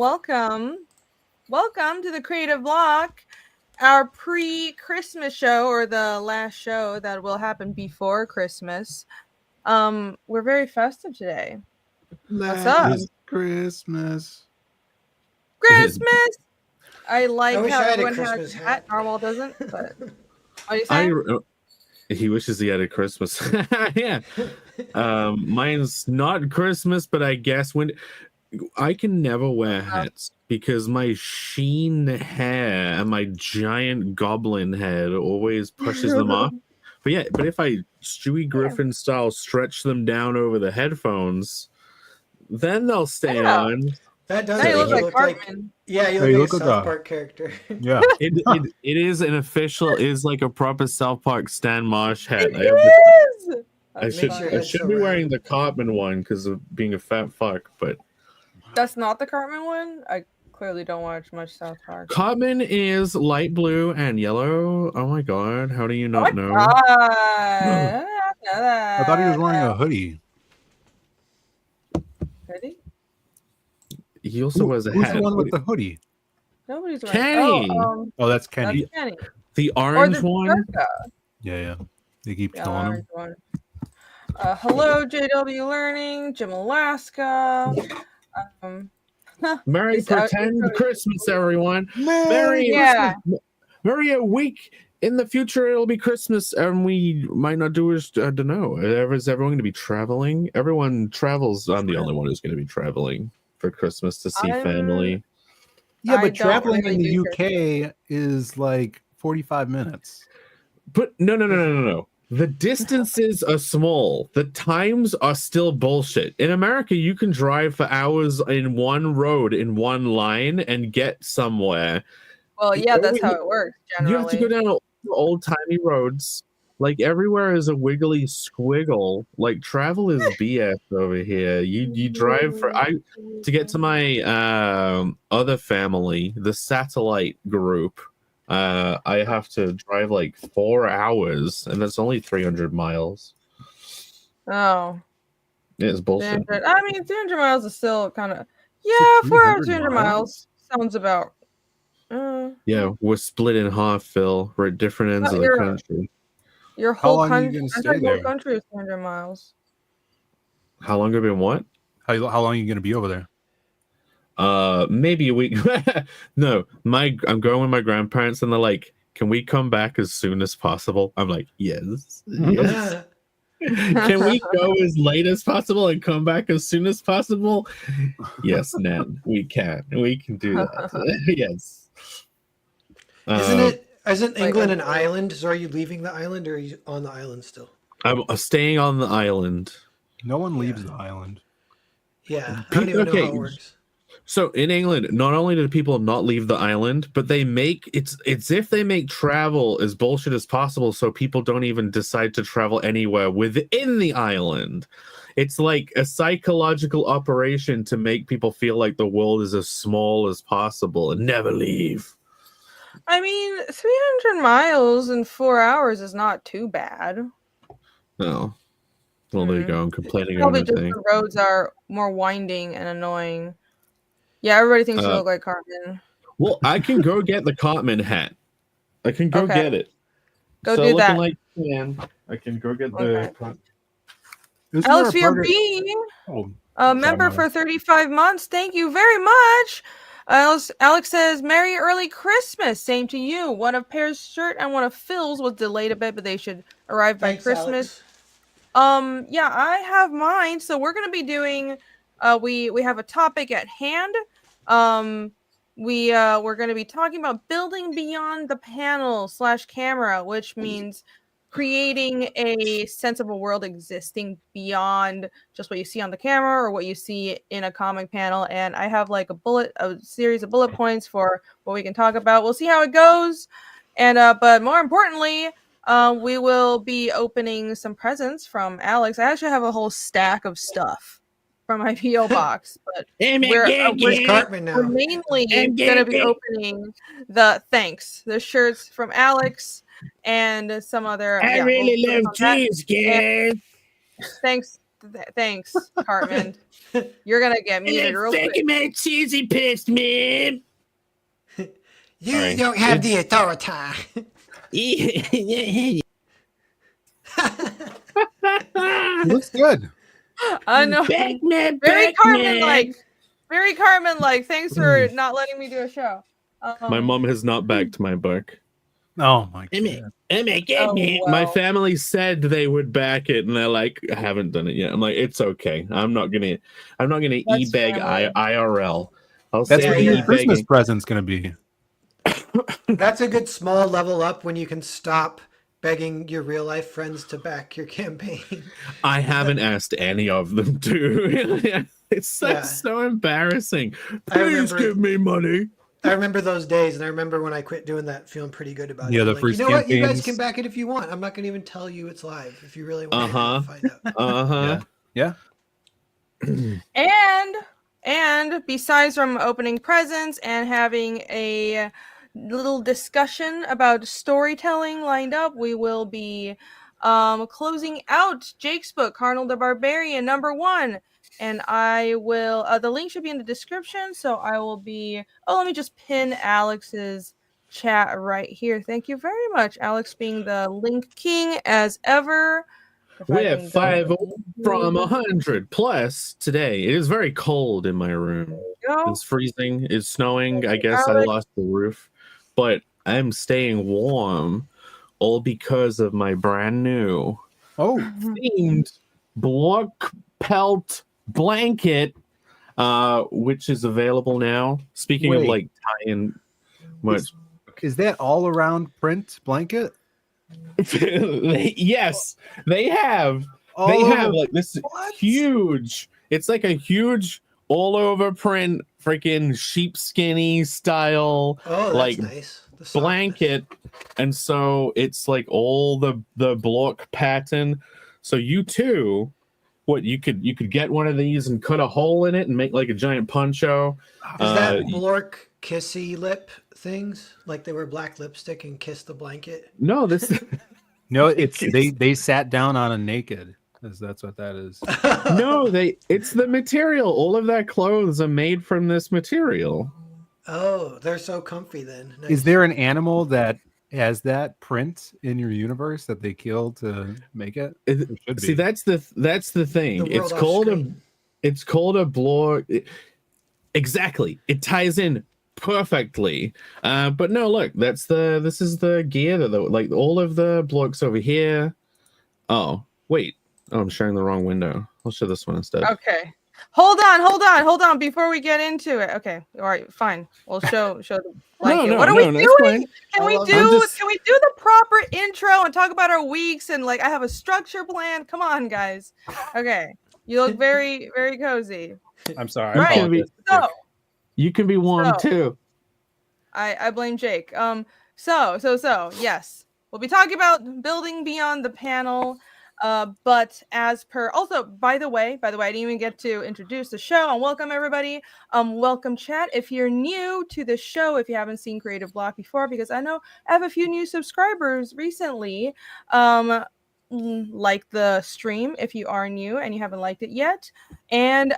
welcome to the Creative Block, our pre-Christmas show, or the last show that will happen before Christmas. We're very festive today. What's up? Christmas. I like wish how I had a everyone has Christmas a hat. hat. Narwhal doesn't, but what are you saying? He wishes he had a Christmas. Yeah. Mine's not Christmas, but I guess when I can never wear hats because my sheen hair and my giant goblin head always pushes them off. But if I Stewie Griffin style stretch them down over the headphones, then they'll stay on. That does Now you make look you like look like Cartman. you look like a South Park character. Yeah, it is an official, is like a proper South Park Stan Marsh hat. I should be wearing the Cartman one because of being a fat fuck, but that's not the Cartman one. I clearly don't watch much South Park. Cartman is light blue and yellow. Oh my god, how do you not know? I thought he was wearing a hoodie. Hoodie? He also wears a hat. Who's the one with the hoodie? Nobody's wearing. Kenny. Oh, that's Kenny. That's Kenny. The orange or the one. Yeah. They keep killing him. One. Hello, JW Learning, Jim Alaska. Merry pretend Christmas, everyone. Merry a week in the future. It'll be Christmas, and we might not do it. I don't know. Is everyone going to be traveling? Everyone travels. I'm the only one who's going to be traveling for Christmas to see family. Yeah, but traveling in the UK is like 45 minutes. But no. The distances are small. The times are still bullshit. In America, you can drive for hours in one road, in one line, and get somewhere. Well, yeah, that's how it works, generally. You have to go down old-timey roads. Like, everywhere is a wiggly squiggle. Like, travel is BS over here. You drive to get to my other family, the satellite group. I have to drive like 4 hours, and that's only 300 miles. Oh, it's bullshit. 300 miles is still kind of 4 hours, 200 miles sounds about. Yeah, we're split in half, Phil. We're at different ends of the country. Your whole country, whole country is 200 miles. How long have you been what? How long are you going to be over there? Maybe a week. No, I'm going with my grandparents, and they're like, "Can we come back as soon as possible?" I'm like, "Yes." Can we go as late as possible and come back as soon as possible? Yes, Nan, we can. We can do that. Yes. Isn't England an island? So are you leaving the island, or are you on the island still? I'm staying on the island. No one leaves the island. Yeah, I don't even know how it works. So in England, not only do people not leave the island, but they make it's if they make travel as bullshit as possible, so people don't even decide to travel anywhere within the island. It's like a psychological operation to make people feel like the world is as small as possible and never leave. 300 miles in 4 hours is not too bad. No. Well, there you go. I'm complaining Probably on just thing. the roads are more winding and annoying. Yeah, everybody thinks you look like Cartman. Well, I can go get the Cartman hat. I can go get it. Go do that. Like, I can go get the. Alex VRB, a member for 35 months. Thank you very much. Alex says, "Merry early Christmas. Same to you. One of Pear's shirt and one of Phil's was delayed a bit, but they should arrive by Christmas." Alex. Yeah, I have mine. So we're gonna be doing. We have a topic at hand. We're going to be talking about building beyond the panel / camera, which means creating a sensible world existing beyond just what you see on the camera or what you see in a comic panel. And I have like a series of bullet points for what we can talk about. We'll see how it goes. And but more importantly, we will be opening some presents from Alex. I actually have a whole stack of stuff from my PO box, but we're mainly going to be opening the shirts from Alex and some other. I really love cheese, kids. Thanks Thanks, Cartman. You're gonna get muted real quick. My cheesy pissed, man. You Sorry. don't have the authority. He looks good. I know. Batman, Very Batman. Cartman-like. Very Cartman-like. Thanks for not letting me do a show. My mom has not backed my book. Oh my god. My family said they would back it, and they're like, I haven't done it yet. I'm like, it's okay. I'm not gonna That's e-beg family. IRL. I'll That's say what the your e-begging. Christmas present's gonna be. That's a good small level up when you can stop begging your real life friends to back your campaign. I haven't asked any of them to. It's so embarrassing. I Please remember- give me money. I remember those days, and I remember when I quit doing that, feeling pretty good about it. Yeah, the Like, first you know what? You guys campaigns. can back it if you want. I'm not going to even tell you it's live if you really want to find out. Yeah. And besides from opening presents and having a little discussion about storytelling lined up, we will be closing out Jake's book, Carnal the Barbarian, #1. And I will, the link should be in the description. So I will be, let me just pin Alex's chat right here. Thank you very much, Alex, being the link king as ever. We're 5 from 100 plus today. It is very cold in my room. It's freezing. It's snowing. I guess I lost the roof, but I'm staying warm, all because of my brand new themed block pelt blanket, which is available now. Speaking of like tie-in, is that all around print blanket? Yes, they have. They have like this huge. It's like a huge all over print, freaking sheepskinny style, like nice. blanket, and so it's like all the block pattern. So you too, you could get one of these and cut a hole in it and make like a giant poncho. Is that Blork kissy lip things? Like they wear black lipstick and kiss the blanket? No, this. No, it's they sat down on a naked, because that's what that is. No, it's the material. All of their clothes are made from this material. Oh, they're so comfy then. Nice. Is there an animal that has that print in your universe that they killed to make it? See, that's the thing. The It's world called a blor. Exactly. It ties in perfectly. But no, look, this is the gear that like all of the blocks over here. Oh, wait. Oh, I'm sharing the wrong window. I'll show this one instead. Okay. Hold on before we get into it. Okay. All right, fine. We'll show the blanket. What are we doing? Can we do the proper intro and talk about our weeks and like I have a structure plan? Come on, guys. Okay. You look very, very cozy. I'm sorry. Right. You can be warm too. I blame Jake. So yes. We'll be talking about building beyond the panel. But as per, also, by the way, I didn't even get to introduce the show and welcome everybody. Welcome chat. If you're new to the show, if you haven't seen Creative Block before, because I know I have a few new subscribers recently, like the stream if you are new and you haven't liked it yet. And,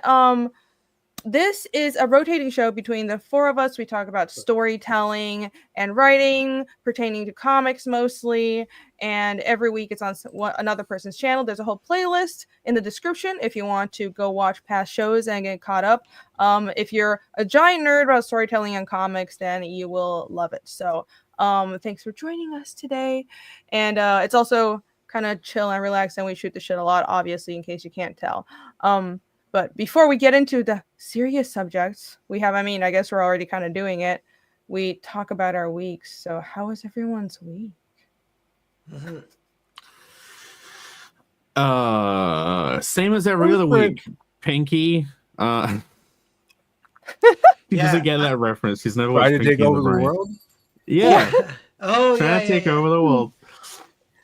this is a rotating show between the four of us. We talk about storytelling and writing pertaining to comics mostly. And every week it's on another person's channel. There's a whole playlist in the description if you want to go watch past shows and get caught up. If you're a giant nerd about storytelling and comics, then you will love it. So thanks for joining us today. And it's also kind of chill and relaxed, and we shoot the shit a lot, obviously, in case you can't tell. But before we get into the serious subjects, I guess we're already kind of doing it. We talk about our weeks. So how was everyone's week? Same as every other week. Pinky. He doesn't get that reference. He's never Try watched to Pinky take over the world? Yeah. Oh, Trying to take over the world.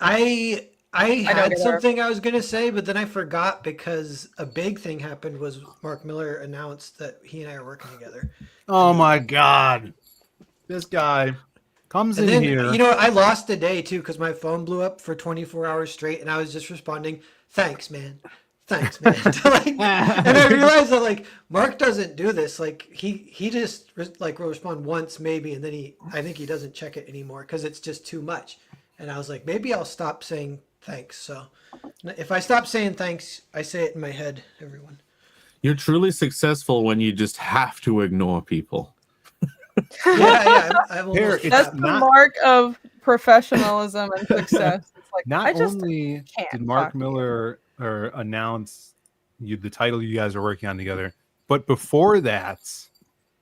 I had something I was going to say, but then I forgot because a big thing happened was Mark Millar announced that he and I are working together. Oh my God. This guy comes in here. You know what? I lost a day too because my phone blew up for 24 hours straight and I was just responding, thanks, man. thanks, man. And I realized that like Mark doesn't do this. Like he just like will respond once maybe, and then I think he doesn't check it anymore because it's just too much. And I was like, maybe I'll stop saying thanks. So if I stop saying thanks, I say it in my head, everyone. You're truly successful when you just have to ignore people. Yeah. That's the mark of professionalism and success. It's like, not only did Mark Miller announce the title you guys are working on together, but before that,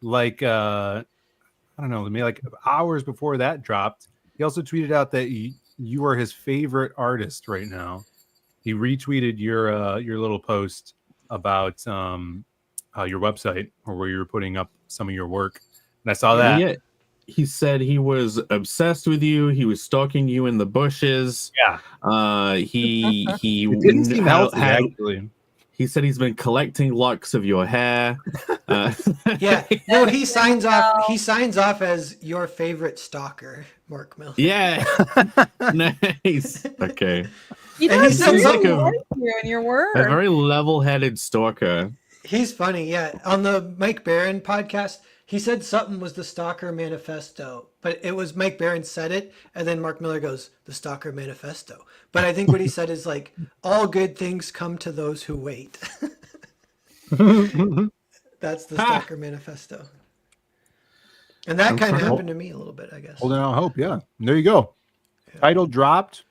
like I don't know, maybe like hours before that dropped, he also tweeted out that you are his favorite artist right now. He retweeted your little post about your website or where you were putting up some of your work, and I saw that. Yeah, he said he was obsessed with you. He was stalking you in the bushes. Yeah. He it didn't seem healthy, actually. He said he's been collecting locks of your hair. Yeah. No, he signs off. He signs off as your favorite stalker, Mark Miller. Yeah. Nice. Okay. He does seems like you and your word. A very level-headed stalker. He's funny. Yeah. On the Mike Barron podcast, he said something was the Stalker Manifesto, but it was Mike Barron said it, and then Mark Miller goes, the Stalker Manifesto. But I think what he said is like, all good things come to those who wait. That's the Stalker Manifesto. And that kind of happened to me a little bit, I guess. Holding out hope, yeah. And there you go. Yeah. Title dropped.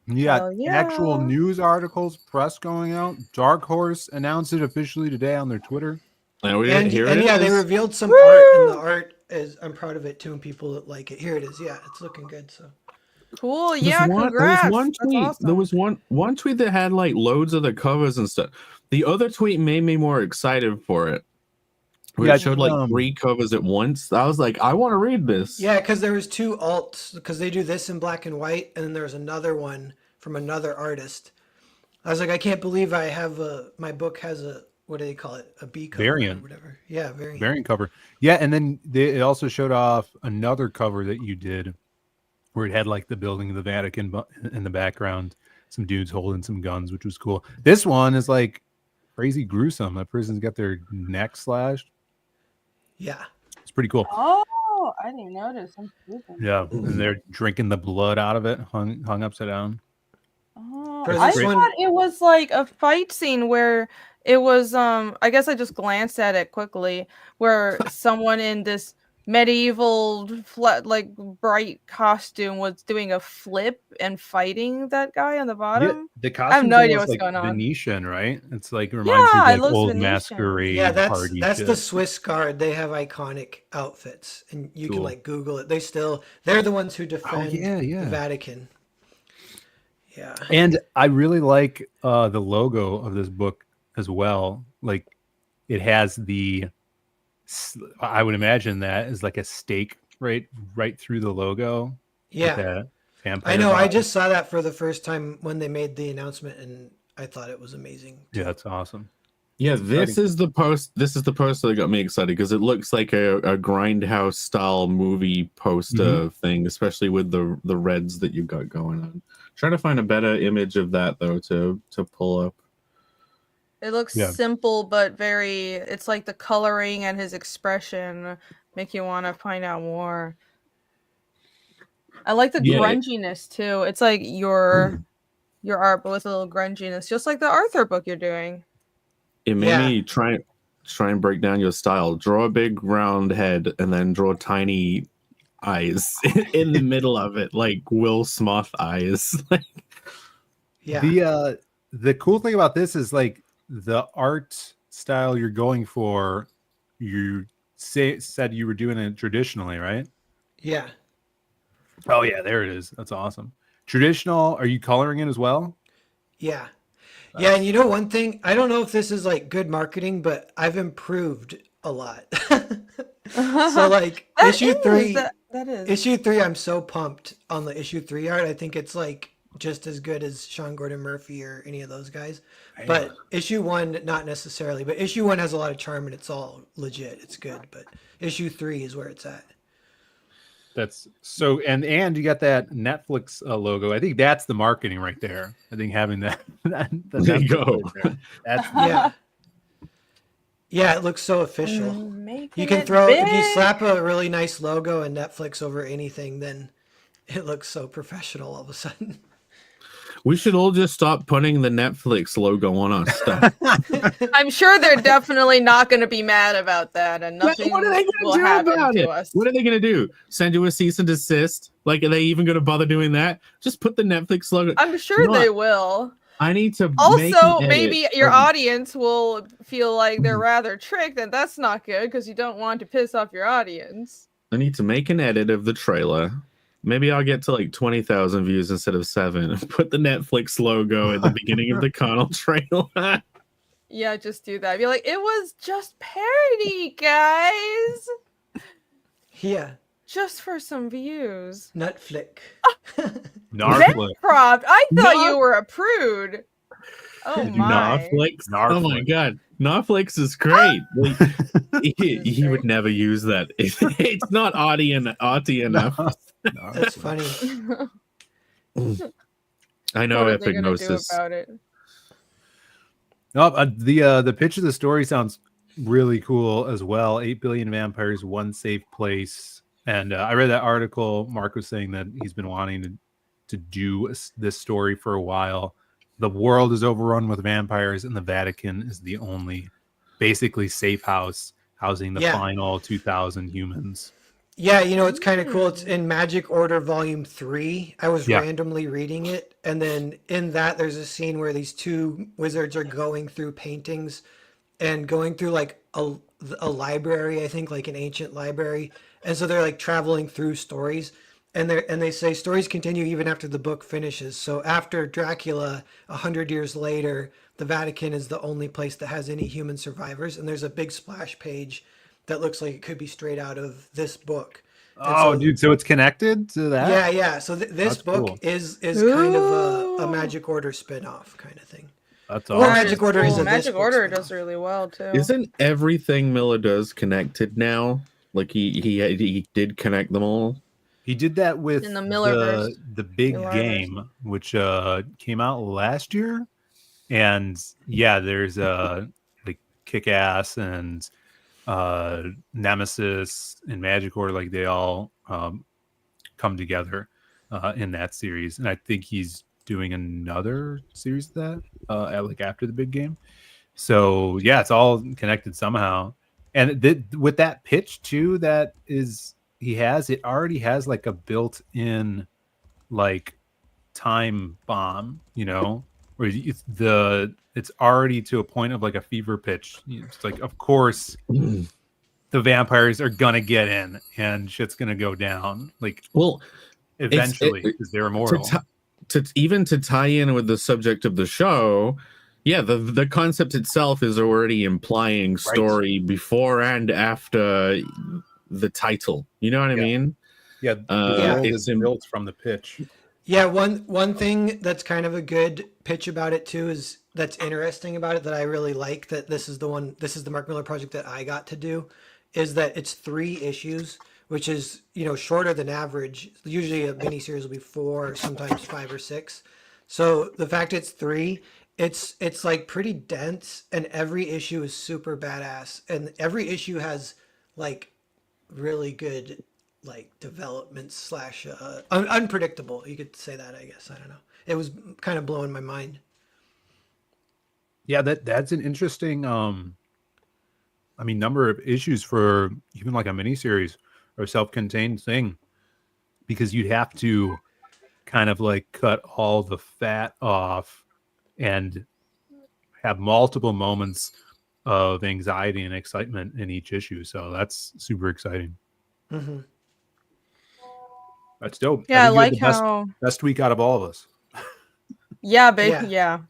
You got actual news articles, press going out. Dark Horse announced it officially today on their Twitter. And they revealed some art, and the art is, I'm proud of it too, and people like it. Here it is. Yeah, it's looking good. So cool. Yeah, congrats. There was one tweet. Awesome. There was one tweet that had like loads of the covers and stuff. The other tweet made me more excited for it. It showed like 3 covers at once. I was like, I want to read this. Yeah, because there was 2 alts, because they do this in black and white, and then there's another one from another artist. I was like, I can't believe I have my book has a, what do they call it? A B cover variant. Or whatever. Yeah, variant cover. Yeah, and then it also showed off another cover that you did where it had like the building of the Vatican in the background, some dudes holding some guns, which was cool. This one is like crazy gruesome. That person's got their neck slashed. Yeah. It's pretty cool. Oh, I didn't notice. Yeah, and they're drinking the blood out of it, hung upside down. Oh, I thought it was like a fight scene where it was I guess I just glanced at it quickly where someone in this medieval like bright costume was doing a flip and fighting that guy on the bottom. Yeah, the costume I have no idea what's going on. Venetian, right? It's like it reminds me of like old Venetian. Masquerade. Yeah, party that's shit. the Swiss Guard. They have iconic outfits, and you can like Google it. They're the ones who defend the Vatican. Yeah, and I really like the logo of this book as well. Like it has I would imagine that is like a stake right through the logo. Yeah, I know. I just saw that for the first time when they made the announcement, and I thought it was amazing too. Yeah, that's awesome. Yeah, this is the post that got me excited because it looks like a Grindhouse style movie poster thing, especially with the reds that you've got going on. Trying to find a better image of that though to pull up. It looks simple, but it's like the coloring and his expression make you want to find out more. I like the grunginess too. It's like your art, but with a little grunginess, just like the Arthur book you're doing. It made me try and break down your style. Draw a big round head and then draw tiny eyes in the middle of it, like Will Smith eyes. The cool thing about this is like the art style you're going for. You said you were doing it traditionally, right? Yeah. Oh yeah, there it is. That's awesome. Traditional. Are you coloring it as well? Yeah. Yeah, and you know one thing, I don't know if this is like good marketing, but I've improved a lot. So like issue 3, that is. Issue 3, I'm so pumped on the issue 3 art. I think it's like just as good as Sean Gordon Murphy or any of those guys. But issue 1, not necessarily. But issue 1 has a lot of charm and it's all legit. It's good. But issue 3 is where it's at. That's so, and you got that Netflix logo. I think that's the marketing right there. I think having that There you go. right there, that's yeah, it looks so official. You can throw if you slap a really nice logo and Netflix over anything, then it looks so professional all of a sudden. We should all just stop putting the Netflix logo on our stuff. I'm sure they're definitely not going to be mad about that, and nothing What are they will going to do happen about to it? us. What are they going to do? Send you a cease and desist? Like, are they even going to bother doing that? Just put the Netflix logo. I'm sure they will. I need to also maybe your audience will feel like they're rather tricked, and that's not good because you don't want to piss off your audience. I need to make an edit of the trailer. Maybe I'll get to like 20,000 views instead of 7 and put the Netflix logo at the beginning of the CARNAL trailer. Yeah, just do that. Be like, it was just parody, guys. Yeah. Just for some views. Nutflick. Narflick. I thought you were a prude. Oh my. Narflix. Oh my god. Narflix is great. He would never use that. It's not arty enough. No, that's funny. I know epignosis. About it? No, the pitch of the story sounds really cool as well. 8 billion vampires, one safe place. And I read that article. Mark was saying that he's been wanting to do this story for a while. The world is overrun with vampires, and the Vatican is the only basically safe house housing the final 2,000 humans. Yeah, it's kind of cool. It's in Magic Order Volume 3. I was randomly reading it, and then in that there's a scene where these two wizards are going through paintings and going through like a library, I think, like an ancient library. And so they're like traveling through stories, and they say stories continue even after the book finishes. So after Dracula, 100 years later, the Vatican is the only place that has any human survivors, and there's a big splash page that looks like it could be straight out of this book. So it's connected to that? Yeah. So this book is kind of a Magic Order spin-off kind of thing. That's awesome. Magic Order is Magic Order does really well too. Isn't everything Millar does connected now? Like he did connect them all. He did that with in the Millarverse. The big game, which came out last year. And yeah, there's like Kick-Ass and Nemesis and Magic Order, like they all come together in that series. And I think he's doing another series of that like after the big game. So yeah, it's all connected somehow. And with that pitch too, it already has like a built-in like time bomb, where it's already to a point of like a fever pitch. It's like, of course, the vampires are gonna get in and shit's gonna go down. Like, well, eventually, because they're immortal. To tie in with the subject of the show, yeah, the concept itself is already implying story before and after the title. You know what I mean? Yeah, it's built from the pitch. Yeah, one thing that's kind of a good pitch about it too is that's interesting about it that I really like, that this is the Mark Millar project that I got to do, is that it's 3 issues, which is shorter than average. Usually a miniseries will be 4, sometimes 5 or 6. So the fact it's 3, it's like pretty dense, and every issue is super badass, and every issue has like really good like development / unpredictable. You could say that, I guess. I don't know. It was kind of blowing my mind. Yeah, that's an interesting number of issues for even like a miniseries or self-contained thing, because you'd have to kind of like cut all the fat off and have multiple moments of anxiety and excitement in each issue. So that's super exciting. Mm-hmm. That's dope. Yeah, I like how best week out of all of us. Yeah, baby. Yeah.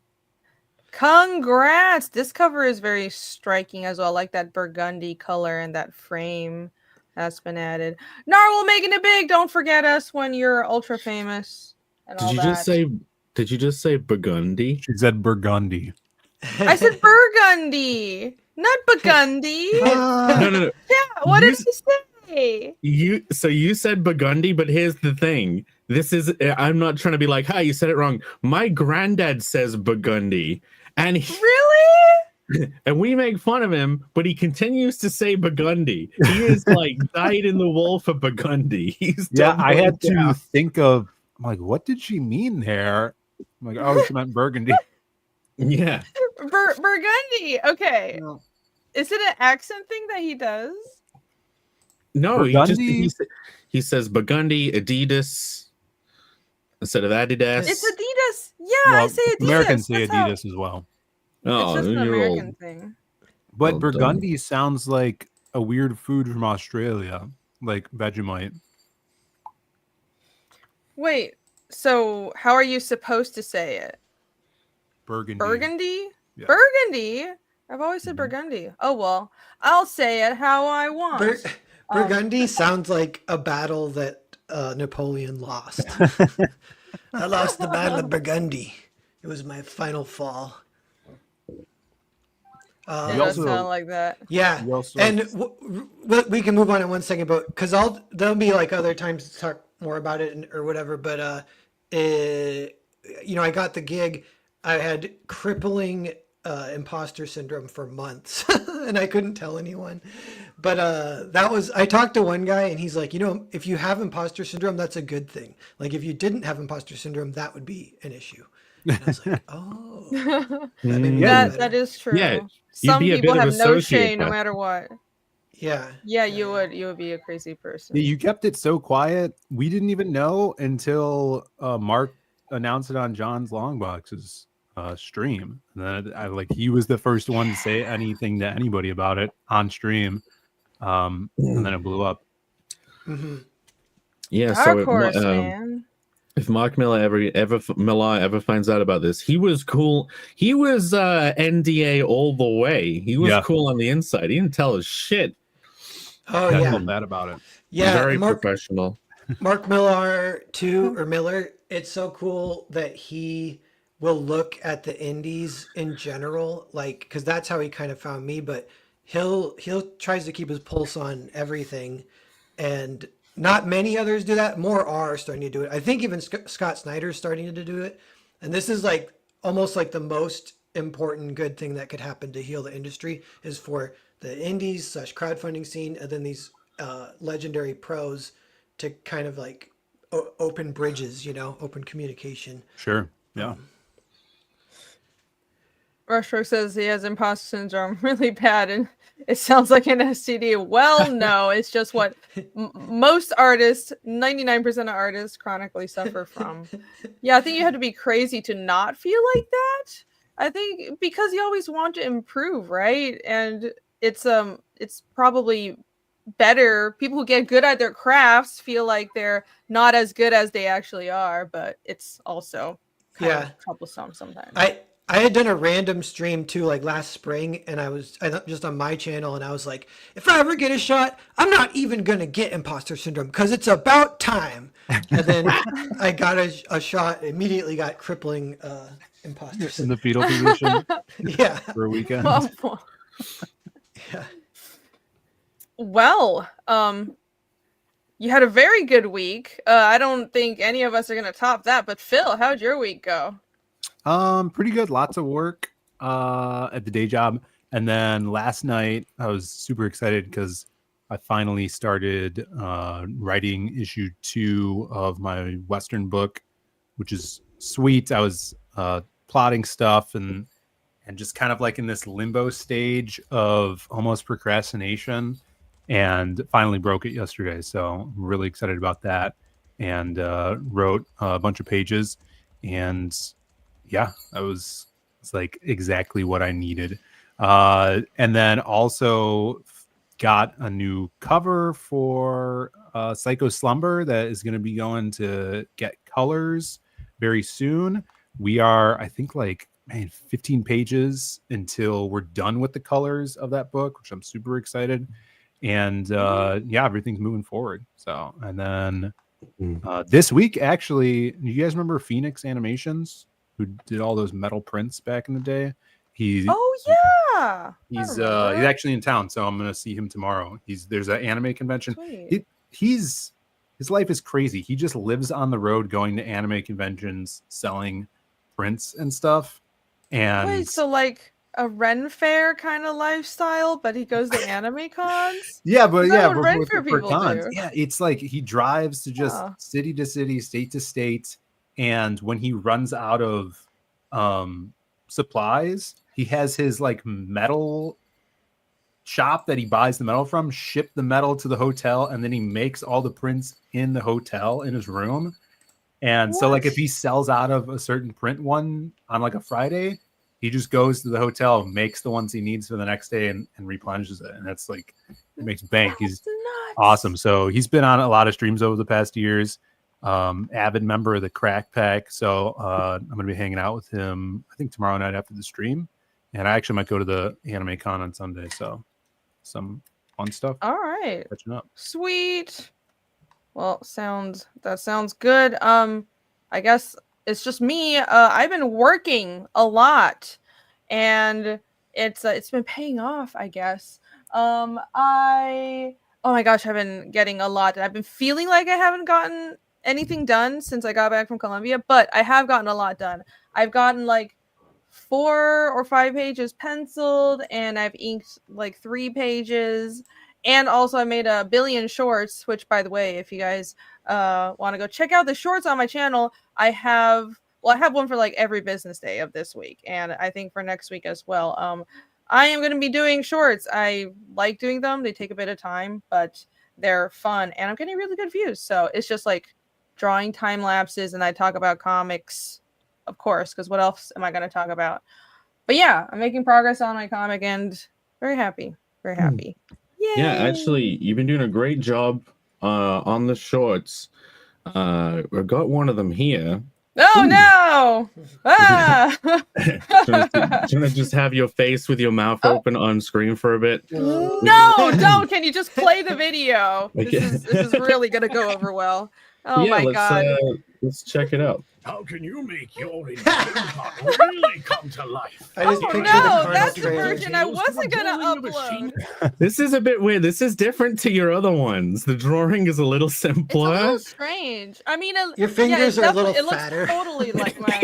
Congrats. This cover is very striking as well. I like that burgundy color and that frame that's been added. Narwhal making it big. Don't forget us when you're ultra famous. And Did you just say burgundy? She said burgundy. I said burgundy, not burgundy. No. Yeah, what did he say? You said Burgundy, but here's the thing. I'm not trying to be like, hi, you said it wrong. My granddad says Burgundy. And Really? and we make fun of him, but he continues to say Burgundy. He is like dyed in the wool for Burgundy. I had to think of, I'm like, what did she mean there? I'm like, oh, she meant Burgundy. Yeah. Burgundy. Okay. No. Is it an accent thing that he does? No, Burgundy? he says Burgundy, Adidas instead of Adidas. It's Adidas. Yeah, Well, I say Adidas. Americans say Adidas as well. Oh, it's just an you're American old. thing. But Well Burgundy sounds like a weird food from Australia, like Vegemite. Wait, so how are you supposed to say it? Burgundy. Burgundy? Yeah. Burgundy? I've always said Burgundy. Oh, well, I'll say it how I want. Burgundy sounds like a battle that Napoleon lost. I lost the Battle of Burgundy. It was my final fall. It does sound like that. Yeah, and we can move on in 1 second, but because there'll be like other times to talk more about it or whatever. But I got the gig. I had crippling imposter syndrome for months, and I couldn't tell anyone. But I talked to one guy, and he's like, if you have imposter syndrome, that's a good thing. Like if you didn't have imposter syndrome, that would be an issue. And I was like, oh, that is true. Yeah. Some be a people bit of have a no shame no sociopath. matter what. Yeah. Yeah, you would be a crazy person. You kept it so quiet. We didn't even know until Mark announced it on John's Longbox's stream. And then he was the first one to say anything to anybody about it on stream. And then it blew up. Mm-hmm. Yeah, Dark horse, man. If Mark Millar ever finds out about this, he was cool. He was NDA all the way. He was cool on the inside. He didn't tell us shit. Oh yeah, I felt bad about it. Yeah, very professional. Mark Millar too, or Miller. It's so cool that he will look at the indies in general, like because that's how he kind of found me. But he'll tries to keep his pulse on everything, and not many others do that. More are starting to do it. I think even Scott Snyder's starting to do it. And this is like almost like the most important good thing that could happen to heal the industry is for the indies / crowdfunding scene. And then these legendary pros to kind of like open bridges, open communication. Sure. Yeah. Rushbrook says he has imposter syndrome really bad and it sounds like an STD. Well, no, it's just what most artists, 99% of artists chronically suffer from. Yeah, I think you have to be crazy to not feel like that. I think because you always want to improve, right? And it's probably better. People who get good at their crafts feel like they're not as good as they actually are, but it's also kind of troublesome sometimes. I had done a random stream too, like last spring, and I just on my channel, and I was like, if I ever get a shot, I'm not even gonna get imposter syndrome because it's about time. And then I got a shot, immediately got crippling imposter syndrome. In the fetal position. Yeah. For a weekend. Yeah. Well, you had a very good week. I don't think any of us are gonna top that. But Phil, how'd your week go? Pretty good. Lots of work at the day job. And then last night I was super excited because I finally started writing issue 2 of my Western book, which is sweet. I was plotting stuff and just kind of like in this limbo stage of almost procrastination, and finally broke it yesterday. So I'm really excited about that, and wrote a bunch of pages, and yeah, it's like exactly what I needed. And then also got a new cover for Psycho Slumber that is going to be going to get colors very soon. We are, I think, 15 pages until we're done with the colors of that book, which I'm super excited. And everything's moving forward. So, and then this week, actually, do you guys remember Phoenix Animations, who did all those metal prints back in the day? Oh He's remember. actually in town, so I'm gonna see him tomorrow. There's an anime convention. Sweet. His life is crazy. He just lives on the road, going to anime conventions, selling prints and stuff. And Wait, so like a Ren Fair kind of lifestyle, but he goes to anime cons? yeah, but That's what Ren Fair people cons. do. Yeah, it's like he drives to just Oh. city to city, state to state, and when he runs out of supplies, he has his like metal shop that he buys the metal from, ship the metal to the hotel, and then he makes all the prints in the hotel in his room. And so like if he sells out of a certain print one on like a Friday, he just goes to the hotel, makes the ones he needs for the next day, and replenishes it. And that's like, it makes bank. He's awesome. So he's been on a lot of streams over the past years. Avid member of the Crack Pack. So I'm going to be hanging out with him, I think tomorrow night after the stream. And I actually might go to the Anime Con on Sunday. So some fun stuff. All right. Catching up. Sweet. Well, that sounds good. I guess it's just me. I've been working a lot, and it's been paying off, I guess. Oh my gosh, I've been getting a lot. I've been feeling like I haven't gotten anything done since I got back from Colombia, but I have gotten a lot done. I've gotten like 4 or 5 pages penciled, and I've inked like 3 pages. And also I made a billion shorts, which, by the way, if you guys want to go check out the shorts on my channel, I have one for like every business day of this week, and I think for next week as well. I am going to be doing shorts. I like doing them. They take a bit of time, but they're fun, and I'm getting really good views. So it's just like drawing time lapses, and I talk about comics, of course, because what else am I going to talk about? But yeah, I'm making progress on my comic, and very happy. Very happy. Yay! Yeah, actually, you've been doing a great job on the shorts. I've got one of them here. Oh no! Ah! Trying to just have your face with your mouth open on screen for a bit. No, don't! Can you just play the video? This is really gonna go over well. Oh my god! Let's check it out. How can you make your invention really come to life? I just picture the No, Carnal that's the trailer. version I wasn't gonna upload. This is a bit weird. This is different to your other ones. The drawing is a little It's a simpler. little strange. I mean, Your fingers are a little it fatter. looks totally like my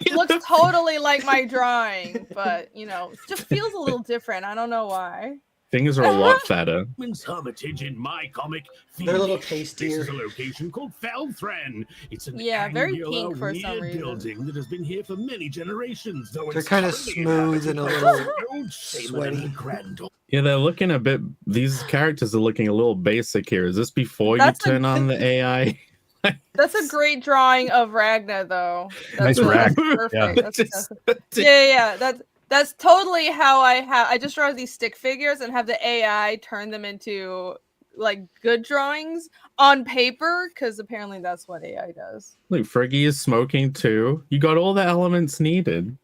it looks totally like my drawing, but you know, it just feels a little different. I don't know why. Fingers are a lot fatter. Hermitage in my comic. They're a little This tastier. is a location called Felthren. It's an very angular, pink for some weird reason. building that has been here for many generations. Though They're it's kind of currently smooth and a inhabited by little old shaman sweaty. and Crandall. Yeah, they're looking a bit. These characters are looking a little basic here. Is this before That's you turn on the AI? That's a great drawing of Ragna, though. Nice that's Rag. perfect. Yeah. Yeah. That's totally how I just draw these stick figures and have the AI turn them into like good drawings on paper, because apparently that's what AI does. Look, Friggy is smoking too. You got all the elements needed.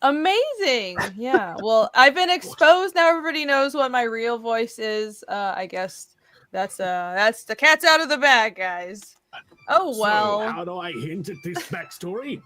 Amazing. Yeah. Well, I've been exposed. Now everybody knows what my real voice is. I guess that's the cat's out of the bag, guys. Oh well. So how do I hint at this backstory?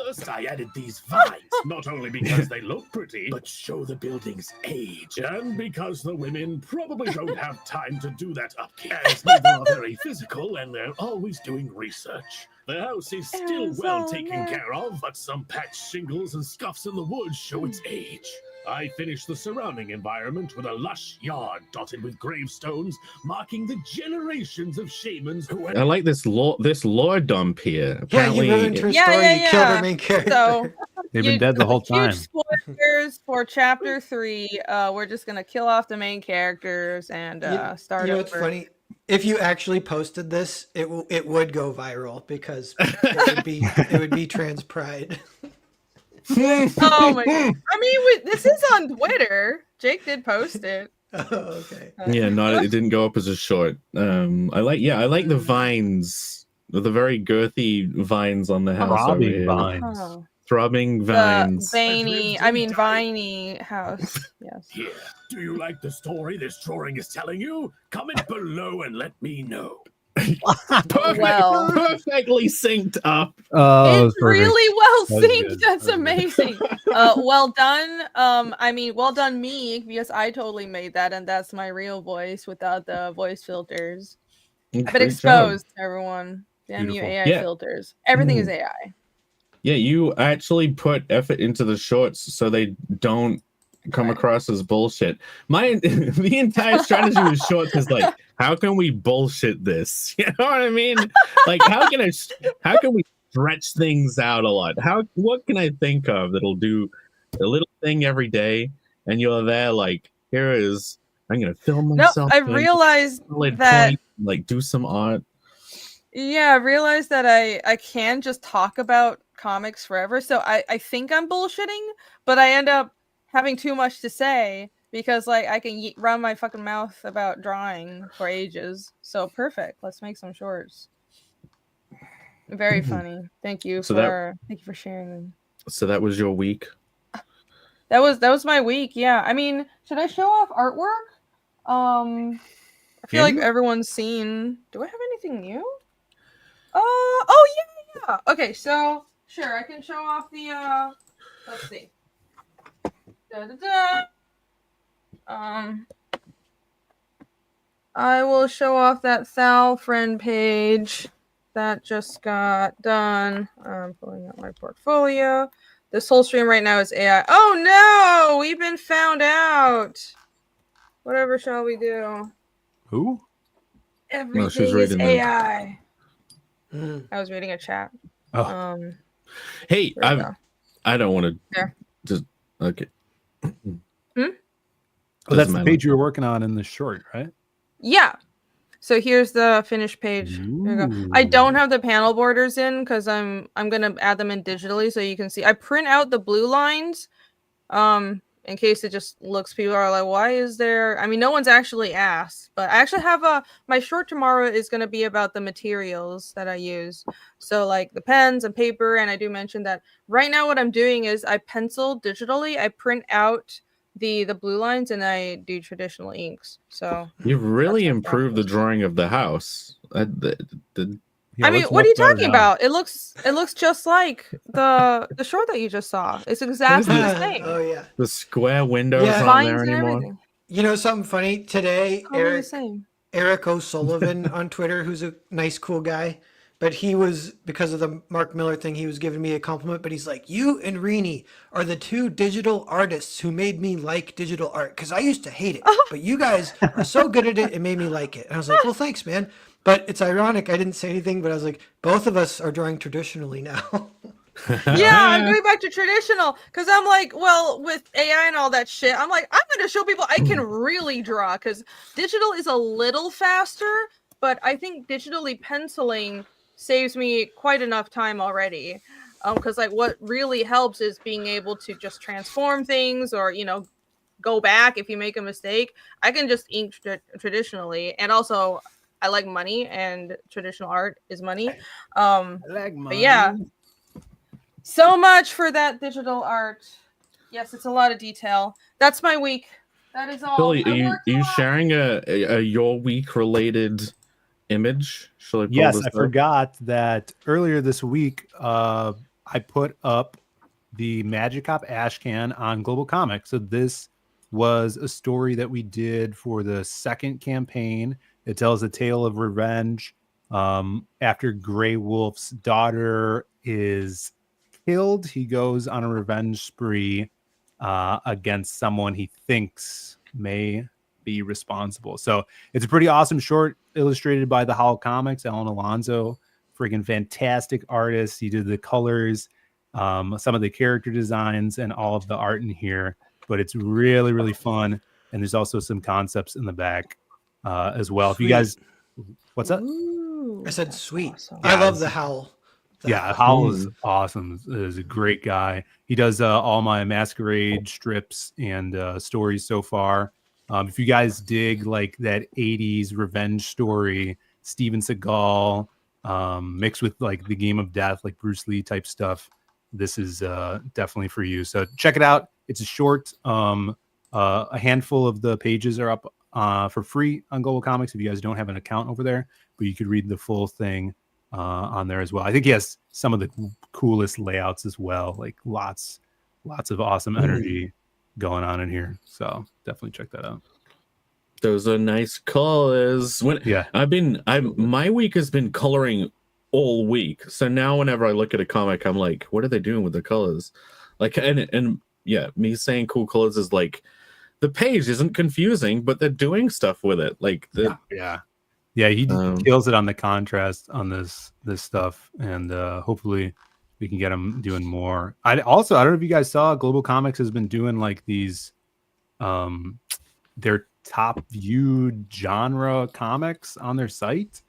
First, I added these vines, not only because they look pretty, but show the building's age, and because the women probably don't have time to do that upkeep, as neither are very physical and they're always doing research. The house is still well taken care of, but some patched shingles and scuffs in the wood show its age. I finished the surrounding environment with a lush yard dotted with gravestones, marking the generations of shamans who I like this lore dump here. Yeah, Apparently, you ruined her Yeah, story. yeah, You killed yeah. her main character. So They've been dead the whole time. huge spoilers for chapter 3. We're just gonna kill off the main characters and start You know what's over. funny? If you actually posted this, it would go viral because it would be trans pride. Oh my! I mean, this is on Twitter. Jake did post it. Oh, okay. yeah, it didn't go up as a short. I like the vines, the very girthy vines on the house. over Throbbing here. vines. Oh. Throbbing vines. Viney house. Yes. Here, do you like the story this drawing is telling you? Comment below and let me know. Well. Perfectly synced up. Oh, It's really well That was synced. good. That's That was good. amazing. Well done. I mean, well done me, because I totally made that, and that's my real voice without the voice filters. I've been Great exposed, job. everyone. Damn you, Beautiful. AI Yeah. filters. Everything is Mm. AI. Yeah, you actually put effort into the shorts so they don't come Right. across as bullshit. The entire strategy with shorts is like, how can we bullshit this? You know what I mean? Like, how can we stretch things out a lot? What can I think of that'll do a little thing every day? And you're there like, here is, I'm gonna film No, myself. I doing realized solid that. point, like do some art. Yeah, I realized that I can just talk about comics forever. So I think I'm bullshitting, but I end up having too much to say because like I can run my fucking mouth about drawing for ages. So perfect. Let's make some shorts. Very funny. Thank you So for sharing them. So that was your week. That was my week. Yeah. I mean, should I show off artwork? I feel like everyone's seen. Do I have anything new? Oh yeah. Okay, so sure, I can show off the let's see. I will show off that Thal friend page that just got done. I'm pulling out my portfolio. This whole stream right now is AI. Oh no, we've been found out. Whatever shall we do? Who? Everything is AI. I was reading a chat. Oh. Hey, I don't want to just okay. Oh, that's the page you were working on in the short, right? Yeah. So here's the finished page. Here we go. I don't have the panel borders in because I'm gonna add them in digitally so you can see. I print out the blue lines, in case it just looks. People are like, why is there? I mean, no one's actually asked, but I actually have my short tomorrow is gonna be about the materials that I use. So like the pens and paper, and I do mention that right now what I'm doing is I pencil digitally. I print out the blue lines and I do traditional inks. So you've really improved the drawing of the house. I mean, what are you talking about? It looks just like the short that you just saw. It's exactly the same. Oh yeah, the square windows on there anymore. You know something funny today? Totally Eric O'Sullivan on Twitter, who's a nice, cool guy. But he was, because of the Mark Millar thing, he was giving me a compliment. But he's like, you and Rini are the two digital artists who made me like digital art. Because I used to hate it. But you guys are so good at it, it made me like it. And I was like, well, thanks, man. But it's ironic. I didn't say anything, but I was like, both of us are drawing traditionally now. Yeah, I'm going back to traditional. Because I'm like, well, with AI and all that shit, I'm like, I'm going to show people I can really draw. Because digital is a little faster. But I think digitally penciling saves me quite enough time already, because like what really helps is being able to just transform things or go back if you make a mistake. I can just ink traditionally, and also I like money, and traditional art is money. I like money. But yeah, so much for that digital art. Yes, it's a lot of detail. That's my week. That is all. Billy, are you sharing a your week related image? Shall I pull yes, this I up? forgot that earlier this week, I put up the Magic Cop Ashcan on Global Comics. So this was a story that we did for the second campaign. It tells a tale of revenge after Grey Wolf's daughter is killed. He goes on a revenge spree against someone he thinks may be responsible. So it's a pretty awesome short, illustrated by the Howl Comics. Alan Alonso, freaking fantastic artist. He did the colors, some of the character designs, and all of the art in here. But it's really, really fun. And there's also some concepts in the back as well. Sweet. If you guys, what's that? I said sweet. Awesome. I love the Howl. Howl is awesome. Is a great guy. He does all my Masquerade strips and stories so far. If you guys dig like that 80s revenge story, Steven Seagal, mixed with like the Game of Death, like Bruce Lee type stuff, this is definitely for you. So check it out. It's a short. A handful of the pages are up for free on Global Comics if you guys don't have an account over there, but you could read the full thing on there as well. I think he has some of the coolest layouts as well, like lots of awesome energy going on in here. So definitely check that out. Those are nice colors. My week has been coloring all week. So now whenever I look at a comic, I'm like, what are they doing with the colors? Like, and yeah, me saying cool colors is like, the page isn't confusing, but they're doing stuff with it. Like he kills it on the contrast on this stuff, and hopefully we can get him doing more. I don't know if you guys saw, Global Comics has been doing like these their top viewed genre comics on their site.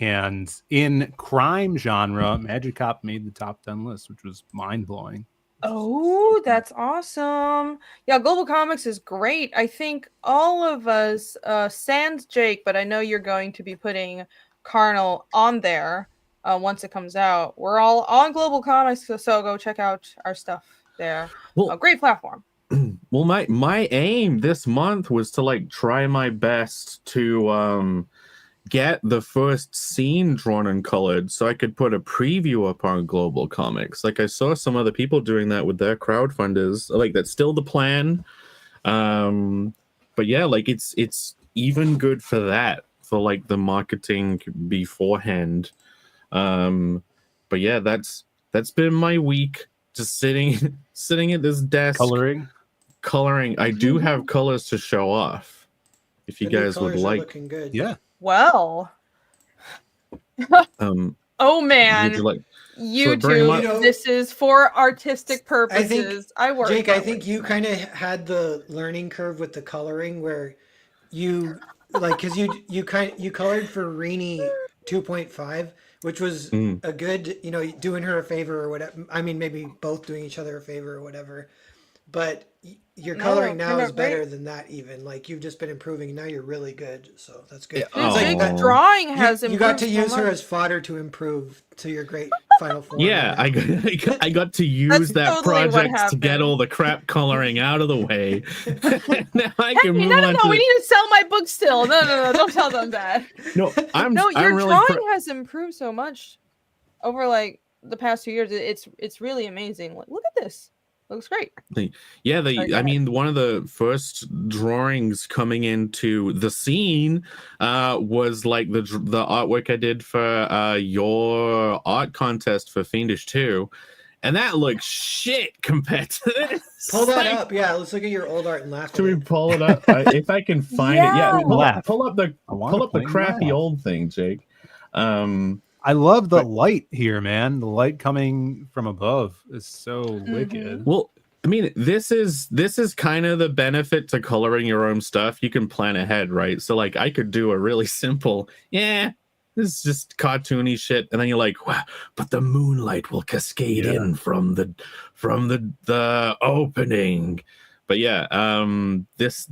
And in crime genre, Magic Cop made the top 10 list, which was mind-blowing. Oh, that's awesome. Yeah, Global Comics is great. I think all of us, sans Jake, but I know you're going to be putting Carnal on there once it comes out. We're all on Global Comics, so go check out our stuff there. Well, great platform. Well, my aim this month was to like try my best to get the first scene drawn and colored so I could put a preview up on Global Comics. Like I saw some other people doing that with their crowdfunders. Like that's still the plan. But yeah, like it's even good for that, for like the marketing beforehand. But yeah, that's been my week, just sitting at this desk coloring. I do have colors to show off if you guys would like. Looking good. Yeah. Well, oh man, YouTube, this is for artistic purposes. I work. Jake, I think you kind of had the learning curve with the coloring where you because you colored for Rini 2.5, which was a good, doing her a favor or whatever. I mean, maybe both doing each other a favor or whatever. But your coloring now is better than that even. Like you've just been improving. Now you're really good. So that's good. Jake's drawing has improved. You got to use her as fodder to improve to your great final form. Yeah, I got to use that project to get all the crap coloring out of the way. Now I can move on. No, we need to sell my book still. No, don't tell them that. No, your drawing has improved so much over like the past 2 years. It's really amazing. Like, look at this. Looks great. I mean, one of the first drawings coming into the scene was like the artwork I did for your art contest for Fiendish 2. And that looks shit compared to this. Pull that up. Yeah, let's look at your old art and laugh. Should we pull it up? If I can find it. Yeah, pull up the crappy old thing, Jake. I love the light here, man. The light coming from above is so wicked. Well, I mean, this is kind of the benefit to coloring your own stuff. You can plan ahead, right? So like I could do a really simple, this is just cartoony shit, and then you're like, wow, but the moonlight will cascade in from the opening. But yeah, this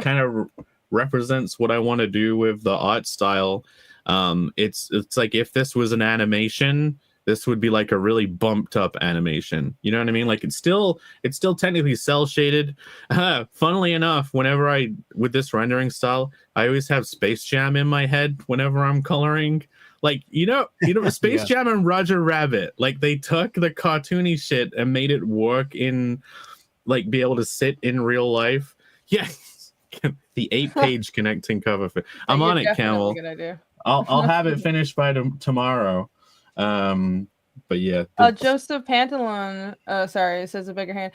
kind of represents what I want to do with the art style. It's like if this was an animation, this would be like a really bumped up animation. You know what I mean? Like it's still technically cell shaded. Funnily enough, whenever with this rendering style, I always have Space Jam in my head whenever I'm coloring. Like, Space Jam and Roger Rabbit, like they took the cartoony shit and made it work in, like, be able to sit in real life. Yeah. The 8-page connecting cover. I'm on it, Camel. I'll have it finished by tomorrow. But yeah. Joseph Pantalon, sorry, it says a bigger hand.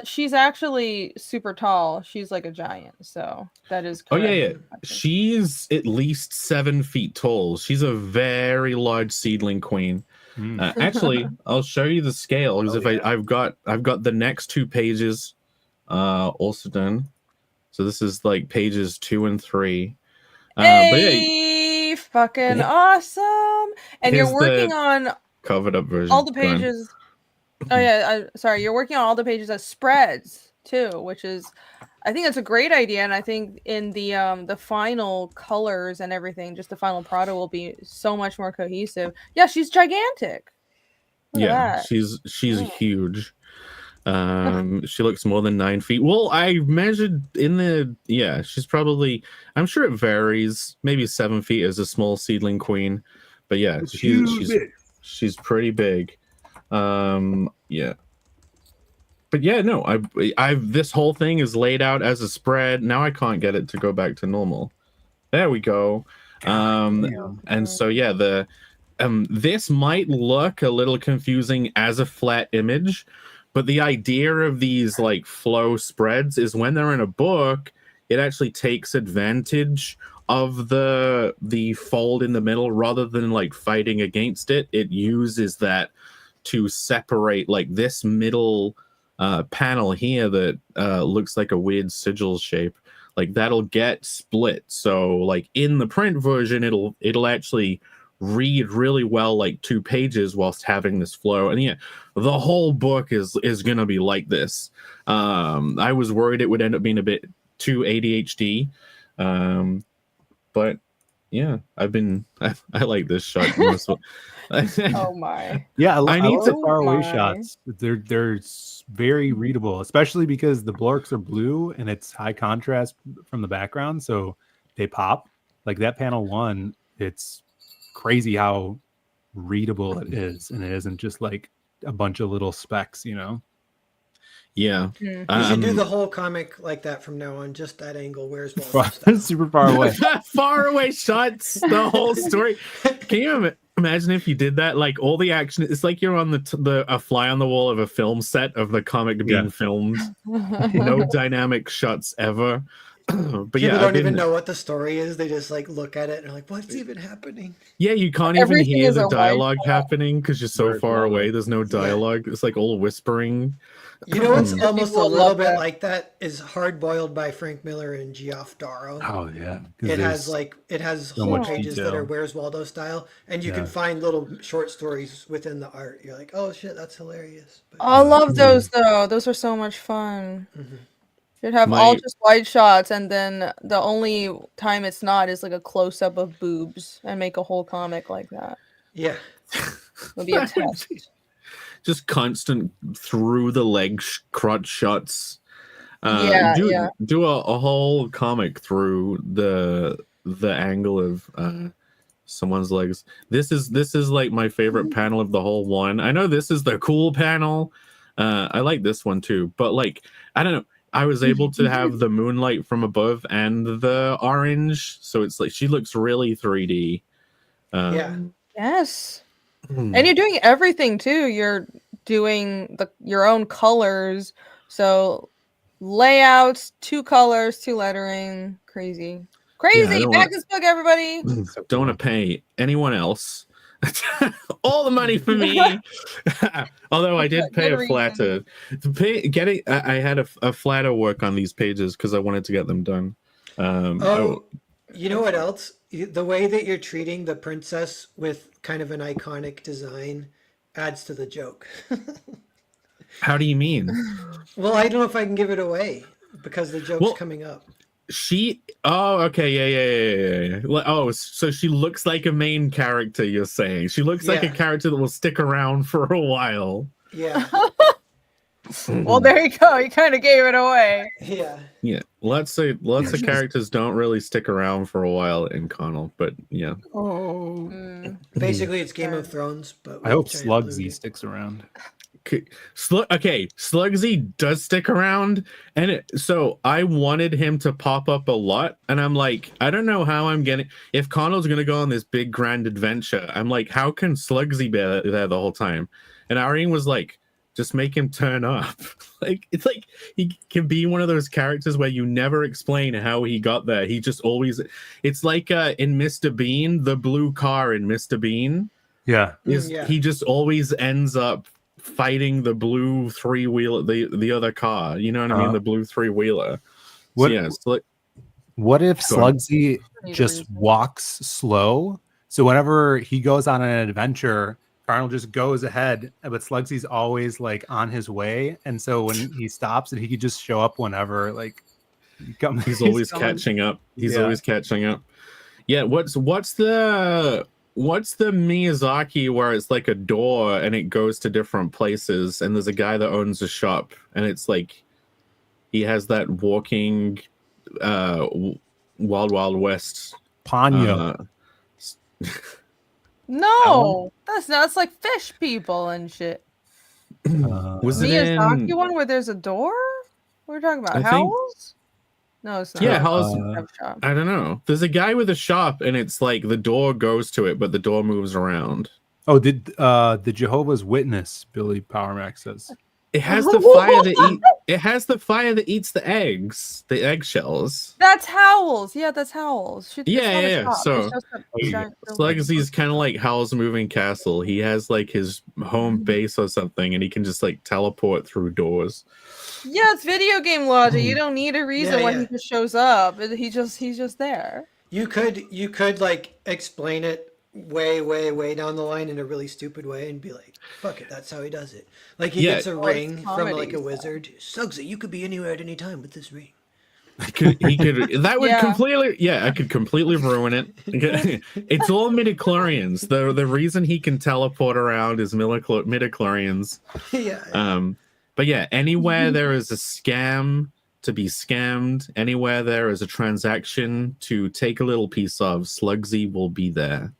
She's actually super tall. She's like a giant, so that is correct. Oh yeah. She's at least 7 feet tall. She's a very large seedling queen. Actually, I'll show you the scale because I've got the next 2 pages also done. So this is like pages 2 and 3. Fucking awesome! And you're working on covered up version. All the pages. Oh yeah, sorry. You're working on all the pages as spreads too, which is, I think that's a great idea. And I think in the final colors and everything, just the final product will be so much more cohesive. Yeah, she's gigantic. Look at that. She's huge. She looks more than 9 feet. Well, I measured in the she's probably, I'm sure it varies. Maybe 7 feet as a small seedling queen, but yeah, she's pretty big. Yeah. But yeah, no, I've this whole thing is laid out as a spread. Now I can't get it to go back to normal. There we go. And so yeah, this might look a little confusing as a flat image, but the idea of these like flow spreads is when they're in a book, it actually takes advantage of the fold in the middle rather than like fighting against it. It uses that to separate like this middle panel here that looks like a weird sigil shape. Like that'll get split. So like in the print version, it'll actually read really well, like 2 pages whilst having this flow. And yeah, the whole book is gonna be like this. I was worried it would end up being a bit too ADHD, but yeah, I like this shot. Oh my! Yeah, I need the Oh faraway my. shots. They're very readable, especially because the blorks are blue and it's high contrast from the background, so they pop. Like that panel 1, it's crazy how readable it is, and it isn't just like a bunch of little specks, you know. Yeah. Hmm. You should do the whole comic like that from now on, just that angle. Where's Waldo? Super far away. Far away shots, the whole story. Can you imagine if you did that? Like all the action, it's like you're on a fly on the wall of a film set of the comic being filmed. No dynamic shots ever. But People don't even know what the story is. They just like look at it and are like, what's even happening? Yeah, you can't Everything even hear is the a wide dialogue shot. happening because you're so Where's far Waldo? away. There's no dialogue. It's like all whispering. You know what's almost a People little love bit that. like that is Hard Boiled by Frank Miller and Geoff Darrow. Oh yeah, 'cause It there's has so whole much pages that detail. are Where's Waldo style, and you can Yeah. find little short stories within the art. You're like, oh shit, that's hilarious. But, I love those though. Those are so much fun. Mhm. Should have My- all just wide shots, and then the only time it's not is like a close up of boobs, and make a whole comic like that. Yeah. Would be a test. Just constant through the leg crotch shots. Yeah, yeah. Do a whole comic through the angle of someone's legs. This is like my favorite panel of the whole one. I know this is the cool panel. I like this one too, but like I don't know. I was able to have the moonlight from above and the orange, so it's like she looks really 3D. Yeah. Yes. And you're doing everything too. You're doing your own colors. So layouts, 2 colors, 2 lettering. Crazy. Crazy. don't Back want- this book, everybody. Don't want to pay anyone else all the money for me. Although I did pay Good a flatter. I had a flatter work on these pages because I wanted to get them done. You know what else? The way that you're treating the princess with kind of an iconic design adds to the joke. How do you mean? Well, I don't know if I can give it away because the joke's coming up. Okay, yeah. Oh, so she looks like a main character, you're saying. She looks like a character that will stick around for a while. Yeah. Well, there you go. You kind of gave it away. Yeah. Yeah, lots of characters don't really stick around for a while in CARNAL, but yeah. Basically, it's Game of Thrones, but I hope with giant blue. Slugsy sticks around. Okay, Slugsy does stick around, and so I wanted him to pop up a lot, and I'm like, I don't know how I'm getting. If CARNAL's gonna go on this big grand adventure, I'm like, how can Slugsy be there the whole time? And Irene was like, just make him turn up. Like it's like he can be one of those characters where you never explain how he got there. He just always. It's like in Mr. Bean, the blue car in Mr. Bean. Yeah, He just always ends up fighting the blue 3-wheeler, the other car. You know what I mean? The blue 3-wheeler. What? So, yeah, it's like, What if Go on. Slugsy just walks slow? So whenever he goes on an adventure, Carnal just goes ahead, but Slugsy's always like on his way, and so when he stops, and he could just show up whenever. Like he's always catching up. He's always catching up. Yeah. What's the What's the Miyazaki where it's like a door and it goes to different places, and there's a guy that owns a shop, and it's like he has that walking Wild Wild West. Ponyo. No, that's like fish people and shit. Was it Miyazaki in? one where there's a door? What are we talking about? I think- Howls? No, it's not. Yeah, Howl's. Shop. I don't know. There's a guy with a shop, and it's like the door goes to it, but the door moves around. Oh, did the Jehovah's Witness, Billy Powermax says. It has the fire that it has the fire that eats the eggs, the eggshells. That's Howls. Yeah, that's Howls. Yeah. So Slugsy's Slugsy's kind of like Howl's Moving Castle. He has like his home base or something, and he can just like teleport through doors. Yeah, it's video game logic. You don't need a reason why he just shows up. He's just there. You could like explain it way down the line in a really stupid way and be like, fuck it, that's how he does it. Like he gets a ring from like a wizard. Sugsy, you could be anywhere at any time with this ring. He could that would completely I could completely ruin it. It's all midichlorians. The reason he can teleport around is midichlorians. Yeah. But yeah, anywhere there is a scam to be scammed, anywhere there is a transaction to take a little piece of, Slugsy will be there.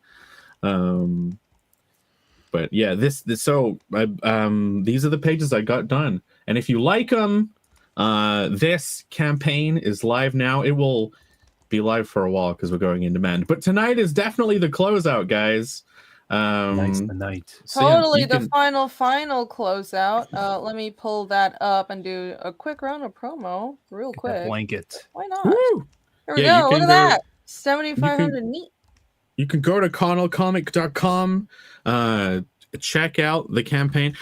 But yeah, these are the pages I got done, and if you like them, this campaign is live now. It will be live for a while because we're going in demand, but tonight is definitely the closeout, guys. Nice the night. Totally the final closeout. Let me pull that up and do a quick round of promo real quick. Blanket. Why not? Woo! Here we go. Look at that. 7,500 neat. You can go to CARNALcomic.com, check out the campaign.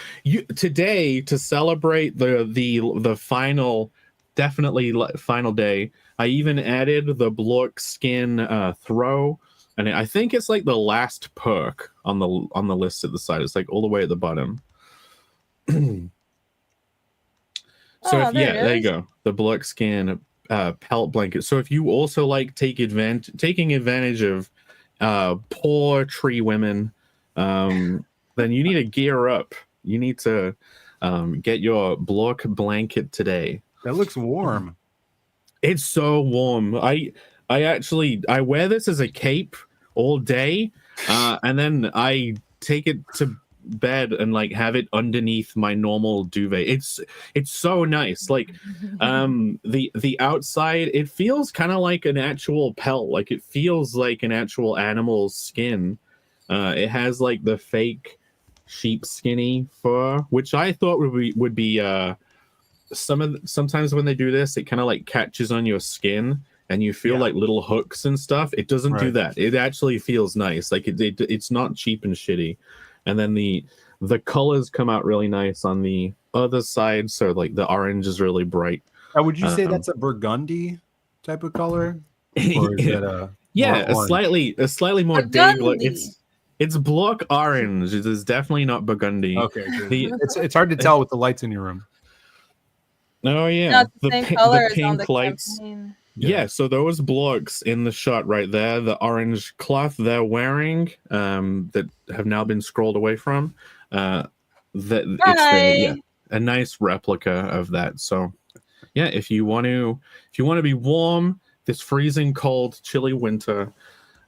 Today, to celebrate the final, definitely final day, I even added the Blork skin throw, and I think it's like the last perk on the list at the side. It's like all the way at the bottom. There you go. The Blork skin pelt blanket. So if you also like taking advantage of poor tree women, then you need to gear up. You need to get your Blork blanket today. That looks warm. It's so warm. I wear this as a cape all day, and then I take it to bed and like have it underneath my normal duvet. It's so nice. Like the outside, it feels kind of like an actual pelt. Like it feels like an actual animal's skin. It has like the fake sheep skinny fur, which I thought would be sometimes when they do this, it kind of like catches on your skin and you feel like little hooks and stuff. It doesn't do that. It actually feels nice. Like it's not cheap and shitty. And then the colors come out really nice on the other side. So like the orange is really bright. Would you say that's a burgundy type of color? Or is that a slightly more day look. It's Blork orange. It is definitely not burgundy. Okay, it's hard to tell with the lights in your room. Oh yeah, no, the same color the pink on the lights. Campaign. Yeah, so those Blorks in the shot right there, the orange cloth they're wearing, that have now been scrolled away from, it's a nice replica of that. So, yeah, if you want to be warm this freezing cold, chilly winter,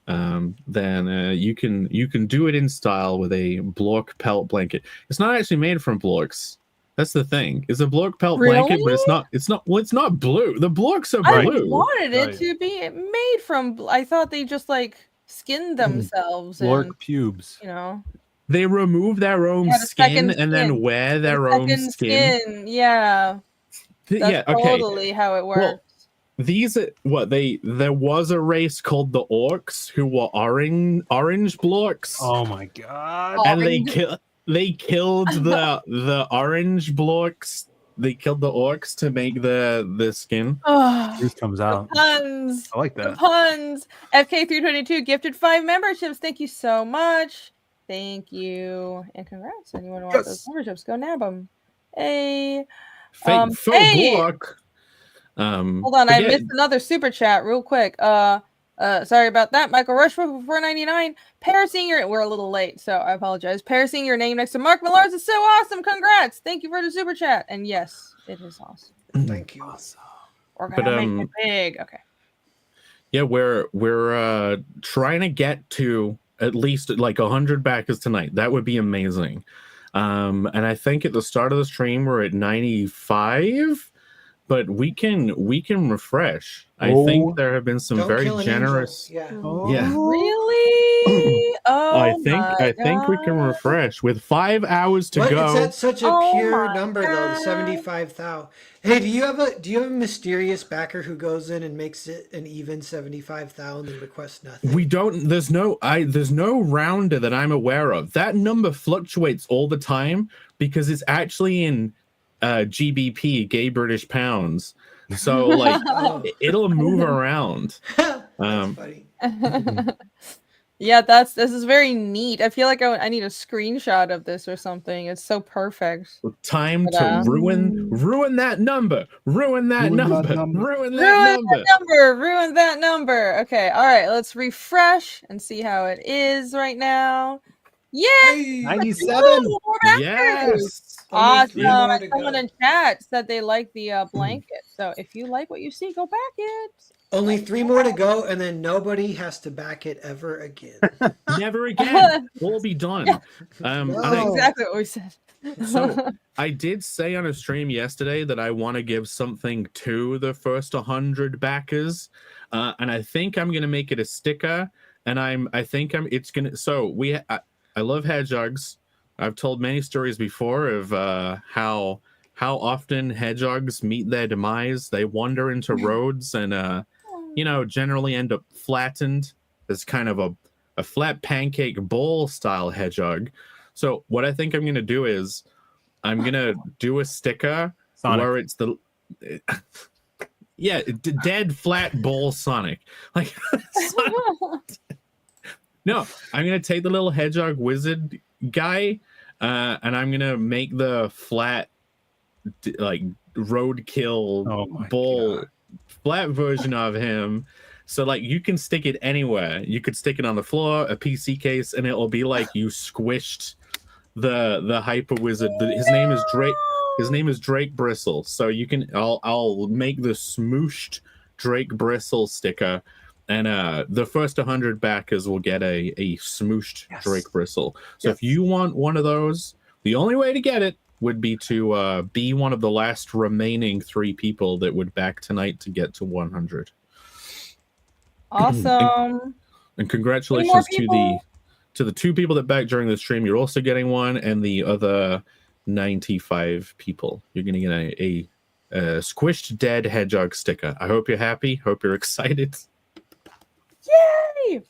then you can do it in style with a Blork pelt blanket. It's not actually made from Blorks. That's the thing. It's a Blork pelt blanket, but it's not blue. The Blorks are blue. I wanted it to be made from. I thought they just like skinned themselves. Blork pubes. You know. They remove their own skin and then wear their own skin. Yeah. That's okay. Totally how it works. Well, there was a race called the Orcs who were orange Blorks. Oh my god. And they killed the orange Blorks. They killed the Orcs to make the skin. Juice comes out. Puns. I like that. The puns. FK322 gifted 5 memberships. Thank you so much. Thank you. And congrats. Anyone who wants those memberships, go nab them. Hey. Blork. Hold on, I missed another super chat real quick. Sorry about that. Michael Rushford for $4.99. Paris seeing your we're a little late, so I apologize. Paris seeing your name next to Mark Millar's is so awesome. Congrats. Thank you for the super chat. And yes, it is awesome. Thank you. We're gonna make it big. Okay. Yeah, we're trying to get to at least like 100 backers tonight. That would be amazing. And I think at the start of the stream we're at 95, but we can refresh. I think there have been some very generous. Yeah. Yeah. Really? Oh, I think we can refresh with 5 hours to go. Is that such a pure number though? The 75,000. Hey, do you have a mysterious backer who goes in and makes it an even 75,000 and requests nothing? We don't. There's no rounder that I'm aware of. That number fluctuates all the time because it's actually in GBP, Gay British Pounds. So like it'll move around. That's funny. Yeah, this is very neat. I feel like I need a screenshot of this or something. It's so perfect. Time to ruin that number. Ruin that number. Ruin that number. Okay, all right. Let's refresh and see how it is right now. Yay! 97. Yes. Awesome. Someone in chat said they like the blanket. So if you like what you see, go back it. Only 3 more to go, and then nobody has to back it ever again. Never again. We'll be done. That's exactly what we said. So I did say on a stream yesterday that I want to give something to the first 100 backers, and I think I'm gonna make it a sticker. And I love hedgehogs. I've told many stories before of how often hedgehogs meet their demise. They wander into roads and generally end up flattened as kind of a flat pancake bowl style hedgehog. So what I think I'm going to do is I'm going to do a sticker where it's the dead flat bowl Sonic. Like No, I'm going to take the little hedgehog wizard guy and I'm going to make the flat like roadkill bowl flat version of him, so like you can stick it anywhere. You could stick it on the floor, a PC case, and it'll be like you squished the hyper wizard. His name is Drake Bristle. So you can I'll make the smooshed Drake Bristle sticker, and the first 100 backers will get a smooshed Drake Bristle. So if you want one of those, the only way to get it would be to be one of the last remaining 3 people that would back tonight to get to 100. Awesome. And congratulations to the 2 people that backed during the stream. You're also getting one, and the other 95 people. You're going to get a squished dead hedgehog sticker. I hope you're happy. Hope you're excited. Yay!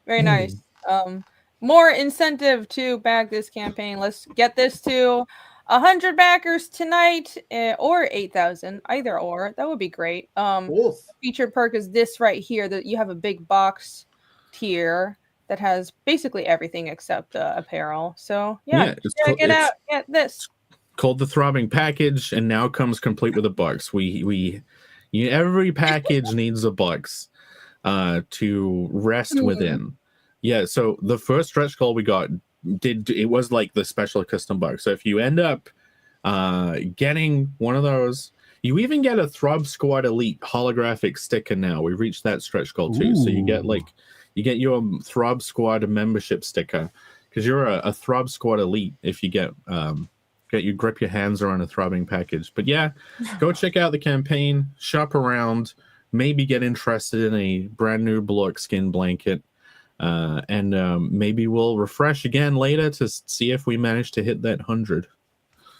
Very nice. More incentive to back this campaign. Let's get this to 100 backers tonight, or 8,000, either or. That would be great. Featured perk is this right here, that you have a big box tier that has basically everything except apparel. So check it out. Get this. Called the Throbbing Package, and now comes complete with a box. Every package needs a box to rest within. Yeah, so the first stretch goal we got it was like the special custom box. So if you end up getting one of those, you even get a Throb Squad Elite holographic sticker now. We reached that stretch goal too. So you get your Throb Squad membership sticker, because you're a Throb Squad Elite if you get you grip your hands around a throbbing package. But yeah, go check out the campaign, shop around, maybe get interested in a brand new Block skin blanket. And maybe we'll refresh again later to see if we manage to hit that 100.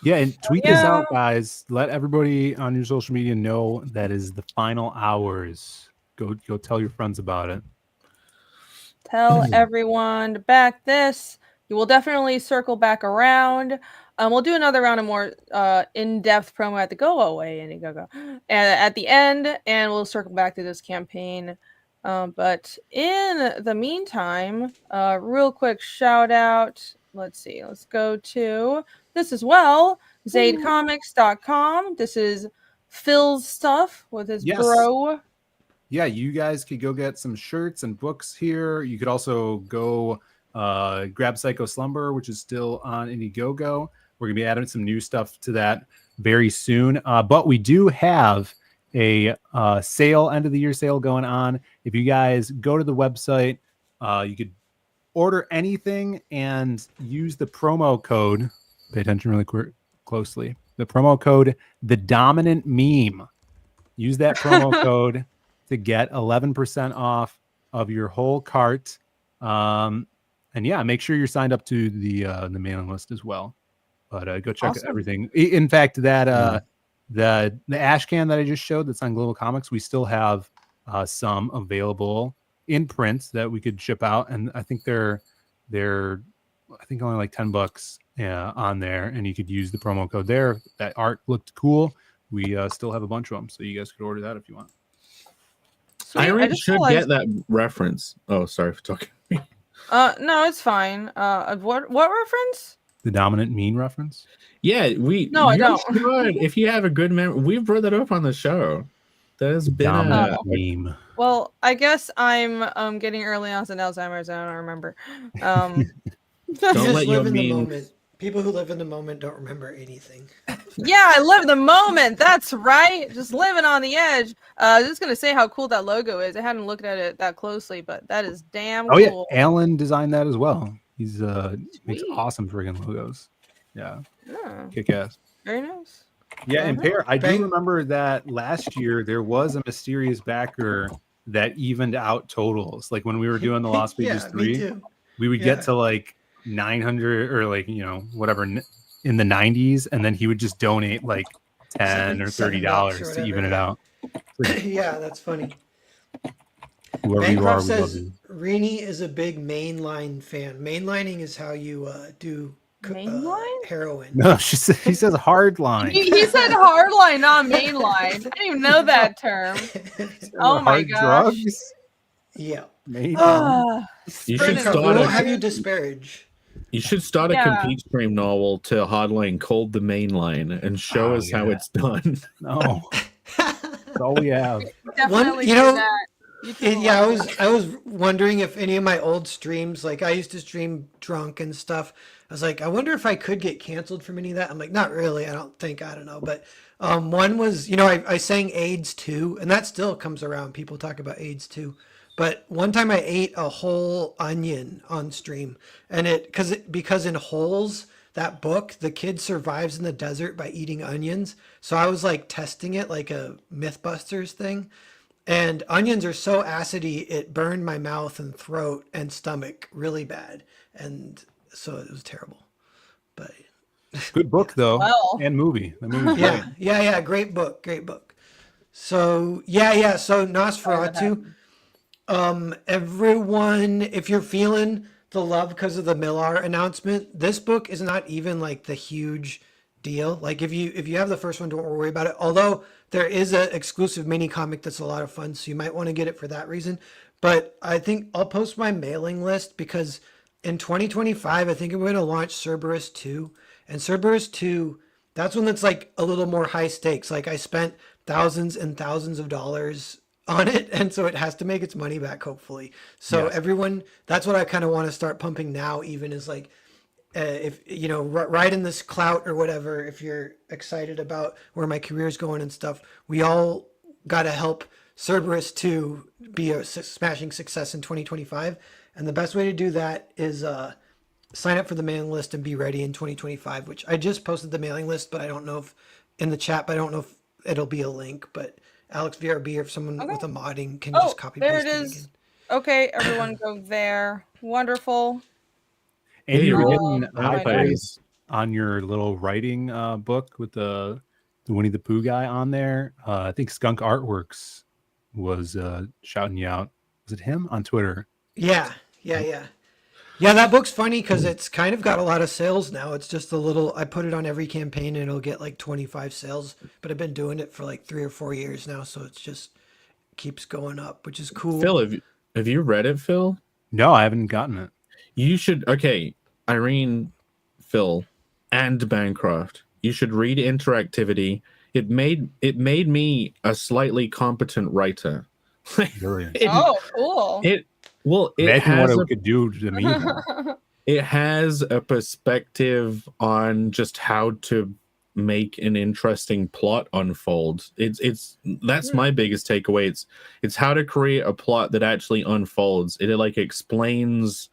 Yeah, and tweet this out, guys. Let everybody on your social media know that is the final hours. Go tell your friends about it. Tell everyone to back this. You will definitely circle back around. We'll do another round of more in-depth promo at the go-away and at the end, and we'll circle back to this campaign. But in the meantime, real quick shout out. Let's see. Let's go to this as well. ZadeComics.com. This is Phil's stuff with his bro. yeah, you guys could go get some shirts and books here. You could also go grab Psycho Slumber, which is still on Indiegogo. We're gonna be adding some new stuff to that very soon. But we do have a sale, end of the year sale going on. If you guys go to the website, you could order anything and use the promo code. Pay attention really closely. The promo code, the dominant meme. Use that promo code to get 11% off of your whole cart. And yeah, make sure you're signed up to the mailing list as well. But go check everything. In fact, that the ash can that I just showed that's on Global Comics, we still have some available in print that we could ship out, and I think they're I think only like $10 on there, and you could use the promo code there. That art looked cool. We still have a bunch of them, so you guys could order that if you want. Sweet. Irene should get that reference. Oh, sorry for talking. No, it's fine. What reference? The dominant mean reference? Yeah, No, I don't. Should, if you have a good memory, we've brought that up on the show. There's been dominant a meme. Well, I guess I'm getting early onset Alzheimer's. I don't remember. Don't Just let your live in the meme. moment. People who live in the moment don't remember anything. Yeah, I live the moment. That's right. Just living on the edge. Just gonna say how cool that logo is. I hadn't looked at it that closely, but that is damn Oh yeah, cool. Alan designed that as well. He's makes Sweet. awesome friggin' logos. Yeah, Yeah, kick ass. very nice. Yeah, and Pear, I do Bang. remember that last year there was a mysterious backer that evened out totals. Like when we were doing the Lost Pages Yeah, 3, me too. we would Yeah. get to like 900 or like, whatever in the 90s, and then he would just donate like $10 or $30 $7 or to even it whatever, out. Yeah, that's funny. Whoever you are, Bancroft we love says you. Rini is a big mainline fan. Mainlining is how you do Mainline? heroin. No, he says hard line. He said hardline, not mainline. I didn't even know that term. Oh my Hard gosh. drugs. Yeah. Mainline. Ah, You should Brennan, Bancroft, we start don't a have you disparage. You should start a Yeah. compete stream novel to Hardline called The Mainline and show Oh, us how yeah. it's done. No, that's all we have. definitely you do know, that. You tell Yeah, a lot. I was wondering if any of my old streams, like I used to stream drunk and stuff. I was like, I wonder if I could get canceled from any of that. I'm like, not really. I don't know. But one was, I sang AIDS too, and that still comes around. People talk about AIDS too. But one time I ate a whole onion on stream, and because in Holes, that book, the kid survives in the desert by eating onions. So I was like testing it like a Mythbusters thing. And onions are so acidy, it burned my mouth and throat and stomach really bad. And so it was terrible. But Good book though, Well. and movie. The movie's great. yeah. Great book. So so Nosferatu. Everyone, if you're feeling the love because of the Millar announcement, this book is not even like the huge deal. Like if you have the first one, don't worry about it. Although there is an exclusive mini comic that's a lot of fun, so you might want to get it for that reason. But I think I'll post my mailing list because in 2025, I think I'm going to launch Cerberus 2. And Cerberus 2, that's one that's like a little more high stakes. Like I spent thousands and thousands of dollars on it, and so it has to make its money back, hopefully. So Yes. everyone, that's what I kind of want to start pumping now, even is like, if ride in this clout or whatever, if you're excited about where my career is going and stuff, we all got to help Cerberus 2 be a smashing success in 2025. And the best way to do that is sign up for the mailing list and be ready in 2025, which I just posted the mailing list, but I don't know if in the chat, but I don't know if it'll be a link, but Alex VRB or if someone with a modding can just copy there paste it it is. again. Okay, everyone go there. Wonderful. And you're Oh, getting my high praise on your little writing book with the Winnie the Pooh guy on there. I think Skunk Artworks was shouting you out. Was it him on Twitter? Yeah. That book's funny because it's kind of got a lot of sales now. It's just I put it on every campaign and it'll get like 25 sales, but I've been doing it for like 3 or 4 years now. So it's just keeps going up, which is cool. Phil, have you read it, Phil? No, I haven't gotten it. You should. Okay, Irene, Phil, and Bancroft. You should read Interactivity. It made me a slightly competent writer. Brilliant. Oh, cool. It Imagine what has it could do to me. it has a perspective on just how to make an interesting plot unfold. It's that's my biggest takeaway. It's how to create a plot that actually unfolds. It like explains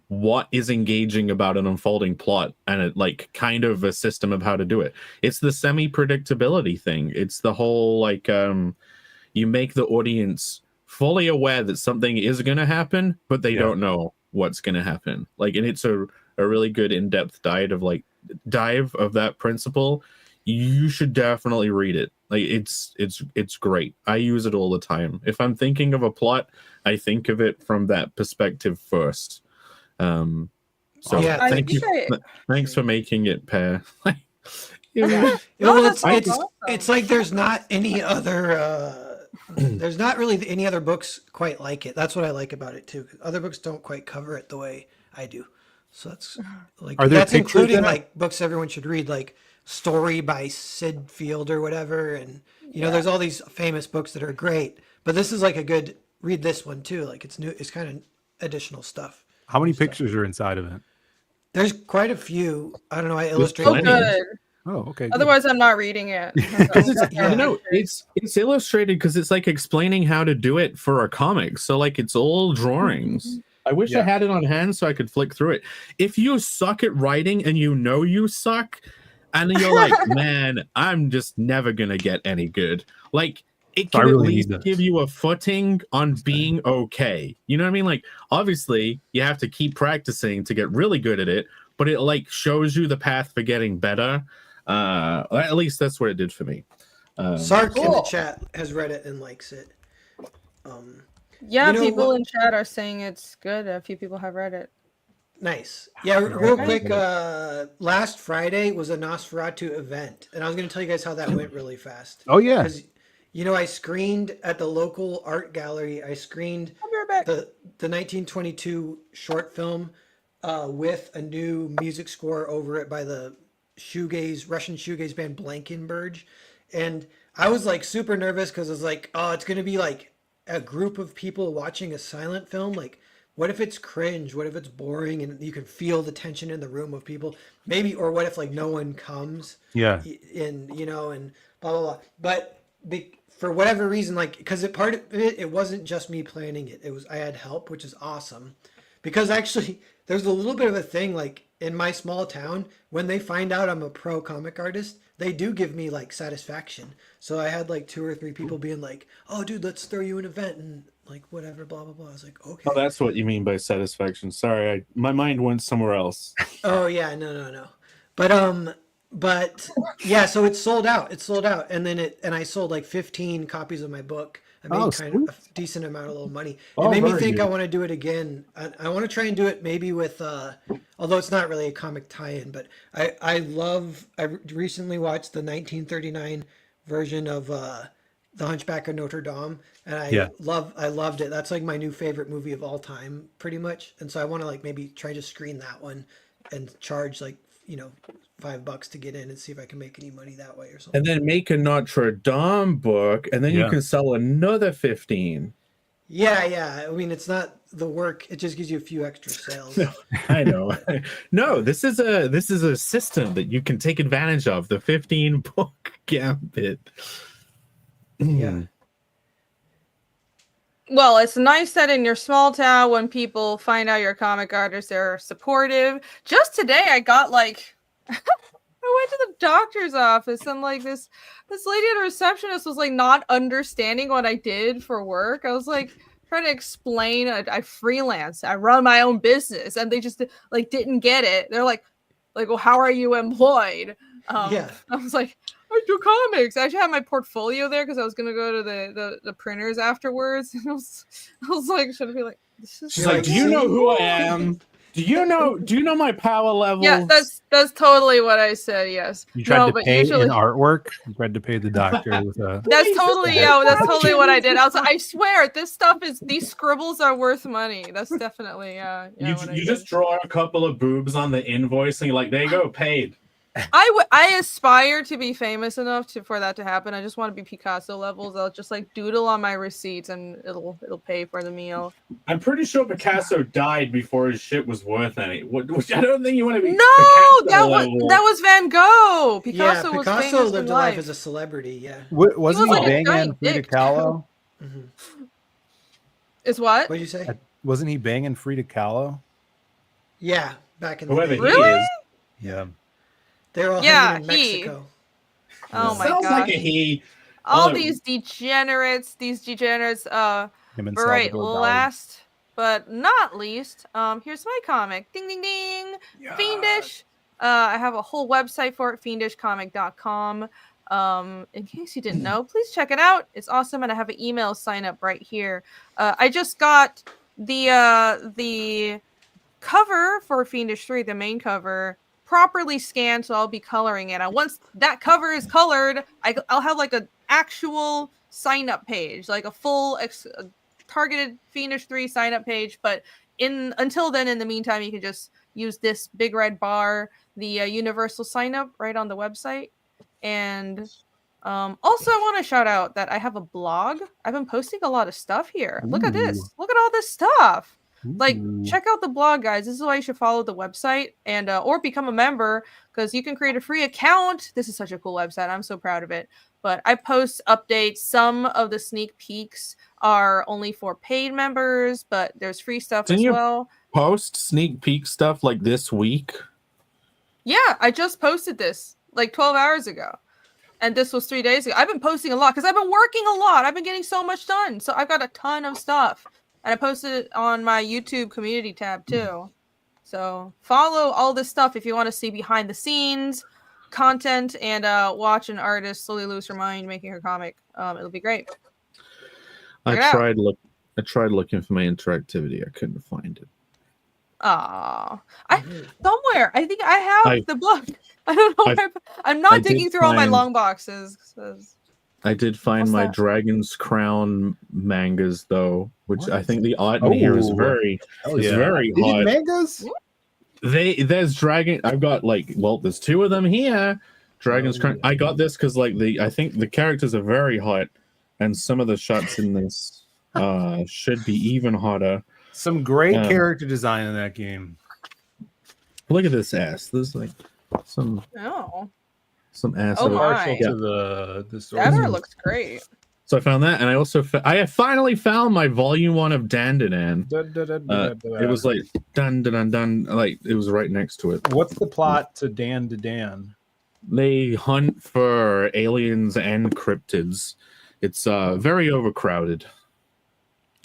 what is engaging about an unfolding plot, and it like kind of a system of how to do it. It's the semi-predictability thing. It's the whole like you make the audience fully aware that something is going to happen, but they don't know what's going to happen. Like, and it's a really good in-depth dive of that principle. You should definitely read it. Like, it's great. I use it all the time. If I'm thinking of a plot, I think of it from that perspective first. So thanks for making it, Pear. It's like there's not any other there's not really any other books quite like it. That's what I like about it too. Other books don't quite cover it the way I do. So that's like, that's including like books everyone should read, like Story by Sid Field or whatever. And you know, there's all these famous books that are great, but this is like a good read. This one too. Like, it's new. It's kind of additional stuff. How many pictures are inside of it? There's quite a few. I don't know. I illustrated. Good. Oh, okay. Otherwise, I'm not reading it. It's illustrated because it's like explaining how to do it for a comic. So like, it's all drawings. I wish I had it on hand so I could flick through it. If you suck at writing and you know you suck, and you're like, man, I'm just never gonna get any good. Like, it can at least give you a footing on being okay. You know what I mean? Like, obviously, you have to keep practicing to get really good at it, but it like shows you the path for getting better. At least that's what it did for me. Sark in the chat has read it and likes it. People in chat are saying it's good. A few people have read it. Nice. Yeah, real quick, last Friday was a Nosferatu event, and I was going to tell you guys how that went really fast. Oh, yeah. Because, you know, I screened at the local art gallery, I screened the 1922 short film with a new music score over it by the Russian shoegaze band Blankenberg. And I was like super nervous because I was like, oh, it's going to be like a group of people watching a silent film. Like, what if it's cringe? What if it's boring and you can feel the tension in the room of people? Maybe, or what if like no one comes? Yeah. And, you know, and blah, blah, blah. But for whatever reason, like, because part of it wasn't just me planning it. I had help, which is awesome. Because actually, there's a little bit of a thing, like, in my small town, when they find out I'm a pro comic artist, they do give me like satisfaction. So I had like 2 or 3 people being like, oh dude, let's throw you an event and like whatever, blah, blah, blah. I was like, okay. Oh, that's what you mean by satisfaction. Sorry, my mind went somewhere else. Oh yeah, no. But yeah, so it's sold out. And I sold like 15 copies of my book. I made kind of a decent amount of little money. It made me think I want to do it again. I want to try and do it maybe with, although it's not really a comic tie-in, but I recently watched the 1939 version of The Hunchback of Notre Dame, and I loved it. That's like my new favorite movie of all time, pretty much. And so I want to like maybe try to screen that one and charge like, you know, $5 to get in and see if I can make any money that way or something. And then make a Notre Dame book, and then you can sell another 15. Yeah. I mean, it's not the work; it just gives you a few extra sales. I know. No, this is a system that you can take advantage of. The 15 book gambit. Yeah. Well, it's nice that in your small town, when people find out you're a comic artist, they're supportive. Just today, I got like, I went to the doctor's office and like this lady at the receptionist was like not understanding what I did for work. I was like trying to explain I freelance, I run my own business, and they just like didn't get it. They're like, well, how are you employed? I was like, I do comics. I actually had my portfolio there because I was gonna go to the printers afterwards. And I was like, should I be like, this is? She's like, do you know who I am? Do you know my power level? Yeah, that's totally what I said. Yes. You tried to pay in artwork. You tried to pay the doctor with a. That's totally what I did. I was like, I swear, these scribbles are worth money. That's definitely you just draw a couple of boobs on the invoice and you're like, there you go, paid. I aspire to be famous enough for that to happen. I just want to be Picasso levels. I'll just like doodle on my receipts and it'll pay for the meal. I'm pretty sure Picasso died before his shit was worth any. I don't think you want to be. No, that was Van Gogh. Picasso was Picasso famous lived in a life life. as a celebrity. Yeah. Wasn't was he like a banging giant Frida dick, Kahlo? Is what? What did you say? Wasn't he banging Frida Kahlo? Yeah, back in the Whoever day. he Really? is. Yeah. They're all Yeah, hanging in Mexico. Oh my Sounds gosh. like a he. All Oh. these degenerates. Him and But right, Salvador Dali. last but not least, here's my comic. Ding ding ding. Yeah. Fiendish. I have a whole website for it, fiendishcomic.com. In case you didn't know, please check it out. It's awesome, and I have an email sign up right here. I just got the cover for Fiendish 3, the main cover, properly scanned, so I'll be coloring it. And once that cover is colored, I'll have like an actual sign up page, like a full targeted Fiendish 3 sign up page. But until then, in the meantime, you can just use this big red bar, the universal sign up right on the website. And also, I want to shout out that I have a blog. I've been posting a lot of stuff here. Look at this. Look at all this stuff. Like, check out the blog, guys. This is why you should follow the website and or become a member, because you can create a free account. This is such a cool website. I'm so proud of it. But I post updates. Some of the sneak peeks are only for paid members, but there's free stuff as well. Post sneak peek stuff like this week? Yeah, I just posted this like 12 hours ago. And this was 3 days ago. I've been posting a lot because I've been working a lot. I've been getting so much done. So I've got a ton of stuff. And I posted it on my YouTube community tab too. So follow all this stuff if you want to see behind the scenes content and watch an artist slowly lose her mind making her comic. It'll be great. I tried looking for my interactivity. I couldn't find it. Somewhere. I think I have the book. I don't know. I'm not digging through all my long boxes. I did find my Dragon's Crown mangas though, which I think the art in here is very hot. Mangas? There's Dragon. I've got there's two of them here. Dragon's Crown. I got this because I think the characters are very hot, and some of the shots in this should be even hotter. Some great character design in that game. Look at this ass. There's some ass. Oh my! To the story. That looks great. So I found that, and I also I have finally found my volume 1 of Dandadan. It was like dun dun dun dun, like it was right next to it. What's the plot to Dan to Dan? They hunt for aliens and cryptids. It's very overcrowded.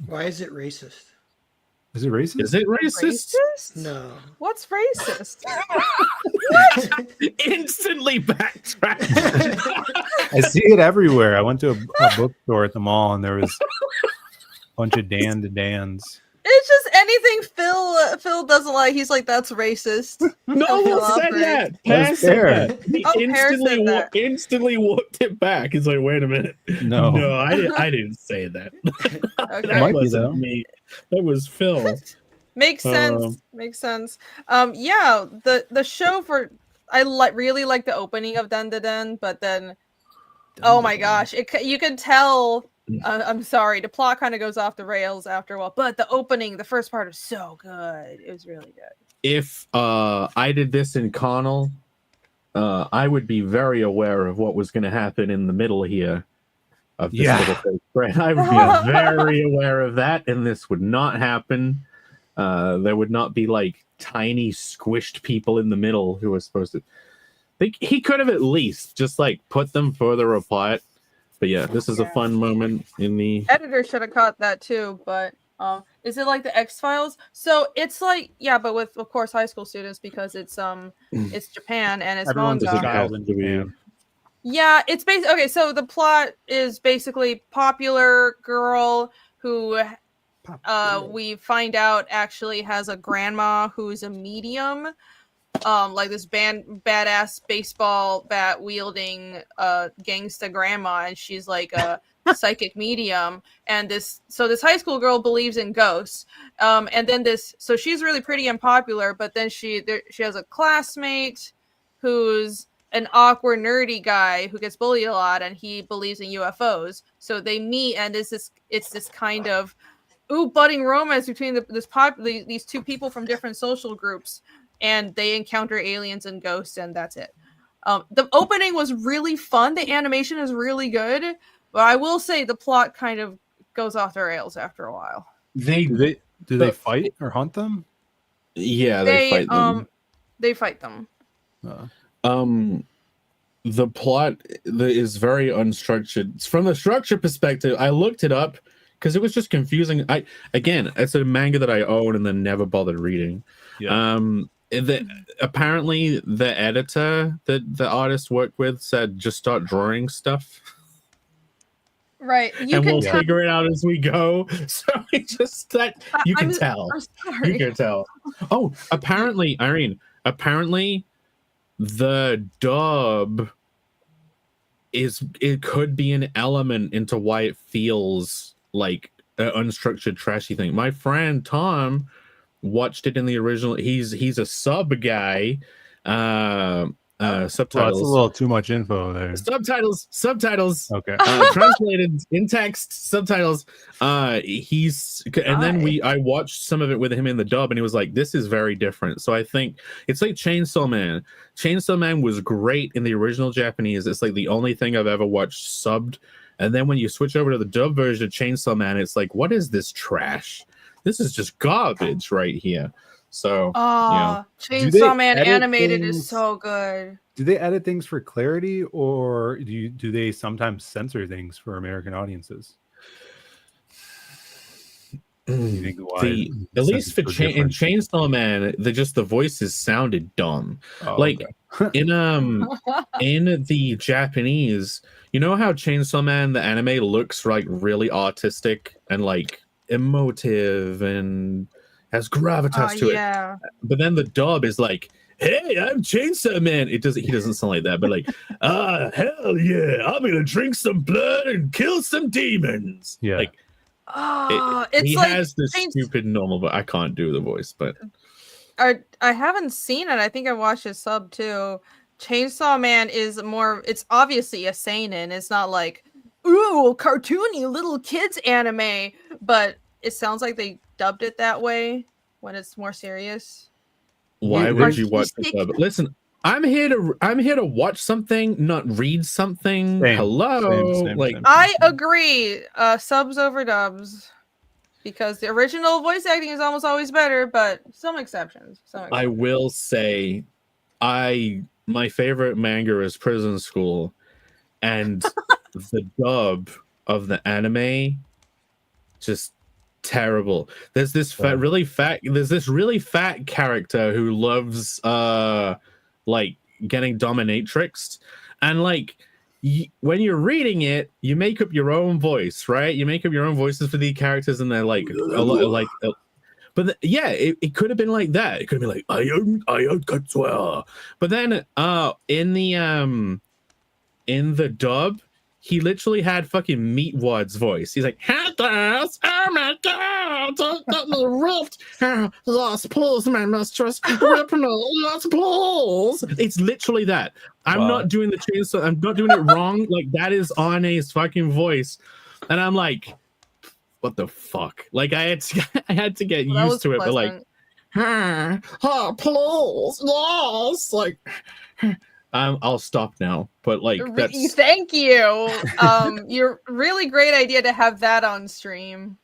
Why is it racist? Is it racist? Is it racist? No. What's racist? What? Instantly backtrack. I see it everywhere. I went to a bookstore at the mall and there was a bunch of Dan to Dans. It's just anything Phil doesn't like. He's like, that's racist. No one said that. That's fair. He instantly walked it back. He's like, wait a minute. No, I didn't say that. Okay. That wasn't me. That was Phil. Makes sense. Makes sense. Yeah, the show I really like the opening of Dun Dun Dun, but then oh my gosh, you can tell. I'm sorry, the plot kind of goes off the rails after a while, but the opening, the first part is so good. It was really good. If I did this in CARNAL, I would be very aware of what was going to happen in the middle here of this little thing. I would be very aware of that, and this would not happen. There would not be like tiny squished people in the middle who are supposed to. He could have at least just like put them further apart. But yeah, this is a fun moment in the editor should have caught that too. But is it like the X-Files? So it's like but with of course high school students because it's Japan and it's everyone's manga. a child in Japan. Yeah, it's basically okay. So the plot is basically popular girl who we find out actually has a grandma who's a medium. Like this badass baseball bat wielding gangsta grandma, and she's like a psychic medium. And this high school girl believes in ghosts. And then so she's really pretty and popular, but then she has a classmate who's an awkward nerdy guy who gets bullied a lot, and he believes in UFOs. So they meet, and it's this kind of budding romance between these two people from different social groups, and they encounter aliens and ghosts, and that's it. The opening was really fun. The animation is really good, but I will say the plot kind of goes off the rails after a while. Do they fight or hunt them? Yeah, they fight them. They fight them. The plot is very unstructured. From the structure perspective, I looked it up because it was just confusing. It's a manga that I own and then never bothered reading. Yeah. Apparently the editor that the artist worked with said just start drawing stuff. Right. We'll figure it out as we go. So it's just that you can tell. I'm sorry. You can tell. Oh, apparently, Irene, the dub it could be an element into why it feels like an unstructured trashy thing. My friend Tom watched it in the original. He's a sub guy. Subtitles. Well, that's a little too much info there. Subtitles. Okay. Translated in text, subtitles. I watched some of it with him in the dub, and he was like, "This is very different." So I think it's like Chainsaw Man. Chainsaw Man was great in the original Japanese. It's like the only thing I've ever watched subbed. And then when you switch over to the dub version of Chainsaw Man, it's like, what is this trash? This is just garbage right here. So, Chainsaw Man animated is so good. Do they edit things for clarity, or do they sometimes censor things for American audiences? You think why? At least in Chainsaw Man, the voices sounded dumb. Okay. in the Japanese, you know how Chainsaw Man the anime looks like really artistic and like emotive and has gravitas to it. But then the dub is like, "Hey, I'm Chainsaw Man." He doesn't sound like that, but like, hell yeah, I'm gonna drink some blood and kill some demons. Yeah. Like, he has this stupid normal, but I can't do the voice. But I haven't seen it. I think I watched his sub too. Chainsaw Man is more. It's obviously a seinen. It's not like cartoony little kids anime, but it sounds like they dubbed it that way when it's more serious. Why would you watch the dub? Listen, I'm here to watch something, not read something. Hello. Same. I agree. Subs over dubs. Because the original voice acting is almost always better, but some exceptions. I will say my favorite manga is Prison School, and the dub of the anime just terrible. There's this really fat character who loves like getting dominatrixed, and like when you're reading it, you make up your own voice, right? You make up your own voices for the characters, and they're like but it could have been like that. It could have been like I could swear. But then in the dub, he literally had fucking Meatwad's voice. He's like, oh my god, ripped lost pulls, my mistress, ripping lost pulls. It's literally that. I'm not doing the chainsaw. I'm not doing it wrong. Like, that is Arne's fucking voice, and I'm like, what the fuck? Like, I had to get used to it, but like, pulls, lost, like. I'll stop now, but like that's... Thank you. You're really great idea to have that on stream.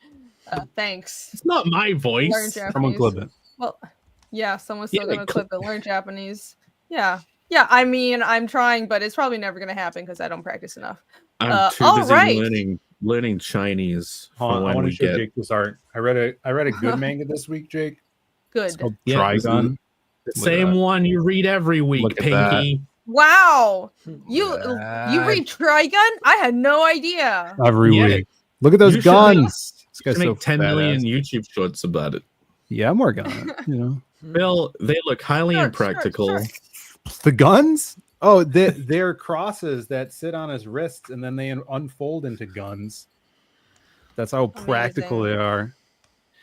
Thanks. It's not my voice. Someone clip it. Well, yeah, someone's still gonna clip it. Learn Japanese. Yeah. I mean, I'm trying, but it's probably never gonna happen because I don't practice enough. I'm too busy learning Chinese. I want to show Jake this art. I read a good manga this week, Jake. Good. It's called Trigun. The same one you read every week, Pinky. Wow, you read Trigun? I had no idea. Every week. Look at those guns. This guy's make 10 million YouTube shorts about it. Yeah, I'm working on it. You know, Bill, they look highly impractical. Sure. The guns? Oh, they're crosses that sit on his wrists and then they unfold into guns. That's how practical they are.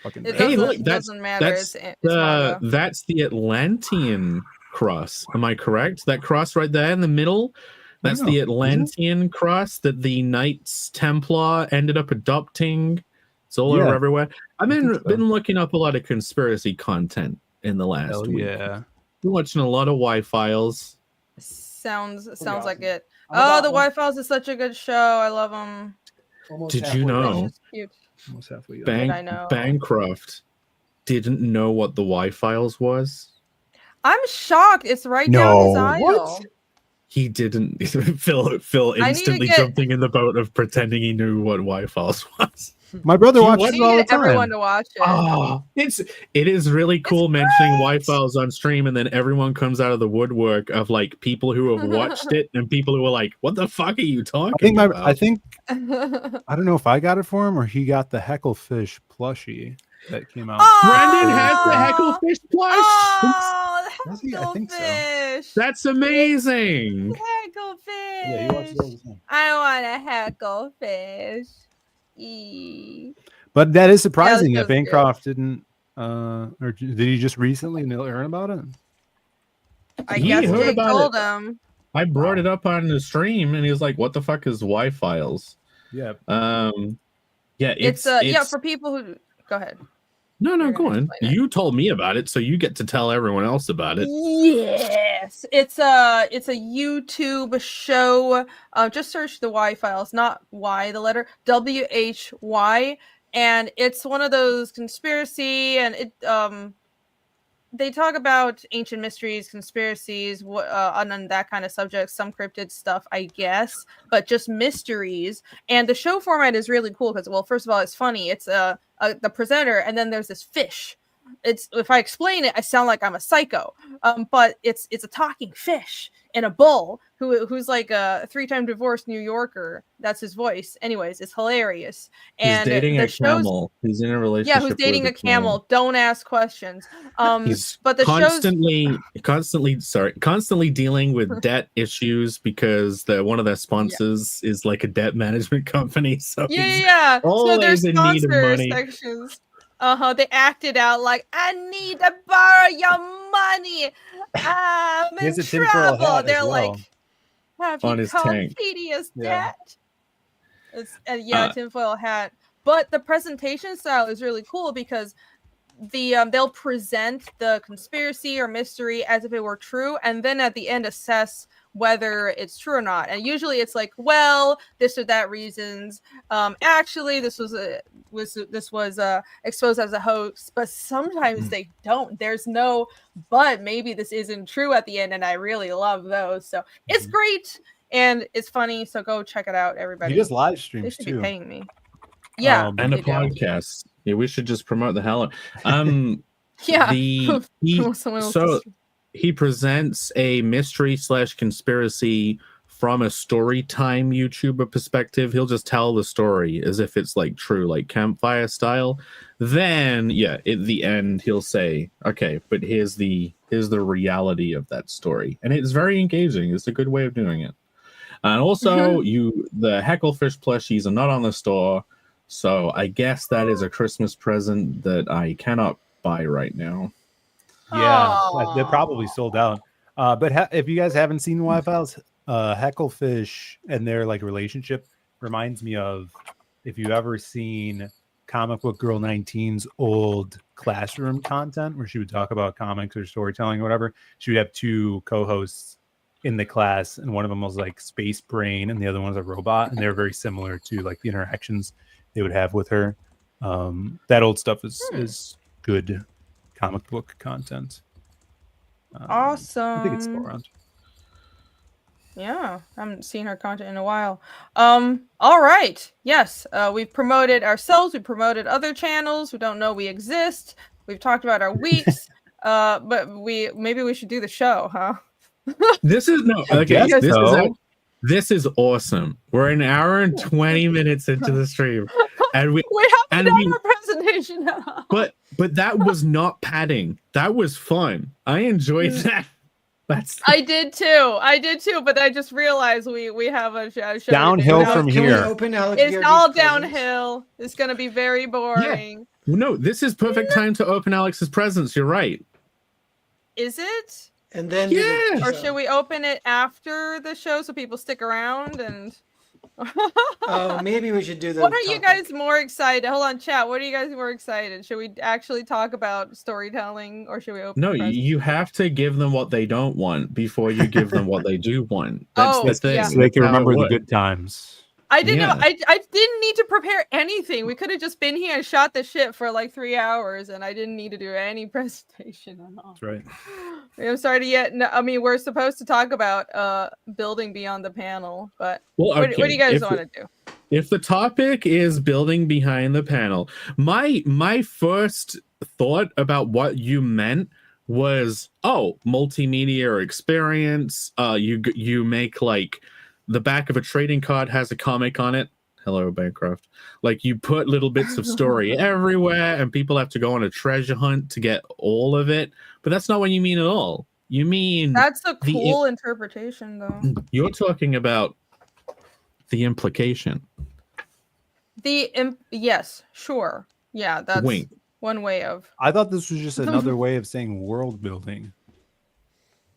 Hey, look, doesn't matter. That's the Atlantean cross. Am I correct? That cross right there in the middle? That's the Atlantean cross that the Knights Templar ended up adopting. It's all over everywhere. I've been looking up a lot of conspiracy content in the last week. Yeah. Been watching a lot of Y-Files. Sounds like it. Oh, the Y-Files is such a good show. I love them. Did you know Almost halfway. Bancroft didn't know what the Y-Files was? I'm shocked. It's right down his aisle. What? He didn't. Phil instantly jumping in the boat of pretending he knew what Y-Files was. My brother watches it all the time. Everyone to watch it. Oh, it is really cool mentioning Y-Files on stream, and then everyone comes out of the woodwork of like people who have watched it and people who are like, "What the fuck are you talking about?" I think I don't know if I got it for him or he got the Hecklefish plushie that came out. Brendan has the Hecklefish plush. Oh, the I think so. Hecklefish. That's amazing. Hecklefish. Yeah, he watches all the time. I want a Hecklefish. But that is surprising that feels Bancroft didn't or did he just recently learn about it? I He guess heard they about told it. him. I brought it up on the stream, and he was like, "What the fuck is Y-Files?" Yeah. Yeah, It's for people who go ahead. No, You're go gonna on. explain it. You told me about it, so you get to tell everyone else about it. Yes, it's a YouTube show. Just search the Y-Files, not Y, the letter WHY, and it's one of those conspiracy, and it they talk about ancient mysteries, conspiracies, on that kind of subject, some cryptid stuff, I guess, but just mysteries. And the show format is really cool because, well, first of all, it's funny. It's the presenter, and then there's this fish. It's, if I explain it, I sound like I'm a psycho. But it's a talking fish and a bull who's like a 3-time divorced New Yorker. That's his voice. Anyways, it's hilarious. And he's dating a camel. He's in a relationship. Yeah, who's dating a camel. Don't ask questions. He's but the constantly dealing with debt issues because one of their sponsors is like a debt management company. So yeah. So there's always in need of sponsor money. sections. They acted out like, I need to borrow your money. I'm in trouble. They're like, have on you his called tank. PDS debt? It's tinfoil hat. But the presentation style is really cool because they'll present the conspiracy or mystery as if it were true, and then at the end assess whether it's true or not. And usually it's like, well, this or that reasons. Actually, this was exposed as a hoax, but sometimes they don't. There's no, but maybe this isn't true at the end, and I really love those. So it's great and it's funny. So go check it out, everybody. He does live streams They should too. be paying me. Yeah, and a podcast. Yeah, we should just promote the hell out. Yeah. He presents a mystery / conspiracy from a story time YouTuber perspective. He'll just tell the story as if it's like true, like campfire style. Then, at the end, he'll say, "Okay, but here's the reality of that story," and it's very engaging. It's a good way of doing it. And also, the Hecklefish plushies are not on the store, so I guess that is a Christmas present that I cannot buy right now. Yeah, they're probably sold out. But if you guys haven't seen the Y-Files, Hecklefish and their like relationship reminds me of, if you've ever seen Comic Book Girl 19's old classroom content where she would talk about comics or storytelling or whatever. She would have two co-hosts in the class, and one of them was like Space Brain and the other one was a robot, and they were very similar to like the interactions they would have with her. That old stuff is good comic book content. Awesome. I think it's still around. Yeah, I haven't seen her content in a while. All right. Yes, we've promoted ourselves. We promoted other channels who don't know we exist. We've talked about our weeks. But maybe we should do the show, huh? This is this is awesome. We're an hour and 20 minutes into the stream, and we haven't done our presentation. But that was not padding. That was fun. I enjoyed that. I did too. But I just realized we have a show downhill from here. It's all downhill. It's going to be very boring. Yeah. No, this is perfect time to open Alex's presents. You're right. Is it? and then do the Yeah. Or show. should we open it after the show so people stick around and Oh, maybe we should do the What are you guys topic. more excited? Hold on, chat. What are you guys more excited? Should we actually talk about storytelling or should we open No, presents? you have to give them what they don't want before you give them what they do want. That's Oh, the thing. yeah. So they can That's how it remember the works. good times. I didn't Yeah. I didn't need to prepare anything. We could have just been here and shot the shit for like 3 hours and I didn't need to do any presentation at all. That's right. I'm sorry to yet. No, I mean, we're supposed to talk about building beyond the panel, but Well, what do okay, you guys if- want to do? If the topic is building behind the panel, my first thought about what you meant was, oh, multimedia experience. You make like the back of a trading card has a comic on it. Hello, Bancroft. Like you put little bits of story everywhere, and people have to go on a treasure hunt to get all of it. But that's not what you mean at all. You mean That's a the- cool interpretation, though. you're talking about the implication. Yes, sure. Yeah, that's Wink. one way of. I thought this was just another way of saying world building.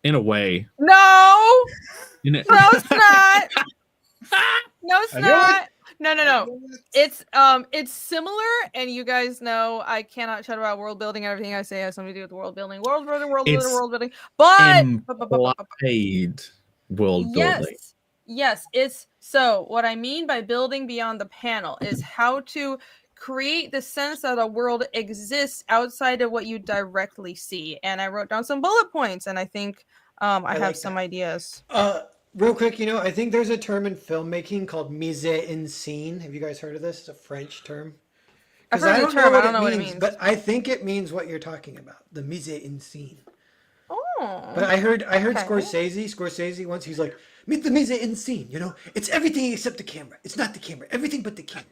In a way. No, In a- no, it's not. No, it's I knew not. No. It's similar, and you guys know I cannot chat about world building. Everything I say has something to do with world building. World building. But Implied world building. Yes, it's so what I mean by building beyond the panel is how to create the sense that a world exists outside of what you directly see. And I wrote down some bullet points, and I think I have like some that. ideas. Real quick, I think there's a term in filmmaking called mise en scene. Have you guys heard of this? It's a French term. I've Because heard I the don't know term. what I don't know what it means. but I think it means what you're talking about, the mise en scene. Oh, But I heard okay. Scorsese once. He's like, meet the mise en scene. It's everything except the camera. It's not the camera. Everything but the camera.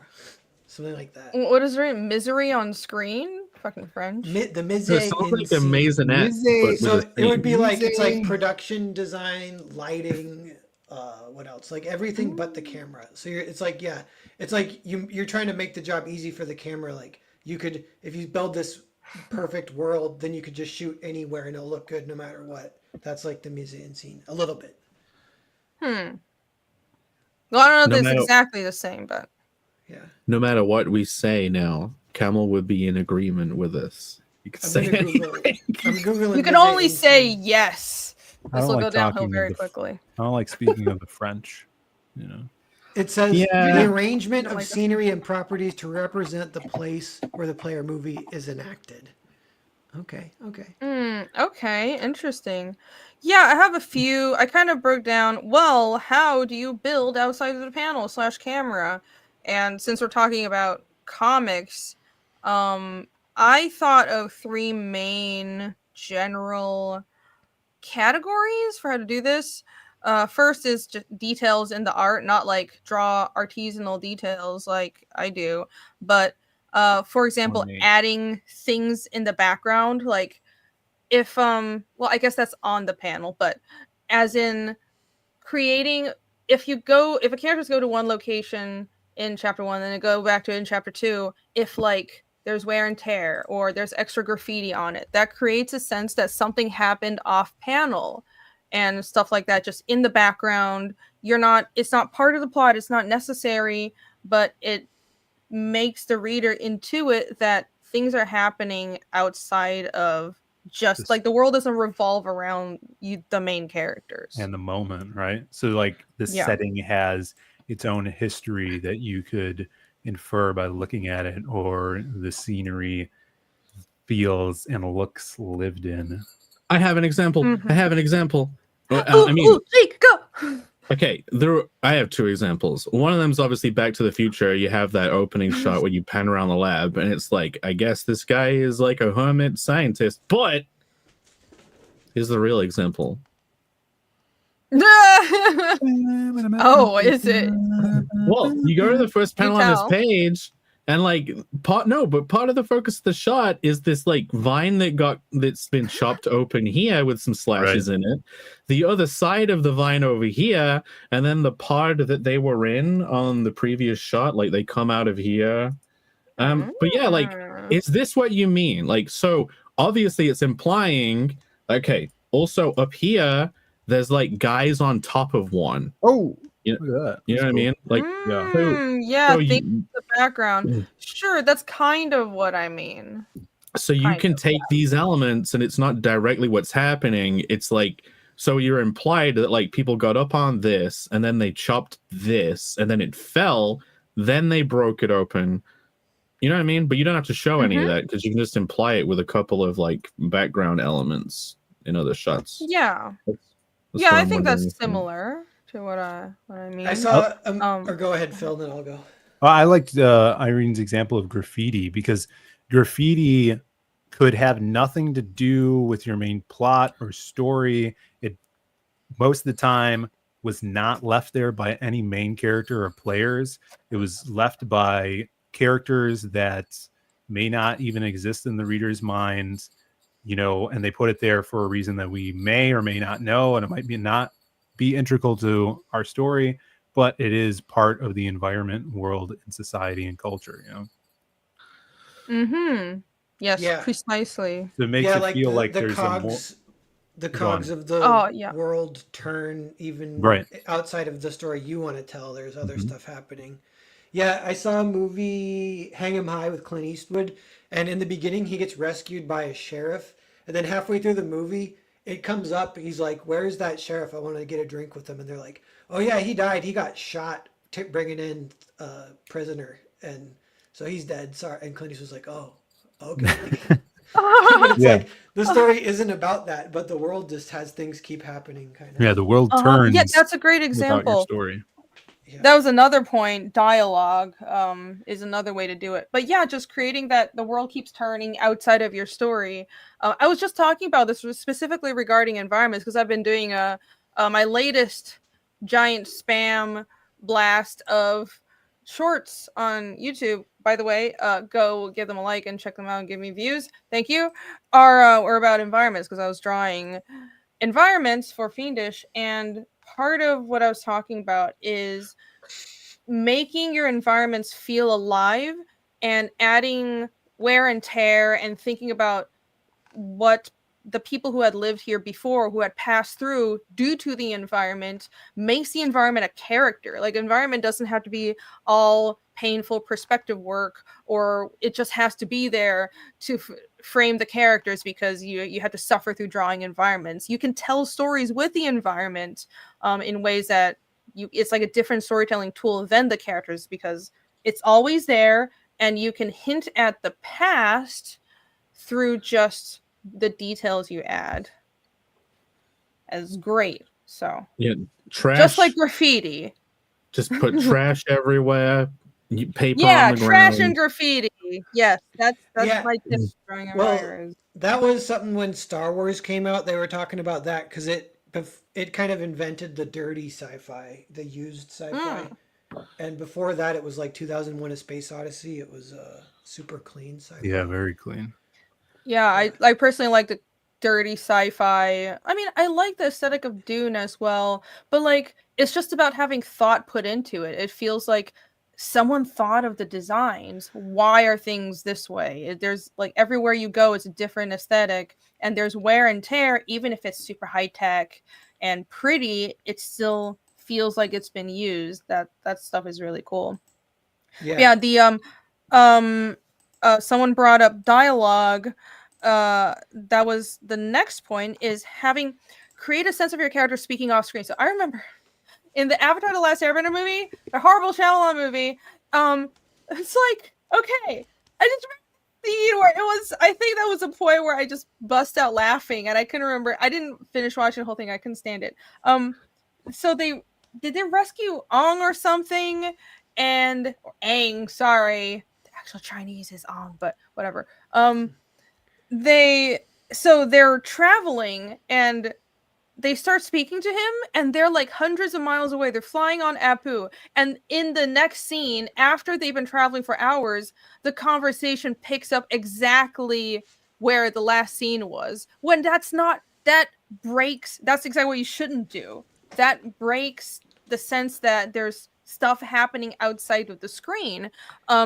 Something like that. What is it? Misery on screen? Fucking French. The mise So it en sounds like a scene. maisonette. but with So a it would scene. be like it's like Mise- production design, lighting, what else? Like everything but the camera. So it's like you're trying to make the job easy for the camera. Like you could, if you build this perfect world, then you could just shoot anywhere and it'll look good no matter what. That's like the mise en scene, a little bit. Well, I don't know No if it's matter- exactly the same, but Yeah. No matter what we say now, Camel would be in agreement with us. You could I'm say gonna Google. anything. I'm googling. you can mise only en say scene. yes. I This don't will go like downhill talking very of the quickly. I don't like speaking of the French. It says Yeah. the arrangement Don't of like that. scenery and properties to represent the place where the player movie is enacted. Okay. Okay, interesting. Yeah, I have a few. I kind of broke down, well, how do you build outside of the panel / camera? And since we're talking about comics, I thought of 3 main general categories for how to do this. First is just details in the art, not like draw artisanal details like I do, but for example, Neat. adding things in the background, like if well, I guess that's on the panel, but as in creating, if a characters go to one location in chapter 1, then they go back to it in chapter 2, if like there's wear and tear or there's extra graffiti on it, that creates a sense that something happened off panel and stuff like that, just in the background. It's not part of the plot, it's not necessary, but it makes the reader intuit that things are happening outside of just like the world doesn't revolve around the main characters. And the moment, right? So like the setting has its own history that you could infer by looking at it, or the scenery feels and looks lived in. I have an example. Mhm. I have an example. Jake, go! Okay, I have 2 examples. One of them is obviously Back to the Future. You have that opening shot where you pan around the lab, and it's like, I guess this guy is like a hermit scientist, but here's the real example. Oh, is it? Well, you go to the first panel on this tell. page, and like part of the focus of the shot is this like vine that's been chopped open here with some slashes in it. The other side of the vine over here, and then the part that they were in on the previous shot, like they come out of here. But yeah, like, is this what you mean? Like, so obviously it's implying, okay, also up here, there's like guys on top of one. Oh, you, look at that. you know what I That's mean? Like, Yeah, think you, the background. Sure, that's kind of what I mean. so you Kind can of, take these elements, and it's not directly what's happening. It's like, so you're implied that like people got up on this, and then they chopped this, and then it fell, then they broke it open. You know what I mean? But you don't have to show any of that, because you can just imply it with a couple of like background elements in other shots. Yeah. That's Yeah, what I I'm think wondering. that's similar to what I mean. I saw, or go ahead, Phil, then I'll go. I liked Irene's example of graffiti, because graffiti could have nothing to do with your main plot or story. It most of the time was not left there by any main character or players. It was left by characters that may not even exist in the reader's mind, and they put it there for a reason that we may or may not know, and it might not be integral to our story, but it is part of the environment, world, and society and culture, Yes, Yeah. precisely. So it makes it feel like the there's cogs, the cogs of the world turn even outside of the story you want to tell. There's other stuff happening. Yeah, I saw a movie, Hang 'em High, with Clint Eastwood, and in the beginning he gets rescued by a sheriff, and then halfway through the movie it comes up, he's like, "Where's that sheriff? I want to get a drink with him." And they're like, "Oh yeah, he died. He got shot bringing in a prisoner, and so he's dead. Sorry." And Clint Eastwood's like, "Oh, okay." But it's like the story isn't about that, but the world just has things keep happening, kind of. Yeah, the world turns. Yeah, that's a great example. Your story. Yeah. That was another point. Dialogue is another way to do it. But yeah, just creating that the world keeps turning outside of your story. I was just talking about this specifically regarding environments, because I've been doing my latest giant spam blast of shorts on YouTube. By the way, go give them a like and check them out and give me views. Thank you. Are about environments, because I was drawing environments for Fiendish, and part of what I was talking about is making your environments feel alive and adding wear and tear and thinking about what the people who had lived here before, who had passed through due to the environment, makes the environment a character. Like, environment doesn't have to be all painful perspective work, or it just has to be there to frame the characters because you had to suffer through drawing environments. You can tell stories with the environment in ways that it's like a different storytelling tool than the characters, because it's always there and you can hint at the past through just the details you add. As great. So yeah, trash, just like graffiti. Just put trash everywhere. Paper yeah, on the trash ground. and graffiti. Yes, that's my tip. Well, that was something when Star Wars came out. They were talking about that because it kind of invented the dirty sci-fi, the used sci-fi. And before that, it was like 2001: A Space Odyssey. It was super clean sci-fi. Yeah, very clean. Yeah, I personally like the dirty sci-fi. I mean, I like the aesthetic of Dune as well, but like it's just about having thought put into it. It feels like someone thought of the designs. Why are things this way? There's like everywhere you go, it's a different aesthetic, and there's wear and tear. Even if it's super high tech and pretty, it still feels like it's been used. That stuff is really cool. Yeah, the someone brought up dialogue. That was the next point, is create a sense of your character speaking off screen. So I remember in the Avatar: The Last Airbender movie, the horrible Shyamalan movie, it's like, okay, I just remember the scene where I think that was a point where I just bust out laughing, and I couldn't remember. I didn't finish watching the whole thing. I couldn't stand it. So they rescue Ong or something, or Aang, sorry. The actual Chinese is Ong, but whatever. They're traveling and they start speaking to him, and they're like hundreds of miles away. They're flying on Apu, and in the next scene, after they've been traveling for hours, the conversation picks up exactly where the last scene was. When that's exactly what you shouldn't do. That breaks the sense that there's stuff happening outside of the screen.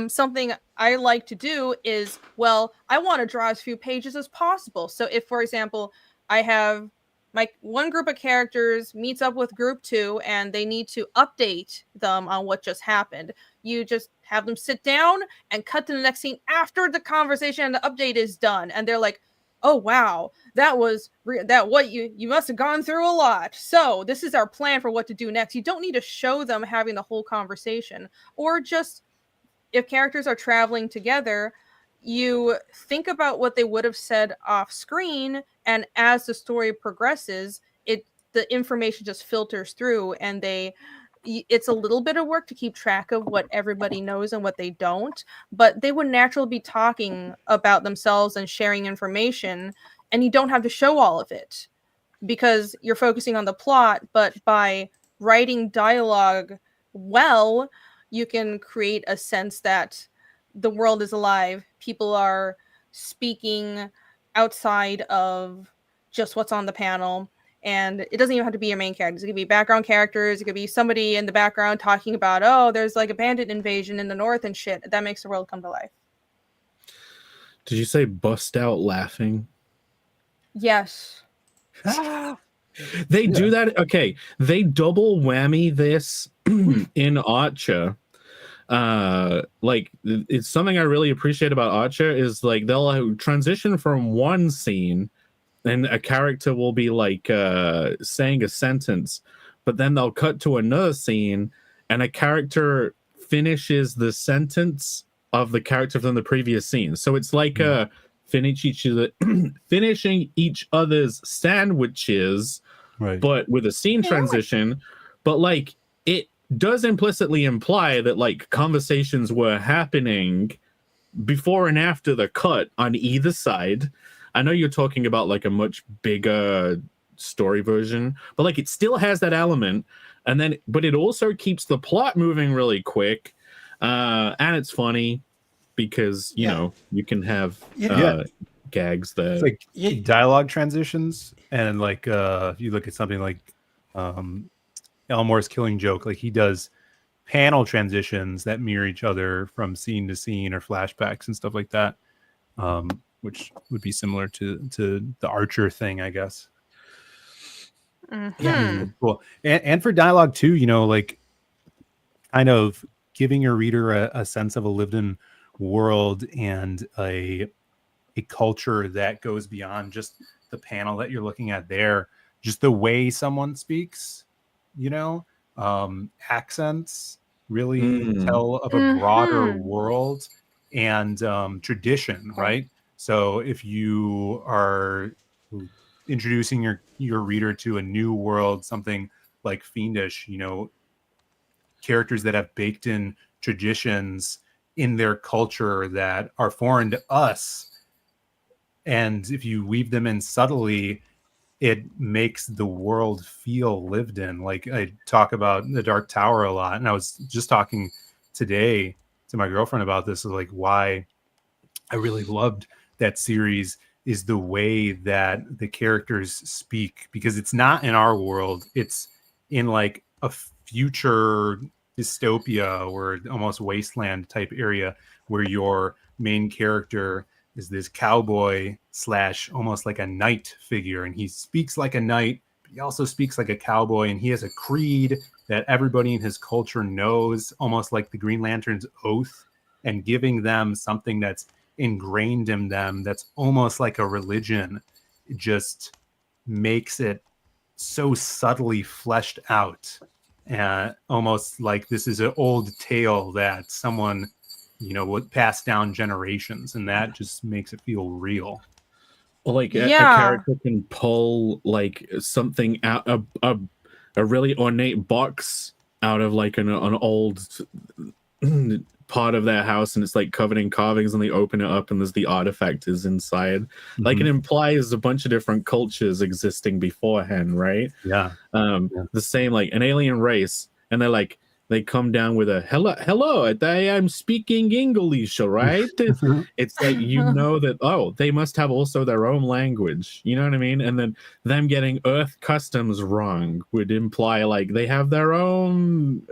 Something I like to do is, I want to draw as few pages as possible. So if, for example, I have my one group of characters meets up with group 2 and they need to update them on what just happened. You just have them sit down and cut to the next scene after the conversation and the update is done, and they're like, oh wow, that was what you must have gone through a lot, so this is our plan for what to do next. You don't need to show them having the whole conversation. Or just, if characters are traveling together, you think about what they would have said off screen, and as the story progresses, the information just filters through, and it's a little bit of work to keep track of what everybody knows and what they don't, but they would naturally be talking about themselves and sharing information, and you don't have to show all of it because you're focusing on the plot. But by writing dialogue well, you can create a sense that the world is alive. People are speaking outside of just what's on the panel. And it doesn't even have to be your main characters. It could be background characters. It could be somebody in the background talking about, oh, there's like a bandit invasion in the north and shit. That makes the world come to life. Did you say bust out laughing? Yes. They do that. Okay. They double whammy this in Archer. Like, it's something I really appreciate about Archer is like they'll transition from one scene and a character will be like saying a sentence, but then they'll cut to another scene and a character finishes the sentence of the character from the previous scene. So it's like finishing each other's sandwiches, right, but with a scene transition. But like, it does implicitly imply that like conversations were happening before and after the cut on either side. I know you're talking about like a much bigger story version, but like it still has that element, and then but it also keeps the plot moving really quick, and it's funny because you know you can have gags that it's like dialogue transitions, and like if you look at something like Elmore's Killing Joke, like he does panel transitions that mirror each other from scene to scene or flashbacks and stuff like that, which would be similar to the Archer thing, I guess. Mm-hmm. Yeah, cool. And for dialogue too, you know, like kind of giving your reader a sense of a lived-in world and a culture that goes beyond just the panel that you're looking at there. Just the way someone speaks, you know, accents really tell of a broader world and tradition, right? So if you are introducing your reader to a new world, something like Fiendish, you know, characters that have baked in traditions in their culture that are foreign to us, and if you weave them in subtly, it makes the world feel lived in. Like I talk about the Dark Tower a lot, and I was just talking today to my girlfriend about this, like why I really loved that series is the way that the characters speak, because it's not in our world. It's in like a future dystopia or almost wasteland type area where your main character is this cowboy / almost like a knight figure, and he speaks like a knight, but he also speaks like a cowboy, and he has a creed that everybody in his culture knows, almost like the Green Lantern's oath, and giving them something that's ingrained in them that's almost like a religion. It just makes it so subtly fleshed out, almost like this is an old tale that someone, you know, would pass down generations, and that just makes it feel real. Well, like a character can pull like something out a really ornate box out of like an old part of their house, and it's like covered in carvings, and they open it up and there's the artifact is inside. Like it implies a bunch of different cultures existing beforehand, right? The same, like an alien race, and they're like, they come down with a hello, I'm speaking English, right? It's like, you know that, oh, they must have also their own language, you know what I mean? And then them getting Earth customs wrong would imply like they have their own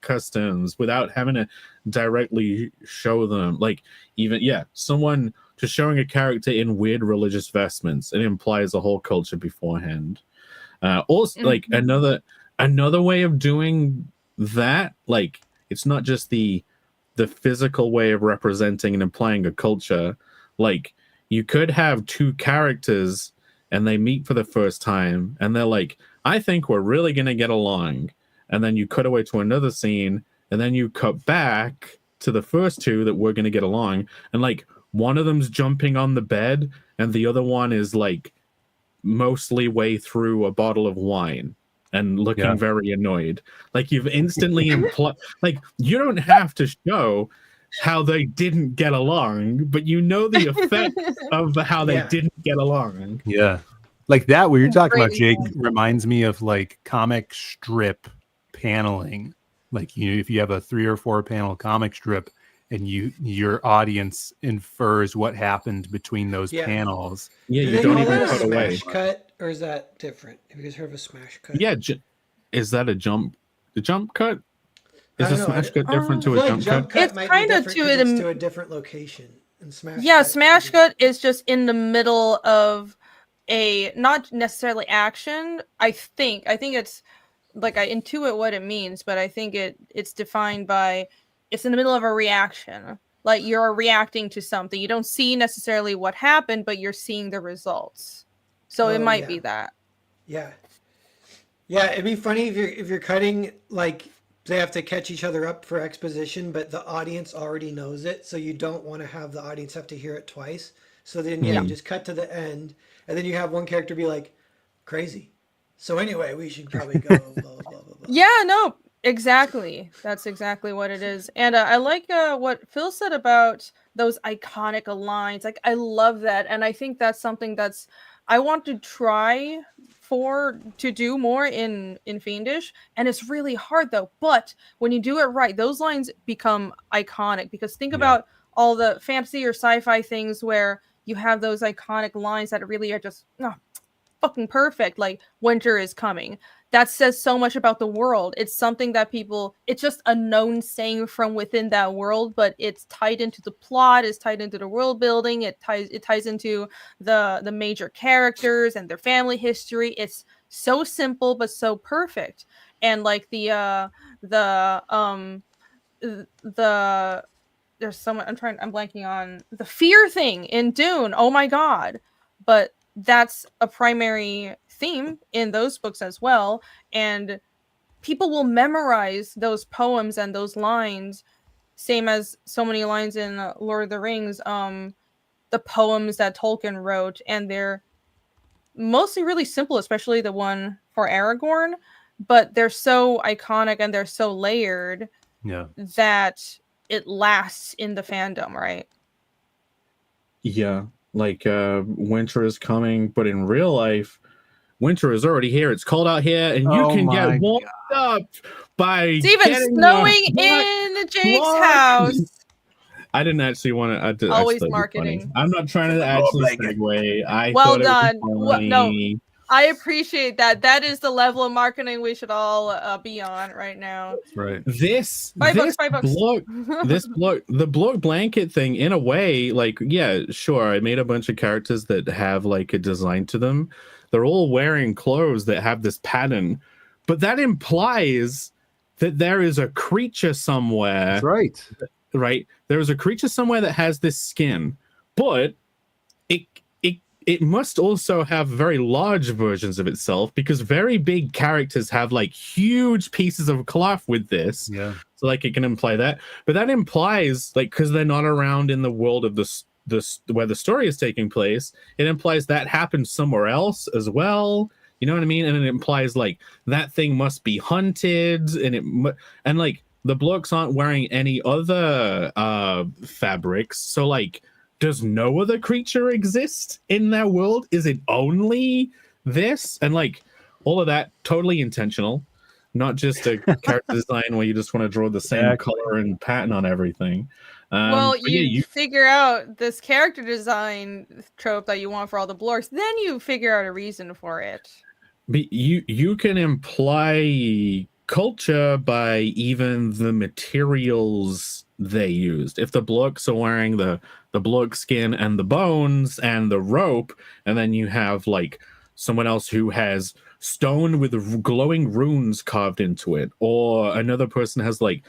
customs without having to directly show them. Like even, someone just showing a character in weird religious vestments, it implies a whole culture beforehand. Also, like another way of doing that, like it's not just the physical way of representing and implying a culture. Like you could have two characters and they meet for the first time and they're like, I think we're really gonna get along, and then you cut away to another scene and then you cut back to the first two that we're gonna get along, and like one of them's jumping on the bed and the other one is like mostly way through a bottle of wine and looking very annoyed. Like you've instantly implied, like you don't have to show how they didn't get along, but you know the effect of how they didn't get along. Yeah. Like that, what you're talking about, Jake, reminds me of like comic strip paneling. Like if you have a 3 or 4 panel comic strip and your audience infers what happened between those panels. Yeah, you don't even cut away. Smash cut, or is that different? Have you guys heard of a smash cut? Yeah, is that a jump? The jump cut? Is a smash cut different to a jump cut? It's kind of to a different location. And smash cut is just in the middle of a not necessarily action. I think it's like I intuit what it means, but I think it's defined by it's in the middle of a reaction. Like you're reacting to something. You don't see necessarily what happened, but you're seeing the results. So it might be that. Yeah. Yeah, it'd be funny if you're cutting, like they have to catch each other up for exposition, but the audience already knows it, so you don't want to have the audience have to hear it twice. So then you just cut to the end, and then you have one character be like, crazy. So anyway, we should probably go, blah, blah, blah, blah. Yeah, no, exactly. That's exactly what it is. And I like what Phil said about those iconic lines. Like, I love that. And I think that's something that's I want to try to do more in Fiendish, and it's really hard though. But when you do it right, those lines become iconic, because think about all the fantasy or sci-fi things where you have those iconic lines that really are just fucking perfect, like winter is coming. That says so much about the world. It's something that it's just a known saying from within that world, but it's tied into the plot, it's tied into the world building, it ties into the major characters and their family history. It's so simple but so perfect. And like there's someone I'm blanking on the fear thing in Dune. Oh my god. But that's a primary theme in those books as well, and people will memorize those poems and those lines, same as so many lines in Lord of the Rings, the poems that Tolkien wrote, and they're mostly really simple, especially the one for Aragorn, but they're so iconic and they're so layered that it lasts in the fandom, right? Yeah. Like winter is coming, but in real life, winter is already here. It's cold out here, and you can get warmed up by it's even snowing in Jake's house. I didn't actually want to. Always marketing. I'm not trying to actually segue. Well done. No, I appreciate that. That is the level of marketing we should all be on right now. That's right. This $5. The block blanket thing, in a way, like, yeah, sure, I made a bunch of characters that have like a design to them. They're all wearing clothes that have this pattern, but that implies that there is a creature somewhere. That's right. Right? There's a creature somewhere that has this skin, but it must also have very large versions of itself, because very big characters have like huge pieces of cloth with this. Yeah. So like it can imply that, but that implies, like, because they're not around in the world of this where the story is taking place, it implies that happened somewhere else as well. You know what I mean? And it implies like that thing must be hunted, and like the blokes aren't wearing any other fabrics, so like, does no other creature exist in their world? Is it only this? And like all of that, totally intentional, not just a character design where you just want to draw the same color and pattern on everything. Well, you figure out this character design trope that you want for all the blorks, then you figure out a reason for it. But you can imply culture by even the materials they used. If the blokes are wearing the bloke skin and the bones and the rope, and then you have like someone else who has stone with glowing runes carved into it, or another person has like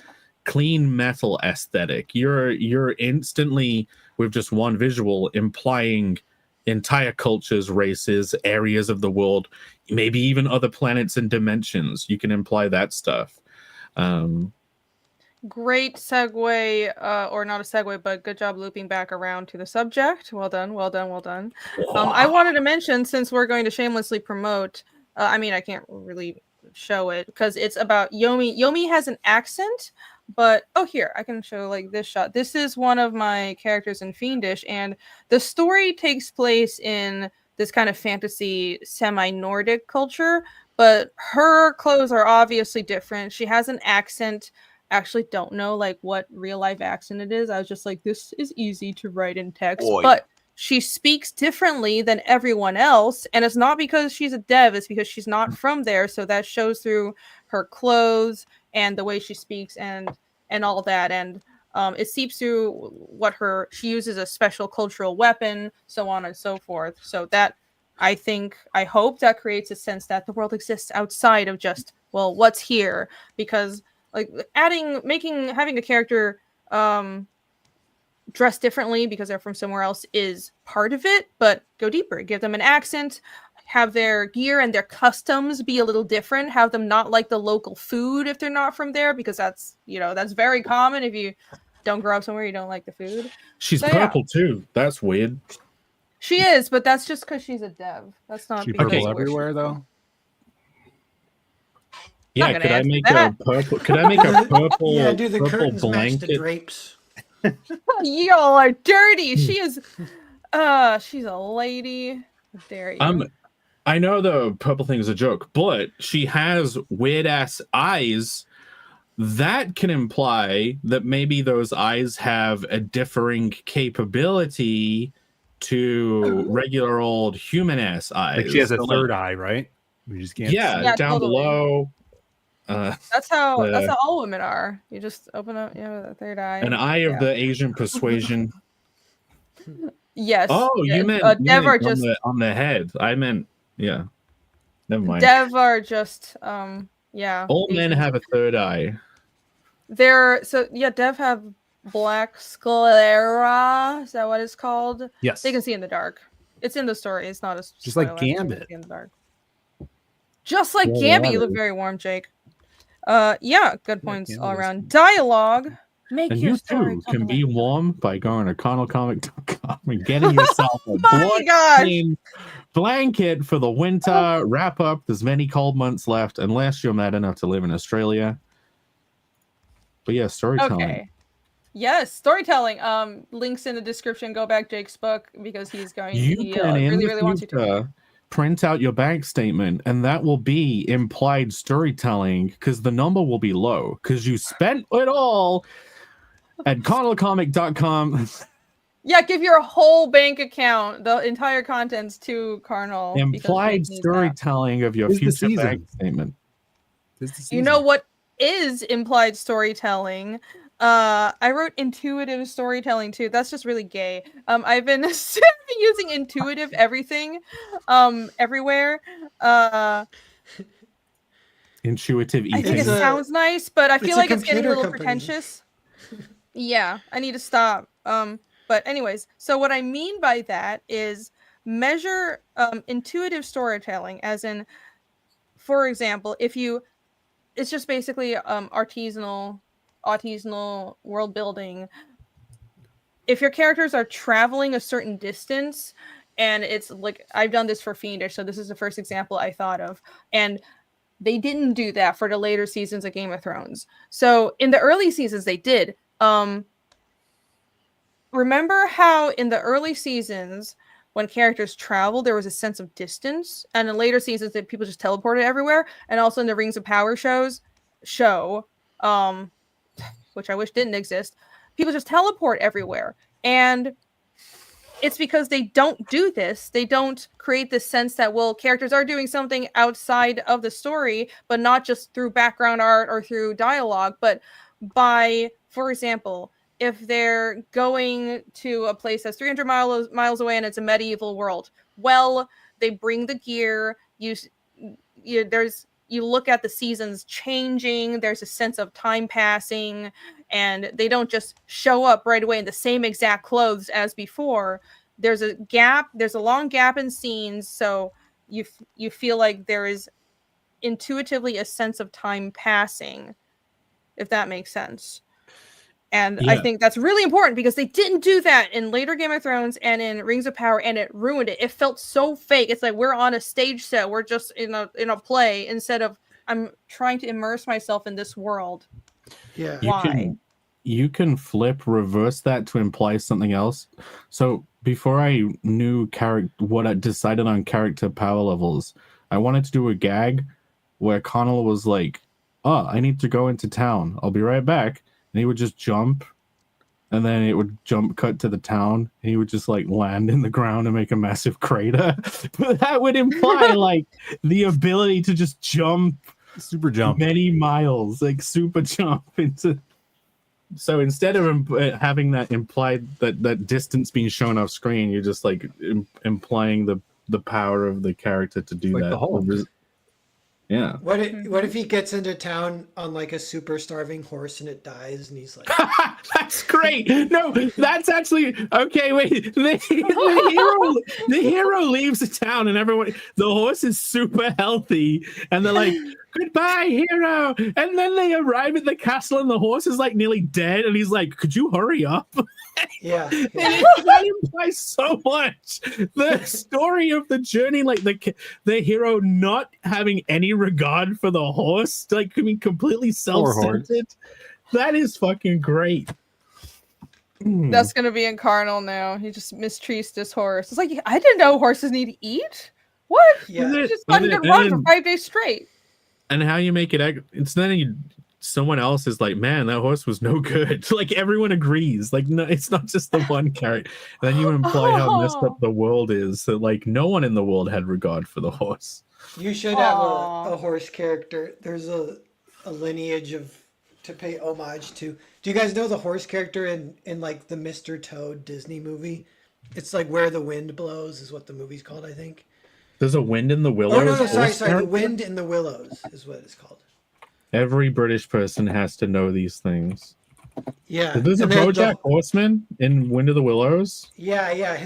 clean metal aesthetic, you're instantly, with just one visual, implying entire cultures, races, areas of the world, maybe even other planets and dimensions. You can imply that stuff. Great segue, or not a segue, but good job looping back around to the subject. Well done, well done, well done. I wanted to mention, since we're going to shamelessly promote, I mean, I can't really show it because it's about Yomi. Yomi has an accent, but oh, here, I can show like this shot. This is one of my characters in Fiendish, and the story takes place in this kind of fantasy semi-Nordic culture, but her clothes are obviously different. She has an accent. Actually don't know like what real life accent it is. I was just like, this is easy to write in text. Boy. But she speaks differently than everyone else, and it's not because she's a dev, it's because she's not from there. So that shows through her clothes and the way she speaks and all that. And it seeps through what she uses a special cultural weapon, so on and so forth. So that I hope that creates a sense that the world exists outside of just, well, what's here. Because like having a character dress differently because they're from somewhere else is part of it, but go deeper. Give them an accent, have their gear and their customs be a little different, have them not like the local food if they're not from there, because that's very common. If you don't grow up somewhere, you don't like the food. She's So, purple too. That's weird. She is, but that's just because she's a dev. That's not She because purple of where she's everywhere from. though. Yeah, Not could gonna I answer make that. a purple? Could I make a purple? Yeah, do the purple curtains match the blanket? drapes? Y'all are dirty. She is she's a lady. How dare you? I know the purple thing is a joke, but she has weird ass eyes. That can imply that maybe those eyes have a differing capability to regular old human ass eyes. Like she has a So, third eye, right? We just can't. Yeah, Yeah, down totally. below. That's how all women are. You just open up, the third eye. An eye of the Asian persuasion. Yes. Oh, you meant Dev are on just the head. I meant, yeah. Never mind. Dev are just yeah. All men Asians. have a third eye. Dev have black sclera. Is that what it's called? Yes. They can see in the dark. It's in the story. It's not a Just like spoiler. They can Gambit. see in the dark. Just like Yeah, Gambit, yeah, you look dude. very warm, Jake. Yeah, good points Gambit all is- around. Dialogue. Make And your you story too something can be like- warm by going to CarnalComic.com and getting yourself a My gosh. blood-stained blanket for the winter. Wrap up. There's many cold months left, unless you're mad enough to live in Australia. But yeah, storytelling. Okay. Yes, storytelling. Links in the description. Go back Jake's book because he's going. You He can in really, the really wants you to. future print out your bank statement, and that will be implied storytelling because the number will be low because you spent it all at CarnalComic.com. Yeah, give your whole bank account, the entire contents to Carnal. because Implied Jake needs that. storytelling of your Tis the future season. bank statement. You know what is implied storytelling? I wrote intuitive storytelling too. That's just really gay. I've been using intuitive everything, everywhere. Intuitive I think eating. it sounds nice, but I it's feel a like it's getting a computer little company. pretentious. Yeah, I need to stop. But anyways, so what I mean by that is measure intuitive storytelling, as in, for example, it's just basically artisanal world building. If your characters are traveling a certain distance, and it's like, I've done this for Fiendish, so this is the first example I thought of, and they didn't do that for the later seasons of Game of Thrones. So in the early seasons they did. Remember how in the early seasons when characters traveled, there was a sense of distance, and in later seasons that people just teleported everywhere, and also in the Rings of Power show, which I wish didn't exist, people just teleport everywhere. And it's because they don't do this. They don't create this sense that, well, characters are doing something outside of the story, but not just through background art or through dialogue, but by, for example, if they're going to a place that's 300 miles away and it's a medieval world, well, they bring the gear, you look at the seasons changing, there's a sense of time passing, and they don't just show up right away in the same exact clothes as before. There's a long gap in scenes, so you feel like there is intuitively a sense of time passing, if that makes sense. And I think that's really important because they didn't do that in later Game of Thrones and in Rings of Power, and it ruined it. It felt so fake. It's like we're on a stage set. We're just in a play instead of I'm trying to immerse myself in this world. Yeah. You can reverse that to imply something else. So before I knew what I decided on character power levels, I wanted to do a gag where CARNAL was like, "Oh, I need to go into town. I'll be right back." And he would just jump, and then it would cut to the town, and he would just like land in the ground and make a massive crater. But that would imply like the ability to just super jump many miles, like super jump into. So instead of having that implied that distance being shown off screen, you're just like implying the power of the character to do like that. Yeah. What if he gets into town on like a super starving horse and it dies and he's like, that's great. No, that's actually okay. Wait, the hero leaves the town and the horse is super healthy and they're like, "Goodbye, hero." And then they arrive at the castle and the horse is like nearly dead and he's like, "Could you hurry up?" Yeah. That implies so much. The story of the journey, like the hero not having any regard for the horse, like completely self-centered. That is fucking great. That's gonna be in CARNAL now. He just mistreats this horse. It's like, I didn't know horses need to eat. What? Yeah. He just let him run for 5 days straight. And how you make it? It's then someone else is like, "Man, that horse was no good." Like everyone agrees. Like no, it's not just the one character. And then you imply how messed up the world is. So like no one in the world had regard for the horse. You should have a horse character. There's a lineage to pay homage to. Do you guys know the horse character in like the Mr. Toad Disney movie? It's like Where the Wind Blows is what the movie's called, I think. There's a wind in the willows. Oh no, sorry. The Wind in the Willows is what it's called. Every British person has to know these things. Yeah. There's a BoJack Horseman in Wind of the Willows. Yeah.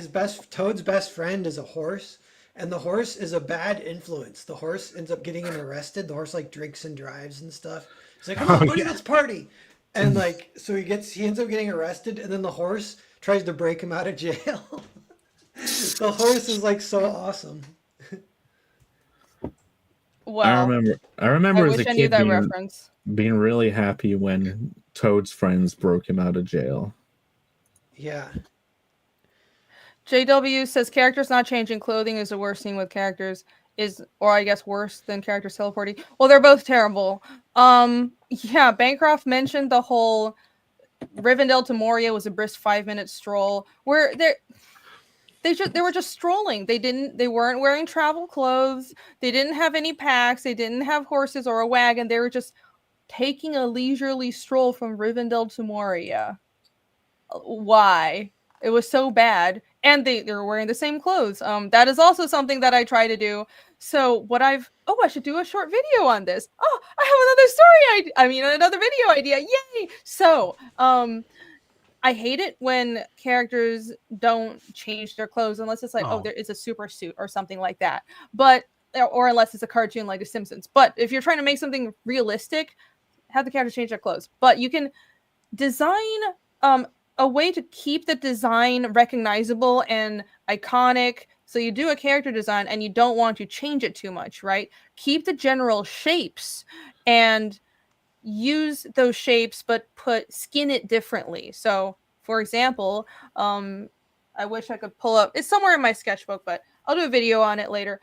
Toad's best friend is a horse, and the horse is a bad influence. The horse ends up getting him arrested. The horse like drinks and drives and stuff. He's like, "Come on, buddy, let's party." And like, so he ends up getting arrested, and then the horse tries to break him out of jail. The horse is like so awesome. Well, I remember as a kid being really happy when Toad's friends broke him out of jail. Yeah. JW says characters not changing clothing is the worst thing with characters or I guess worse than characters teleporting. Well, they're both terrible. Yeah, Bancroft mentioned the whole Rivendell to Moria was a brisk 5-minute stroll where they were just strolling. They weren't wearing travel clothes. They didn't have any packs. They didn't have horses or a wagon. They were just taking a leisurely stroll from Rivendell to Moria. Why? It was so bad. And they were wearing the same clothes. That is also something that I try to do. So I should do a short video on this. Oh, I have another video idea. Yay! So, I hate it when characters don't change their clothes unless it's like, there is a super suit or something like that. Or unless it's a cartoon like The Simpsons. But if you're trying to make something realistic, have the characters change their clothes. But you can design a way to keep the design recognizable and iconic. So you do a character design and you don't want to change it too much, right? Keep the general shapes and use those shapes, but skin it differently. So, for example, I wish I could pull up. It's somewhere in my sketchbook, but I'll do a video on it later.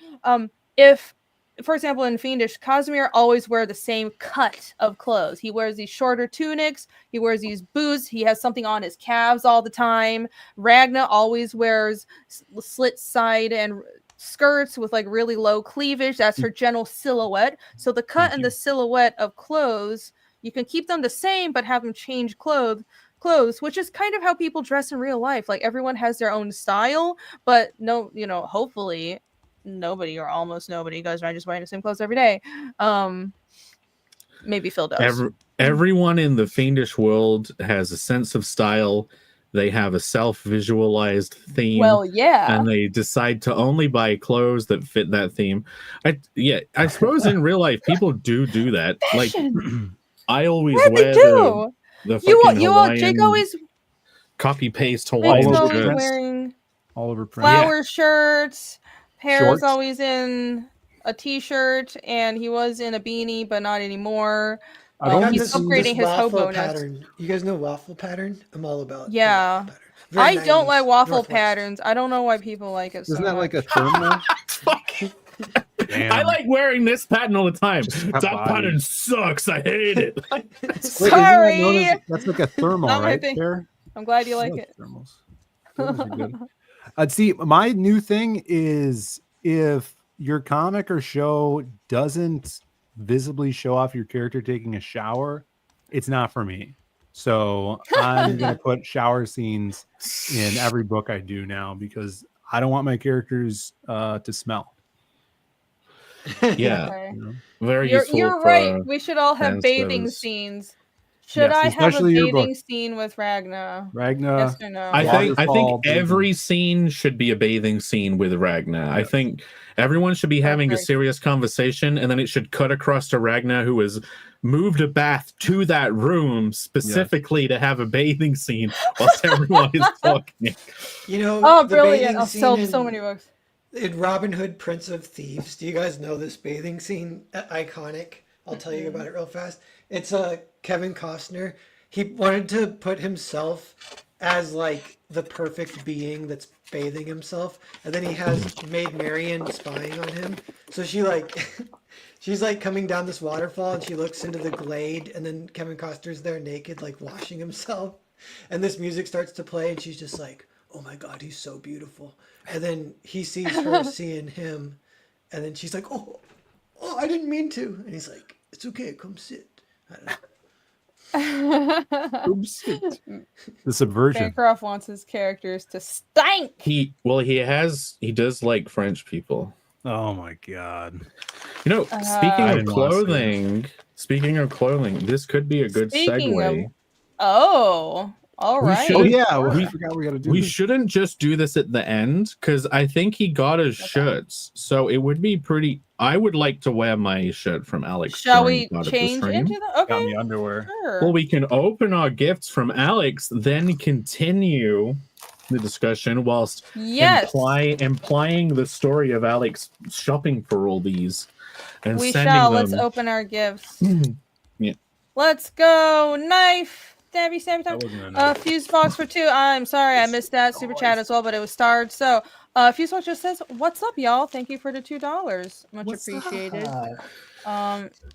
If, for example, in Fiendish, Casimir always wears the same cut of clothes. He wears these shorter tunics. He wears these boots. He has something on his calves all the time. Ragna always wears slit side and skirts with like really low cleavage. That's her general silhouette. So the cut and the silhouette of clothes, you can keep them the same, but have them change clothes, which is kind of how people dress in real life. Like everyone has their own style, but hopefully nobody or almost nobody goes around just wearing the same clothes every day. Maybe Phil does. Everyone in the fiendish world has a sense of style. They have a self-visualized theme. Well, yeah. And they decide to only buy clothes that fit that theme. I suppose in real life people do that. Fashion. Like I always Yeah, wear they do. the fucking Hawaiian Jake always copy paste Jake's Hawaiian always shirts. wearing all over print. flower shirts. Pear's Shorts. always in a t-shirt, and he was in a beanie, but not anymore. He's upgrading his hobo pattern. nest. You guys know waffle pattern? I'm all about Yeah. I don't like waffle patterns. I don't know why people like it so Isn't that much. like a thermal? I like wearing this pattern all the time. That pattern sucks. I hate it. Sorry. That's like a thermal, right there? I'm glad you like it. Thermals. Thermals are good. See, my new thing is if your comic or show doesn't visibly show off your character taking a shower, it's not for me. So I'm going to put shower scenes in every book I do now because I don't want my characters to smell. Yeah. Okay. Very useful. You're right. We should all have bathing scenes. Should I have a bathing scene with Ragna? Yes or no? I think every scene should be a bathing scene with Ragna. I think everyone should be having a serious conversation, and then it should cut across to Ragna, who has moved a bath to that room specifically to have a bathing scene whilst everyone is talking. You know, oh, brilliant! I'll sell so many books. In Robin Hood, Prince of Thieves, do you guys know this bathing scene? Iconic. I'll tell you about it real fast. It's Kevin Costner. He wanted to put himself as like the perfect being that's bathing himself, and then he has Maid Marian spying on him. So she's like coming down this waterfall, and she looks into the glade, and then Kevin Costner's there naked, like washing himself, and this music starts to play, and she's just like, "Oh my God, he's so beautiful." And then he sees her seeing him, and then she's like, "Oh, I didn't mean to." And he's like, "It's okay, come sit." The subversion. Bancroft wants his characters to stink. He does like French people. Oh my God. You know, speaking of clothing, this could be a good segue. All right. We forgot we got to do. We shouldn't just do this at the end because I think he got his shirts, so it would be pretty. I would like to wear my shirt from Alex. Shall we change into the? Okay. Got me underwear. Sure. Well, we can open our gifts from Alex, then continue the discussion whilst implying the story of Alex shopping for all these. And we shall. Let's open our gifts. Yeah. Let's go. Knife. Stabby time. Fuse box for 2. I'm sorry I missed that super chat as well, but it was starred. So Fuse box just says, "What's up, y'all? Thank you for the $2. Much appreciated."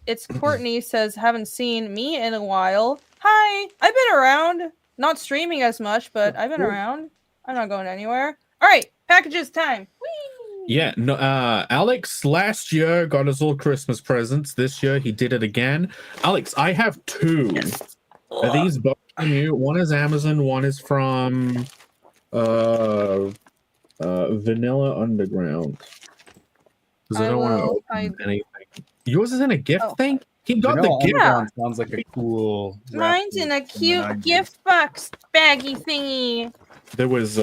It's Courtney says, "Haven't seen me in a while. Hi, I've been around. Not streaming as much, but I've been around. I'm not going anywhere. All right, packages time." Whee! Yeah, no. Alex last year got us all Christmas presents. This year he did it again. Alex, I have 2. Yes. Are these both from you? One is Amazon, one is from Vanilla Underground. Because I don't want to open anything. Yours is in a gift thing? He got Vanilla the gift. Underground sounds like a cool. Mine's in a cute gift box baggy thingy. There was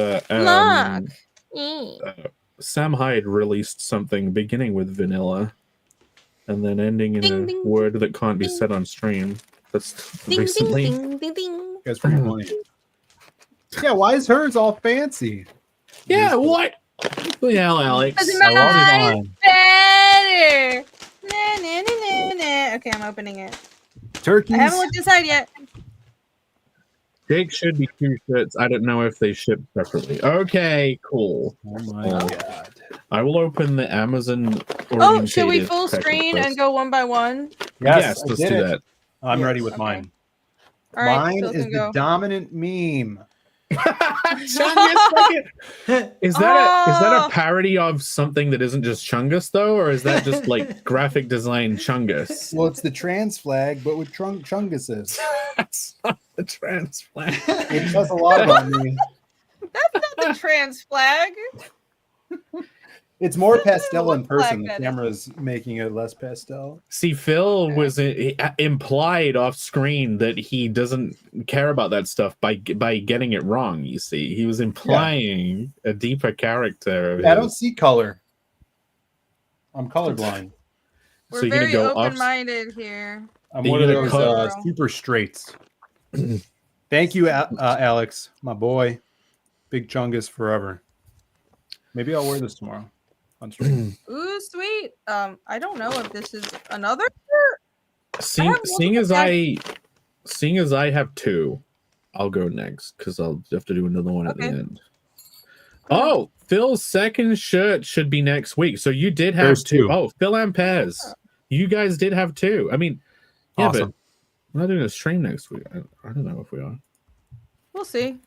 Sam Hyde released something beginning with vanilla and then ending in a word that can't be said on stream. That's recently. That's pretty funny. Yeah, why is hers all fancy? Yeah, what? Yeah, Alex. Mine's better. Okay, I'm opening it. Turkeys. I haven't looked inside yet. Jake should be 2 shirts. I don't know if they ship separately. Okay, cool. Oh my God. I will open the Amazon. Oh, should we full screen and go one by one? Yes, let's do that. I'm ready with mine. All right, mine is the dominant meme. Is that a parody of something that isn't just Chungus though, or is that just like graphic design Chungus? Well, it's the trans flag, but with Chunguses. That's not the trans flag. It says a lot about me. That's not the trans flag. It's more pastel in What flag person. The that is. camera's making it less pastel. See, Phil was implied off screen that he doesn't care about that stuff by getting it wrong. You see, he was implying a deeper character. Of I don't his. see color. I'm colorblind. We're So you're gonna very go off- open-minded here. I'm Are one you of gonna those cut- super straights. Thank you, Alex, my boy. Big Chungus forever. Maybe I'll wear this tomorrow on stream. Ooh, sweet. I don't know if this is another. Seeing as I have two, I'll go next because I'll have to do another one at the Okay. end. Oh, Phil's second shirt should be next week. So you did have There's two. Oh, Phil and Pez. You guys did have two. I mean, yeah, Awesome. but we're not doing a stream next week. I don't know if we are. We'll see.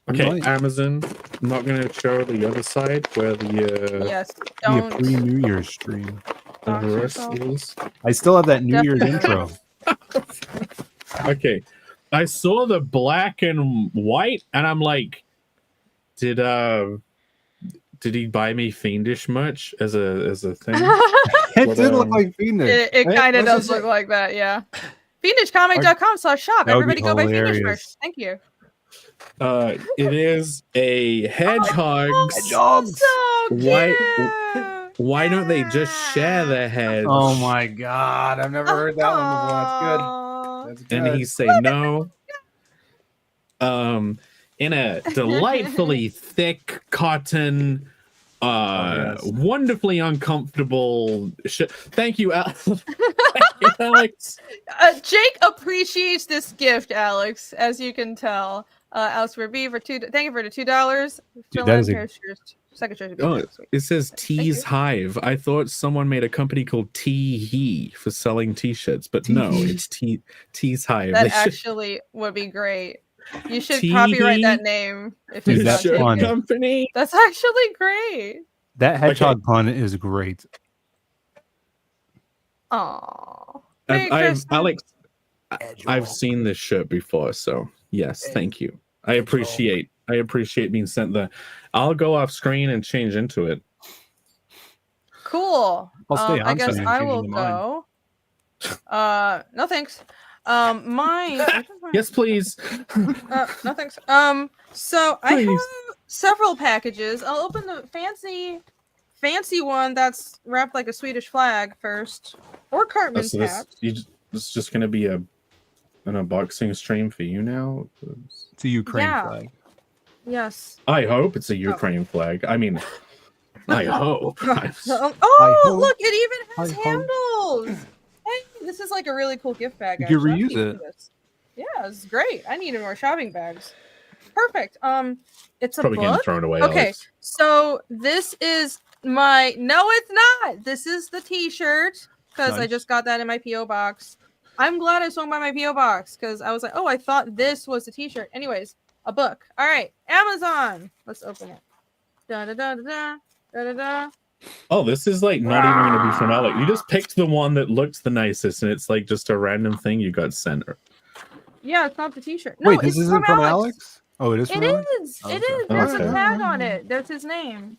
Okay, Right. Amazon. I'm not going to show the other side where the Yes. Be a Don't. pre-New Year's stream. dox rest yourself. is. I still have that New Year's Definitely. intro. Okay, I saw the black and white, and I'm like, did he buy me Fiendish merch as a thing? It But, did look like Phoenix. It kind of What's does it look say? like that, yeah. PhoenixComic.com/shop. That would be Everybody go buy Phoenix merch. hilarious. Thank you. It is a hedgehog's. Hedgehogs. So Why- cute. Why don't they just share their heads? Oh my god, I've never heard that one before. Aw. That's good. And he say no. In a delightfully thick cotton, yes. wonderfully uncomfortable shit. Thank you, Alex. Thank you, Alex. Jake appreciates this gift, Alex, as you can tell. Alex for B for $2. Thank you for the $2. Phil that and is a- Paris shirts. Second shirt. Oh, it says Tees Hive. I thought someone made a company called Tee for selling T-shirts, but no, Tee-hee. it's Tees Hive. That They should- actually would be great. You should Tee copyright hee. that name if Dude, it's that's not Shirt fun. taken. company. That's actually great. That hedgehog pun is great. Aww. Merry Alex, Christmas. I've seen this shirt before, so yes, thank you. I appreciate being sent the. I'll go off screen and change into it. Cool. I'll stay I on guess screen I changing will to mine. go. No thanks. Mine. Yes, please. No thanks. So I have Please. several packages. I'll open the fancy one that's wrapped like a Swedish flag first, or Cartman's So hat. this is just gonna be an unboxing stream for you now. It's a Ukraine Yeah. flag. Yes. I hope it's a Ukraine flag. I mean, I hope. Oh, hope- look! It even has I hope- handles. Hey, this is like a really cool gift bag. You can actually. I'm reuse keeping it. this. Yeah, it's great. I needed more shopping bags. Perfect. It's a Probably getting book. thrown away. Okay, Alex. so this is my. No, it's not. This is the T-shirt because I Nice. just got that in my PO box. I'm glad I swung by my PO box because I was like, oh, I thought this was the T-shirt. Anyways, a book. All right, Amazon. Let's open it. Da da da da da da da da. Oh, this is like not even going to be from Alex. You just picked the one that looks the nicest, and it's like just a random thing you got sent. Yeah, it's not the T-shirt. No, Wait, this it's isn't from Alex? Oh, it is from It Alex? is. Oh, It okay. is. There's Okay. a tag on it. There's his name.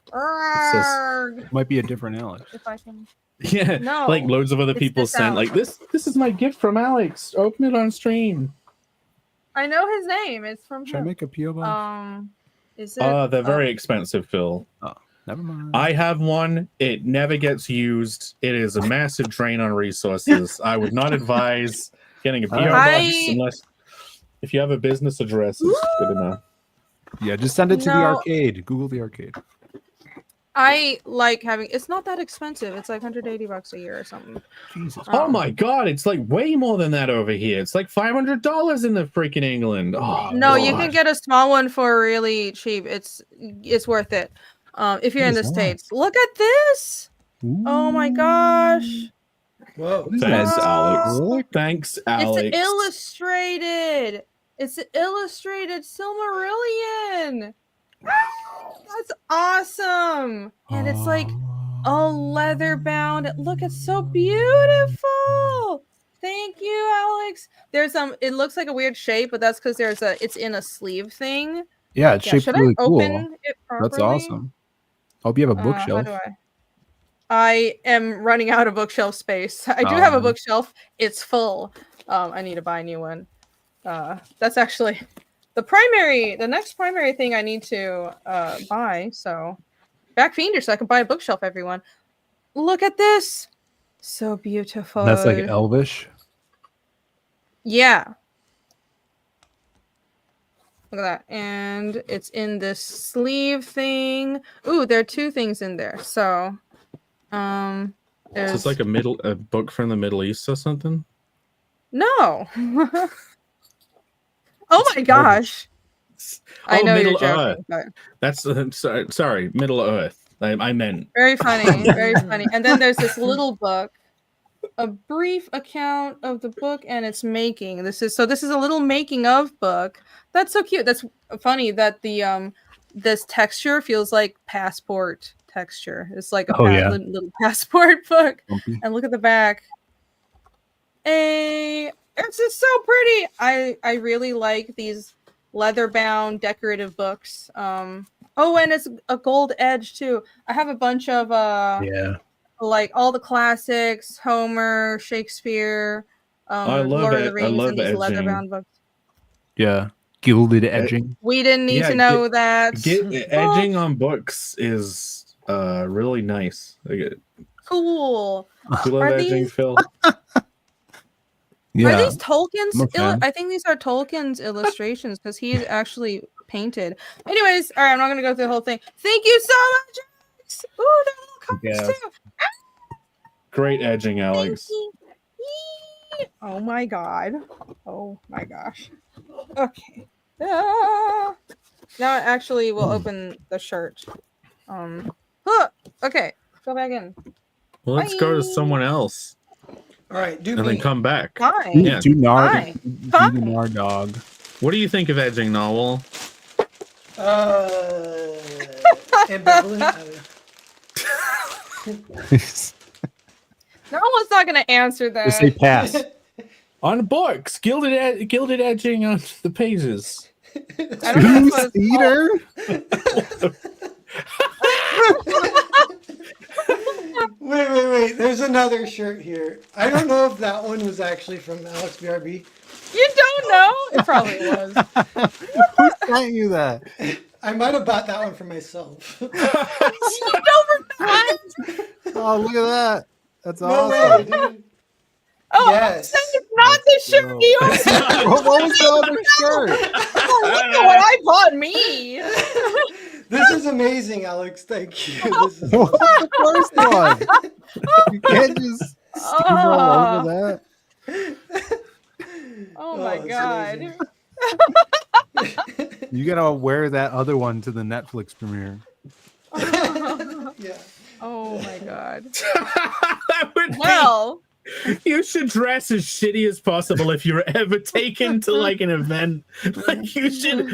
says- Arrgh. Might be a different Alex. If I can. Yeah, No, like loads of other it's people this sent. Alex. Like this is my gift from Alex. Open it on stream. I know his name. It's from Should I him. make a PO box? Is it? They're very expensive, Phil. Never mind. I have one. It never gets used. It is a massive drain on resources. I would not advise getting a PO box unless if you have a business address. It's good enough. Yeah, just send it to the No. arcade. Google the arcade. I like having. It's not that expensive. It's like $180 a year or something. Jesus. Oh my god, it's like way more than that over here. It's like $500 in the freaking England. Oh, No, you can God. get a small one for really cheap. It's worth it. If you're What in the is that? States. Look at this. Oh my gosh. Whoa. What is Thanks, that? Alex. Really? Thanks, Alex. It's illustrated. It's an illustrated Silmarillion. That's awesome. And it's like a leather bound. Look, it's so beautiful. Thank you, Alex. There's it looks like a weird shape, but that's because it's in a sleeve thing. Yeah, it's Yeah, shaped should really I cool. open it properly? That's awesome. Hope you have a How bookshelf. do I am running out of bookshelf space. I do have a bookshelf. It's full. I need to buy a new one. That's actually the next primary thing I need to buy. So back fiender, so I can buy a bookshelf, everyone. Look at this. So beautiful. That's like Elvish. Yeah. Look at that. And it's in this sleeve thing. Ooh, there are 2 things in there. So So there's it's like a book from the Middle East or something. No. Oh my gosh. I know you're joking, but That's sorry, Middle Earth. I meant very funny, very funny. And then there's this little book, a brief account of the book and its making. This is a little making of book. That's so cute. That's funny that the this texture feels like passport texture. It's like a little passport book. Bumpy. And look at the back. It's just so pretty. I really like these leather bound decorative books. Oh, and it's a gold edge too. I have a bunch of like all the classics, Homer, Shakespeare, I love Lord of it. the Rings, I love and these edging. leather bound books. Yeah, gilded edging. We didn't need to know that. Edging on books is really nice. Cool. We love edging, these- Phil. Yeah, Are these Tolkien's? I'm a fan. I think these are Tolkien's illustrations because he's actually painted. Anyways, all right, I'm not gonna go through the whole thing. Thank you so much, Alex. Ooh, they're little covers too. Great edging, Alex. Yee. Oh my god. Oh my gosh. Okay. Now it actually will open the shirt. Okay. Go back in. Well, let's go to someone else All right, do and me. then come back. Fine. Yeah. Do Nar Fine. dog. What do you think of edging, Noel? Ambivalent. No one's not gonna answer that. Just say pass. On books, gilded edging on the pages. I don't know what it's called. Wait. There's another shirt here. I don't know if that one was actually from Alex BRB. You don't know? It probably was. Who sent you that? I might have bought that one for myself. You don't remember? Oh, look at that. That's No awesome. way, dude. Oh, Yes. it's not the shirt you are. What was the other shirt? Oh, look at what I bought me. This is amazing, Alex. Thank you. This is What was the first one? You can't just steamroll over that. Oh my it's god. amazing. You gotta wear that other one to the Netflix premiere. Yeah. Oh my god. That would be- Well, you should dress as shitty as possible if you're ever taken to like an event. Like you should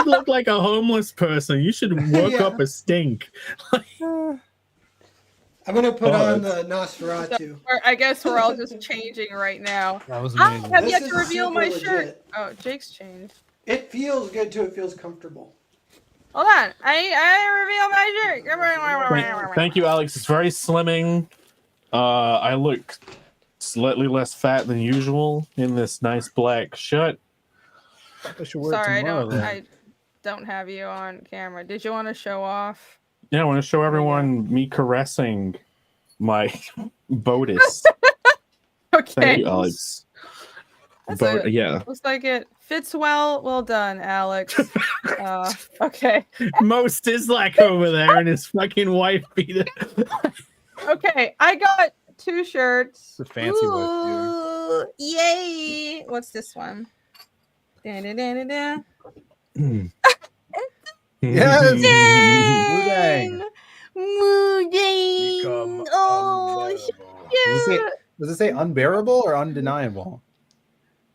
look like a homeless person. You should work up a stink. I'm gonna put on the Nosferatu. I guess we're all just changing right now. That was I amazing. have This yet is to reveal super my legit. shirt. Oh, Jake's changed. It feels good too. It feels comfortable. Hold on. I reveal my shirt. Thank you, Alex. It's very slimming. I look slightly less fat than usual in this nice black shirt. I should wear it Sorry, tomorrow, then. I don't have you on camera. Did you want to show off? Yeah, I want to show everyone me caressing my Bodis. Okay. Thank you, Alex. That's Yeah. Looks like it fits well. Well done, Alex. Okay. Most is like over there and his fucking wife beater. Okay. I got 2 shirts. It's a fancy one. Ooh, yay! What's this one? Da-da-da-da-da. Yes. Dang! Moo-dang! Oh, yeah. Does it say unbearable or undeniable?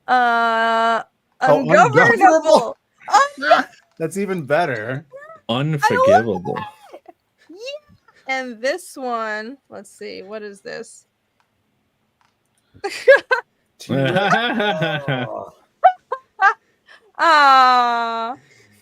Ungovernable. That's even better. Unforgivable. Yeah. And this one, let's see, what is this? Ah,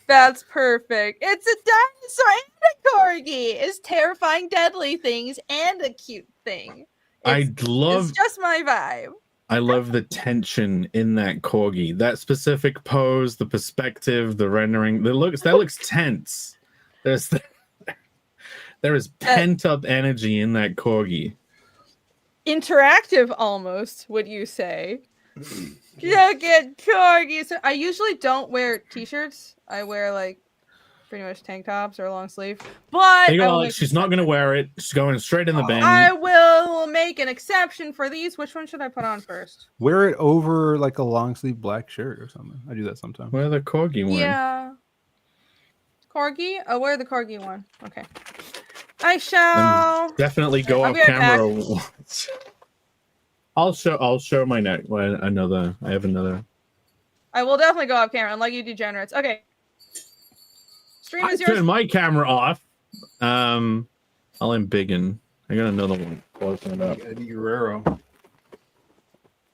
that's perfect. It's a dinosaur and a corgi is terrifying, deadly things and a cute thing. It's just my vibe. I love the tension in that corgi. That specific pose, the perspective, the rendering. That looks tense. There is pent up energy in that corgi. Interactive, almost. Would you say? Look at corgis. I usually don't wear t-shirts. I wear like pretty much tank tops or long sleeve. But She's not going to wear it. She's going straight in the bin. I will make an exception for these. Which one should I put on first? Wear it over like a long sleeve black shirt or something. I do that sometimes. Wear the corgi one. Yeah. Corgi? I'll wear the corgi one. Okay. I shall definitely go off camera once. I'll show my neck. I have another. I will definitely go off camera, unlike you degenerates. Okay. Stream is yours. Turn my camera off. I'll embiggen. I got another one. Closing it up. Guerrero.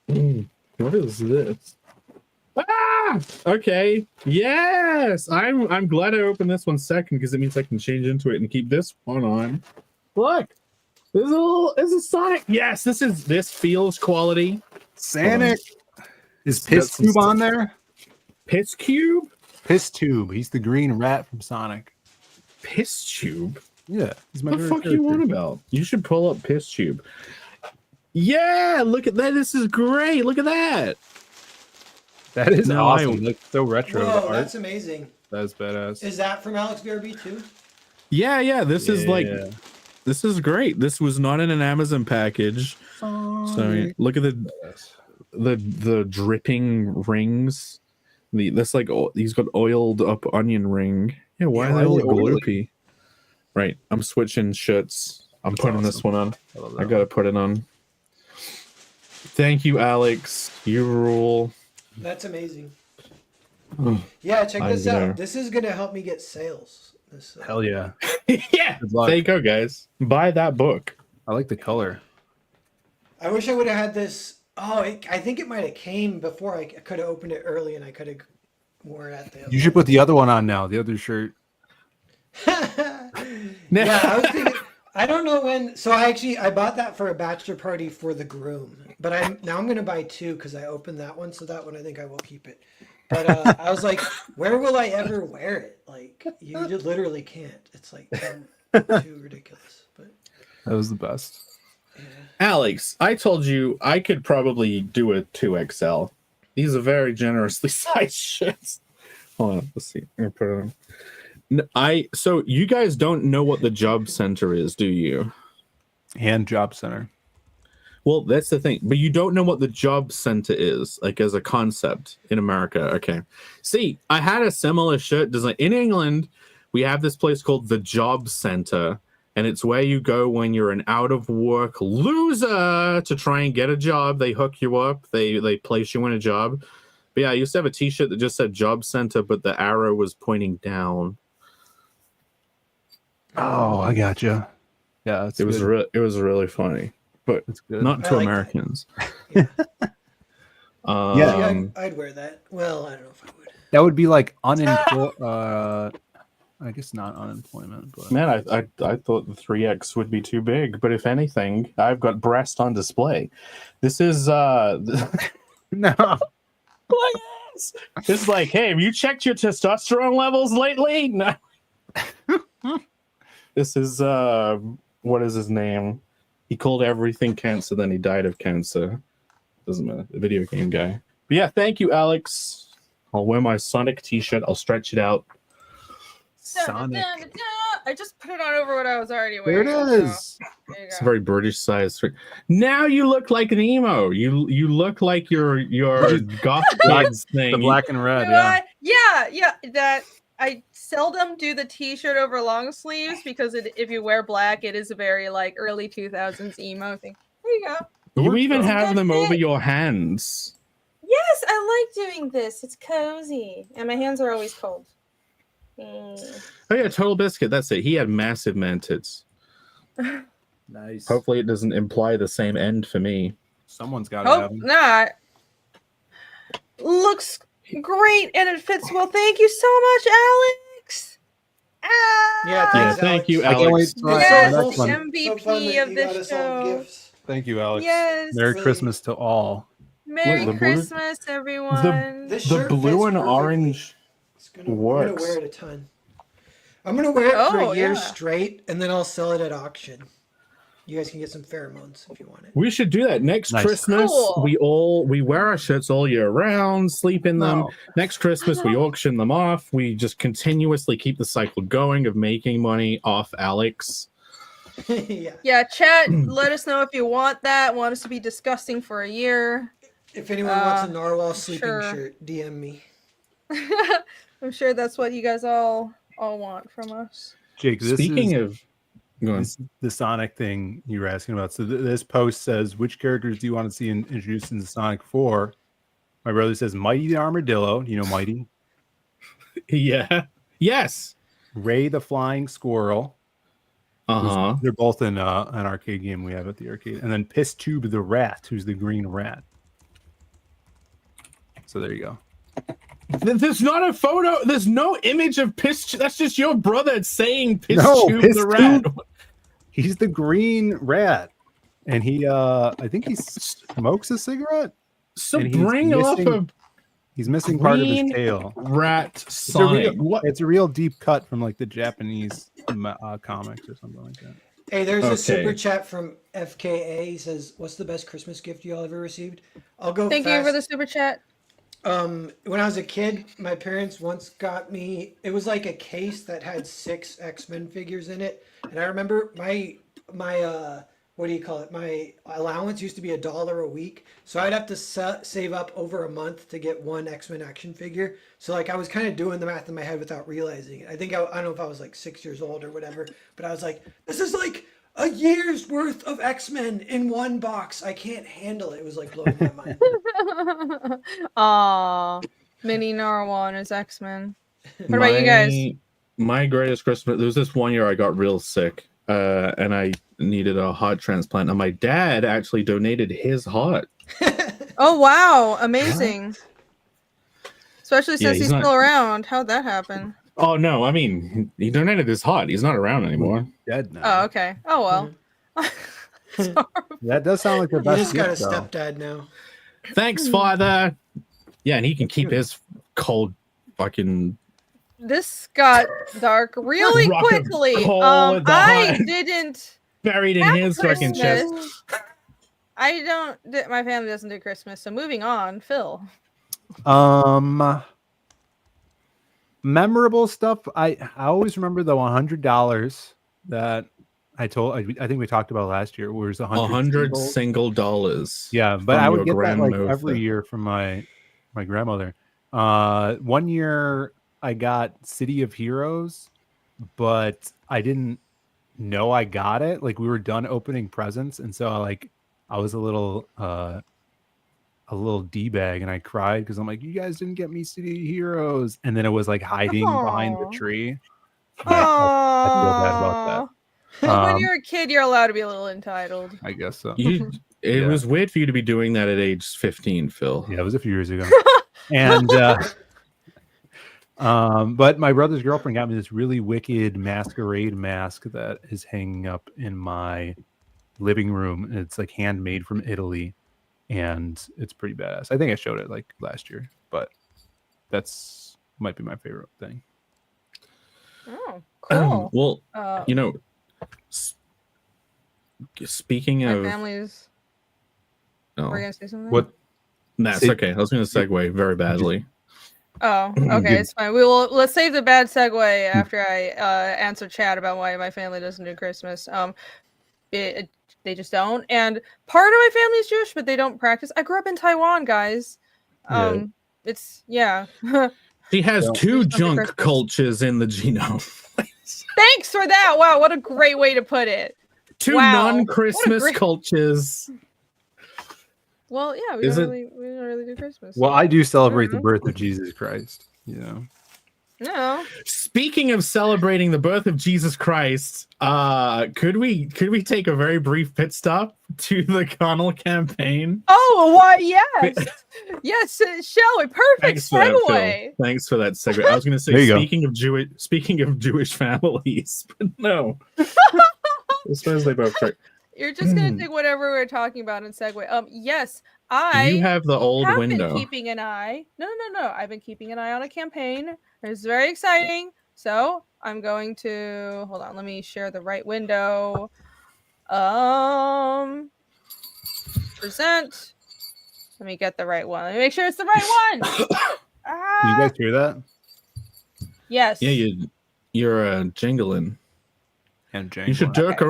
What is this? Ah! Okay. Yes. I'm glad I opened this one second because it means I can change into it and keep this one on. Look. This is a Sonic. Yes, this feels quality. Sonic. Is Piss Cube on there? Piss Cube? Piss Tube. He's the green rat from Sonic. Piss Tube? Yeah. He's my what the fuck you want about? You should pull up Piss Tube. Yeah, look at that. This is great. Look at that. That is awesome. Looks so retro. Whoa, that's amazing. That's badass. Is that from Alex BRB too? Yeah. This is great. This was not in an Amazon package. So look at the dripping rings. He's got oiled up onion ring. Yeah, why are they all gloopy? Right, I'm switching shirts. I'm putting this one on. I gotta put it on. Thank you, Alex. You rule. That's amazing. Yeah, check this out. This is gonna help me get sales. Hell yeah. Yeah. There you go, guys. Buy that book. I like the color. I wish I would have had this. Oh, I think it might have came before. I could have opened it early and I could have wore it at the. You should put the other one on now. The other shirt. Yeah, I was thinking. I don't know when. So I bought that for a bachelor party for the groom, but I'm going to buy two because I opened that one. So that one I think I will keep it. But I was like, where will I ever wear it? Like you literally can't. It's like too ridiculous. But that was the best. Yeah. Alex, I told you I could probably do a 2XL. These are very generously sized shirts. Hold on, let's see. I'm gonna put it on. So you guys don't know what the job center is, do you? And job center. Well, that's the thing. But you don't know what the job center is, like as a concept in America. Okay. See, I had a similar shirt design. In England, we have this place called the Job Center. And it's where you go when you're an out-of-work loser to try and get a job. They hook you up. They place you in a job. But yeah, I used to have a T-shirt that just said Job Center, but the arrow was pointing down. Oh, I gotcha. Yeah, it was really funny, but it's good. Not to Americans. Yeah, I'd wear that. Well, I don't know if I would. That would be like unemployed. I guess not unemployment, but man, I thought the 3X would be too big, but if anything, I've got breast on display. This is no. It's like, hey, have you checked your testosterone levels lately? No. This is what is his name? He called everything cancer, then he died of cancer. Doesn't matter. The video game guy. But yeah, thank you, Alex. I'll wear my Sonic t-shirt. I'll stretch it out. Sonic. I just put it on over what I was already wearing. There it is. So, there it's a very British size. Now you look like an emo. You look like your goth kids thing. The black and red. Yeah. That I seldom do the t-shirt over long sleeves because if you wear black, it is a very like early 2000s emo thing. There you go. You even have them over your hands. Yes, I like doing this. It's cozy, and my hands are always cold. Oh yeah, Total Biscuit. That's it. He had massive man tits. Nice. Hopefully, it doesn't imply the same end for me. Someone's got to have him. Not. Looks great, and it fits well. Thank you so much, Alex. Yeah, Yeah, thanks, thank you, I can't wait Alex. for my Yes, next the one. MVP of this show. Thank you, Alex. Yes. Merry Really- Christmas to all. Merry Look, the blue- Christmas, everyone. This The shirt blue fits and perfectly. orange I'm gonna works. wear it a ton. I'm gonna wear it for Oh, a year yeah. straight, and then I'll sell it at auction. You guys can get some pheromones if you want it. We should do that next Nice. Christmas. Cool. We wear our shirts all year round, sleep in them. No. Next Christmas we auction them off. We just continuously keep the cycle going of making money off Alex. Yeah. Yeah, chat, let us know if you want that. Want us to be disgusting for a year. If anyone wants a Uh, narwhal sleeping sure. shirt, DM me. I'm sure that's what you guys all want from us. Jake, this Speaking is of go on. this, the Sonic thing you were asking about. So this post says, which characters do you want to see introduced in the Sonic 4? My brother says Mighty the Armadillo. You know Mighty? Yeah. Yes. Ray the Flying Squirrel. Uh-huh. They're both in an arcade game we have at the arcade. And then Piss Tube the Rat, who's the green rat. So there you go. There's not a photo. There's no image of Piss. That's just your brother saying Piss No, Tube Piss the rat. Tube. He's the green rat. And he I think he smokes a cigarette. So And he's bring off missing a He's missing part of his green tail. rat It's a, Sonic. real, What? it's a real deep cut from like the Japanese comics or something like that. Hey, there's Okay. a super chat from FKA. He says, "What's the best Christmas gift you all ever received?" I'll go. Thank fast. you for the super chat. When I was a kid, my parents once got me. It was like a case that had 6 X-Men figures in it, and I remember my what do you call it? My allowance used to be $1 a week, so I'd have to save up over a month to get 1 X-Men action figure. So like I was kind of doing the math in my head without realizing it. I think I don't know if I was like 6 years old or whatever, but I was like, this is like a year's worth of X-Men in one box. I can't handle it. It was like blowing my mind. Aw, Mini Narwhal and his X-Men. What about you guys? My greatest Christmas. There was this one year I got real sick, and I needed a heart transplant, and my dad actually donated his heart. Oh wow, amazing! Especially since he's he's not- still around. How'd that happen? Oh no, I mean he donated his heart. He's not around anymore. Dead now. Oh okay. Oh well. Sorry. That does sound like the You best just got a gift, though. stepdad now. Thanks, Father. Yeah, and he can keep his cold fucking. This got dark really Rock of quickly. coal with the I heart. didn't Buried in have his fucking chest. Christmas. I don't. My family doesn't do Christmas. So moving on, Phil. Memorable stuff. I always remember the $100 that I think we talked about last year. Where it was 100 single dollars. Yeah, but from I would your get that like grandmother. every year from my grandmother. One year I got City of Heroes, but I didn't know I got it. Like we were done opening presents, and so I was a little D-bag, and I cried because I'm like, you guys didn't get me City of Heroes, and then it was like hiding behind the Aw. tree. Aww. I feel bad about that. But when you're a kid, you're allowed to be a little entitled. I guess so. It Yeah. was weird for you to be doing that at age 15, Phil. Yeah, it was a few years ago. And but my brother's girlfriend got me this really wicked masquerade mask that is hanging up in my living room. It's like handmade from Italy, and it's pretty badass. I think I showed it like last year, but that's might be my favorite thing. Oh, cool. Well, you know, speaking my of, family's. oh, We're gonna say something. What? that's okay. I was going to segue very badly. Oh, okay, it's fine. We will. Let's save the bad segue after I answer chat about why my family doesn't do Christmas. They just don't. And part of my family is Jewish, but they don't practice. I grew up in Taiwan, guys. It's yeah. She has two There's nothing junk Christmas. cultures in the genome. Thanks for that. Wow, what a great way to put it. Two Wow. non-Christmas What a great- cultures. Well, yeah, we don't really do Christmas. Well, I do celebrate Mhm. the birth of Jesus Christ. You know, No. Speaking of celebrating the birth of Jesus Christ, could we take a very brief pit stop to the CARNAL campaign? Oh, why? Yes, yes. Shall we? Perfect segue. Thanks for that segue. I was going to say, speaking of Jewish families, but no. I suppose they both trick. You're just gonna take whatever we're talking about and segue. Yes, you have the old window. Been keeping an eye. No. I've been keeping an eye on a campaign. It's very exciting. So I'm going to hold on. Let me share the right window. Present. Let me get the right one. Let me make sure it's the right one. You guys hear that? Yes. Yeah, you're jingling. And jingle. You should jerk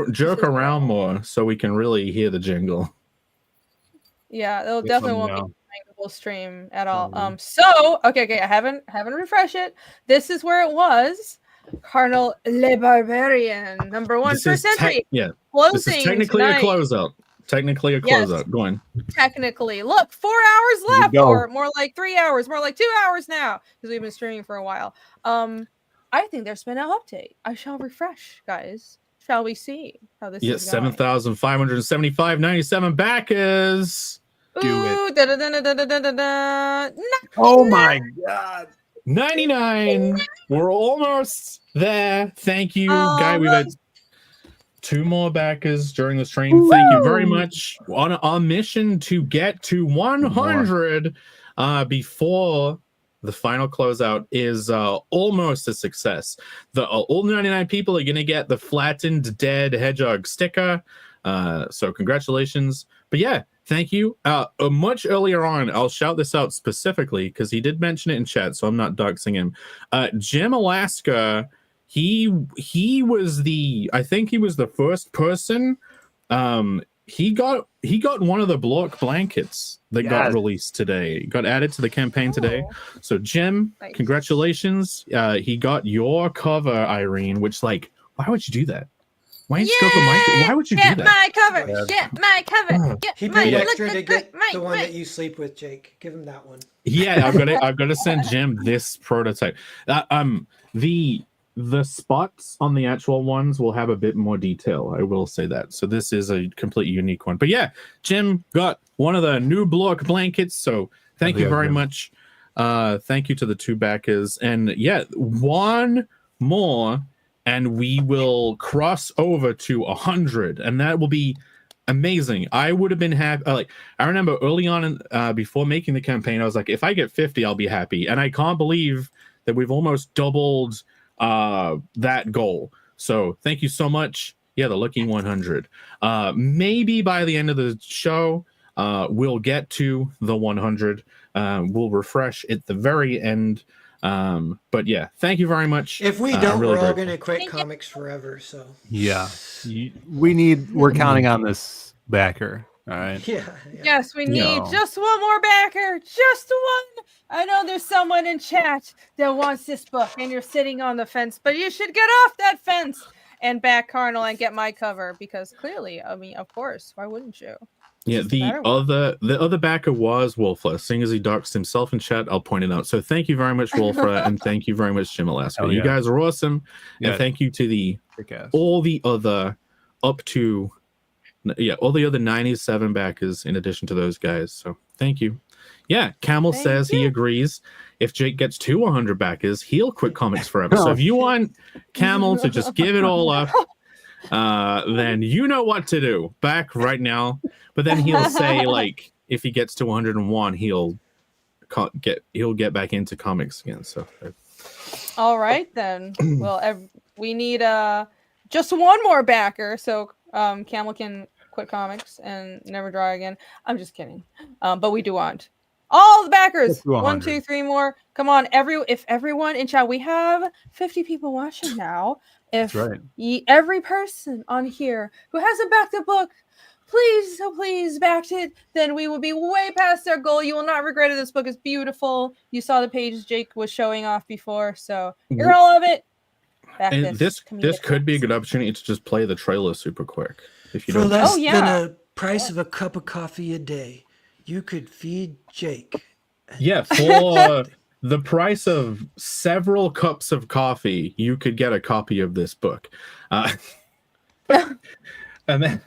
around more so we can really hear the jingle. Yeah, it'll definitely won't be a jingleable stream at all. So okay, I haven't refreshed it. This is where it was. CARNAL the Barbarian, #1 for century. This is technically a closeout. Yes. Go on. Technically, look, 4 hours left, or more like 3 hours, more like 2 hours now, because we've been streaming for a while. I think there's been an update. I shall refresh, guys. Shall we see how this is going? 7,575.97 backers. Do it. Oh my god. 99. We're almost there. Thank you, Guy. We've had 2 more backers during the stream. Woo! Thank you very much. On our mission to get to 100 before the final closeout is almost a success. All 99 people are going to get the flattened dead hedgehog sticker. So congratulations. But yeah, thank you. Much earlier on, I'll shout this out specifically because he did mention it in chat, so I'm not doxing him. Jim Alaska, he was I think he was the first person. He got one of the block blankets that got released today. Got added to the campaign today. So Jim, congratulations. He got your cover, Irene, which why would you do that? Why would you do that? Get my cover. Get my cover. He paid extra to get the one that you sleep with, Jake. Give him that one. Yeah, I've got to send Jim this prototype. The spots on the actual ones will have a bit more detail. I will say that. So this is a completely unique one. But yeah, Jim got one of the new block blankets. So thank you very much. Thank you to the 2 backers. And yeah, 1 more and we will cross over to 100. And that will be amazing. I would have been happy. I remember early on before making the campaign, I was like, if I get 50, I'll be happy. And I can't believe that we've almost doubled that goal. So thank you so much. Yeah, the lucky 100. Maybe by the end of the show, we'll get to the 100. We'll refresh at the very end. But yeah, thank you very much. If we don't, we're all going to quit comics forever. So yeah, we're counting on this backer. All right. Yeah. Yes, we need just 1 more backer. Just 1. I know there's someone in chat that wants this book, and you're sitting on the fence, but you should get off that fence and back CARNAL and get my cover, because clearly, I mean, of course, why wouldn't you? Yeah, the other backer was Wolfler. Seeing as he doxed himself in chat, I'll point it out. So thank you very much, Wolfler, and thank you very much, Jim Alaska. You guys are awesome. Yeah. And thank you to all the other all the other 97 backers in addition to those guys. So thank you. Yeah, Camel says he agrees. If Jake gets to 100 backers, he'll quit comics forever. So if you want Camel to just give it all up, then you know what to do. Back right now. But then he'll say, if he gets to 101, he'll get back into comics again. So all right then. Well, we need just 1 more backer, so Camel can quit comics and never draw again. I'm just kidding. But we do want all the backers. 1, 2, 3 more. Come on, if everyone in chat, we have 50 people watching now. If every person on here who hasn't backed the book, please backed it, then we will be way past our goal. You will not regret it. This book is beautiful. You saw the pages Jake was showing off before, so you're all of it. And this could be a good opportunity to just play the trailer super quick. If you For less than a price of a cup of coffee a day, you could feed Jake. Yeah, for the price of several cups of coffee, you could get a copy of this book. And then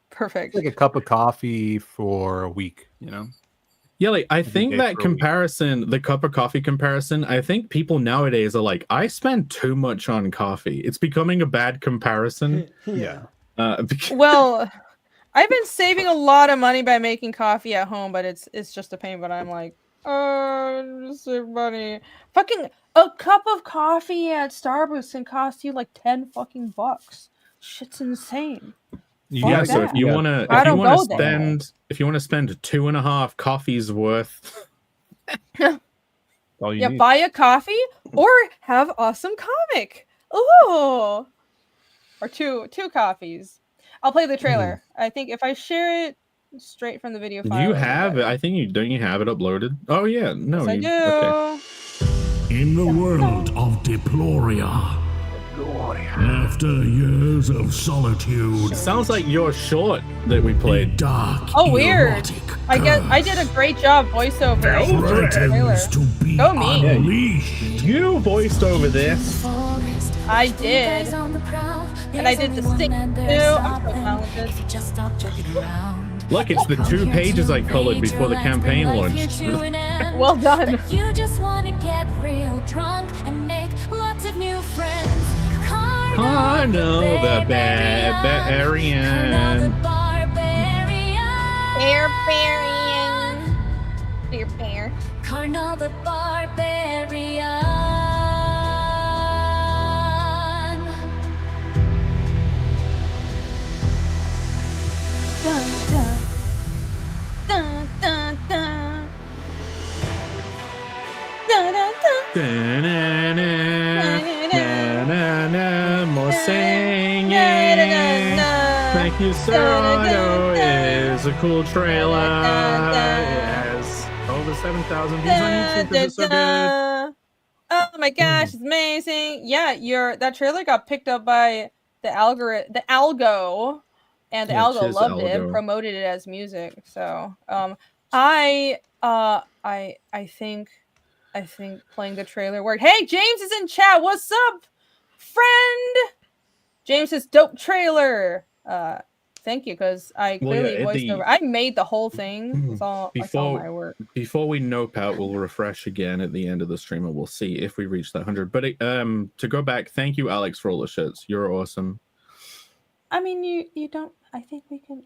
Perfect. Like a cup of coffee for a week, you know? yeah, like I think day that for a week. comparison, the cup of coffee comparison, I think people nowadays are like, I spend too much on coffee. It's becoming a bad comparison. Yeah. Well, I've been saving a lot of money by making coffee at home, but it's just a pain. But I'm like, just save money. Fucking a cup of coffee at Starbucks can cost you like 10 fucking bucks. Shit's insane. Yeah, Fuck so that. if you want to, I if you don't want go to there. spend, if you want to spend 2.5 coffees worth, All you Yeah, need. buy a coffee or have awesome comic. Ooh. Or two coffees. I'll play the trailer. I think if I share it straight from the video file. you it'll be have it. better. I think you don't. You have it uploaded. Oh yeah, no, Yes, I you, do. okay. In the world of Deploria, after years of solitude, It sounds like your short that we a played. dark, Oh, weird. erotic I did a great job voiceover. threatens to be Go me. unleashed. You voiced over this. I did. And I did the sing too. I'm so talented. Look, it's the 2 pages I colored before the campaign launched. Well done. You just want to get real drunk and make lots of new friends. Carnal the Barbarian. Bear. Carnal the Barbarian. Dun, dun. Dun, dun, dun. Dun, dun, dun. Da-na-na, more singing. Thank you, Sir Otto. It is a cool trailer. It has over 7,000 views on YouTube because it's so good. Oh my gosh, it's amazing. Yeah, that trailer got picked up by the algo, and the Yeah, algo cheers, loved it and algo. promoted it as music. So I think playing the trailer worked. Hey, James is in chat. What's up, friend? James says dope trailer. Thank you, because I clearly voiced over. I made the whole thing. It's all my work. Before we nope out, we'll refresh again at the end of the stream and we'll see if we reach that 100. But to go back, thank you, Alex, for all the shits. You're awesome. I mean, you don't. I think we can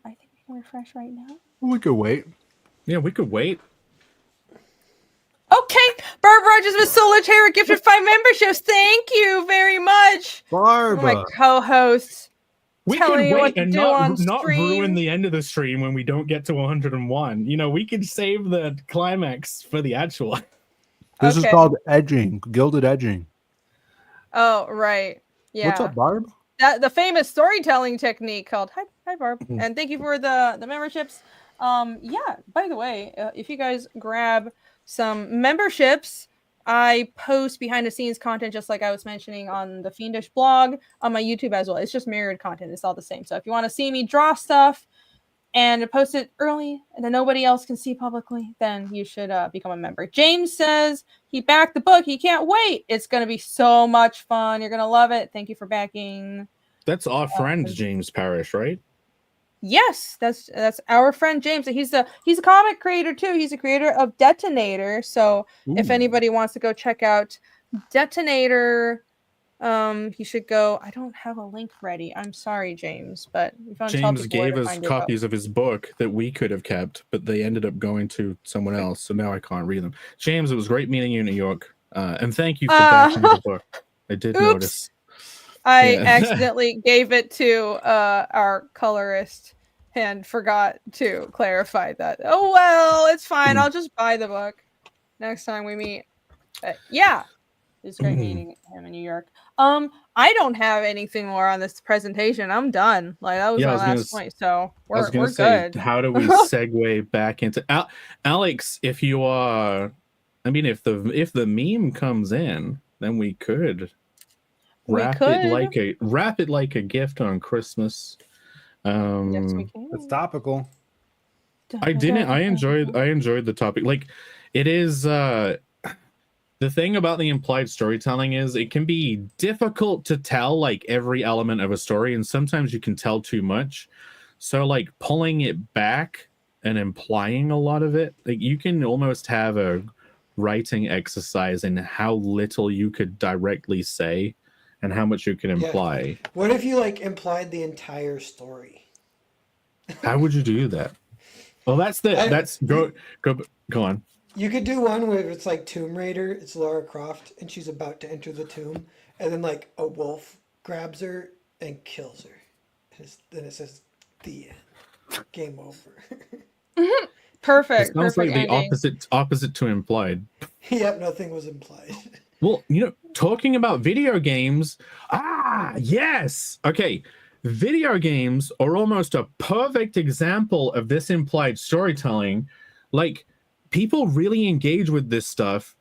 refresh right now. We could wait. Yeah, we could wait. Okay, Barb Rogers with Solitaire gifted 5 memberships. Thank you very much. Barb, My co-host. We telling can you what wait to and do not on ruin stream. the end of the stream when we don't get to 101. You know, we can save the climax for the actual. This is called edging, gilded edging. Oh, right. Yeah. What's up, Barb? The famous storytelling technique called Hi Barb. And thank you for the memberships. Yeah, by the way, if you guys grab some memberships, I post behind the scenes content just like I was mentioning on the Fiendish blog, on my YouTube as well. It's just mirrored content. It's all the same. So if you want to see me draw stuff and post it early and then nobody else can see publicly, then you should become a member. James says he backed the book. He can't wait. It's going to be so much fun. You're going to love it. Thank you for backing. That's our friend James Parrish, right? Yes, that's our friend James. He's a comic creator too. He's a creator of Detonator. So if anybody wants to go check out Detonator, he should go. I don't have a link ready. I'm sorry, James, but if you want to tell James people where gave to us find it, copies of his book that we could have kept, but they ended up going to someone else. So now I can't read them. James, it was great meeting you in New York. And thank you for backing the book. I did notice. I accidentally gave it to our colorist and forgot to clarify that. Oh, well, it's fine. I'll just buy the book next time we meet. Yeah, it's great meeting him in New York. I don't have anything more on this presentation. I'm done. Like, that was my last point. So we're good. How do we segue back into Alex? If you are, I mean, if the meme comes in, then we could wrap it like a gift on Christmas. Yes, we can. It's topical. I enjoyed the topic. Like, it is The thing about the implied storytelling is it can be difficult to tell like every element of a story, and sometimes you can tell too much. So like pulling it back and implying a lot of it, like you can almost have a writing exercise in how little you could directly say and how much you can imply. What if you like implied the entire story? How would you do that? Well, go on. You could do one where it's like Tomb Raider, it's Lara Croft, and she's about to enter the tomb, and then like a wolf grabs her and kills her. Then it says the end. Game over. Perfect. It sounds perfect like the ending. opposite to implied. Yep, nothing was implied. Well, talking about video games, yes. Okay. Video games are almost a perfect example of this implied storytelling. Like, people really engage with this stuff.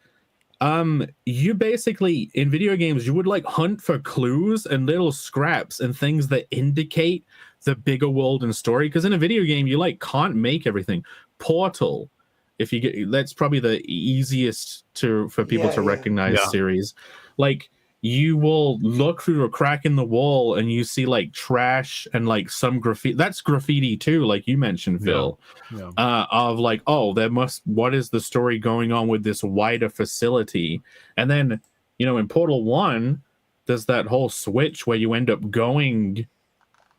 You basically, in video games, you would like hunt for clues and little scraps and things that indicate the bigger world and story. Because in a video game, you like can't make everything. Portal, if you get, that's probably the easiest for people to recognize series. Like, you will look through a crack in the wall and you see like trash and like some graffiti. That's graffiti too, like you mentioned, Phil. Of like, oh, what is the story going on with this wider facility? And then, in Portal 1, there's that whole switch where you end up going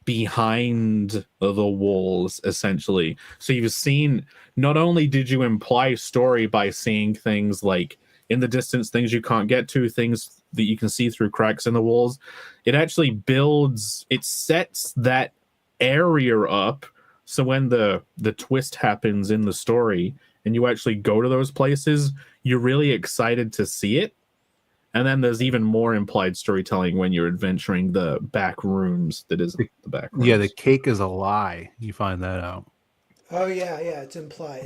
behind the walls, essentially. So you've seen, not only did you imply story by seeing things like in the distance, things you can't get to, things that you can see through cracks in the walls, it actually sets that area up. So when the twist happens in the story and you actually go to those places, you're really excited to see it. And then there's even more implied storytelling when you're adventuring the back rooms that is the back rooms. Yeah, the cake is a lie. You find that out. Oh, yeah, it's implied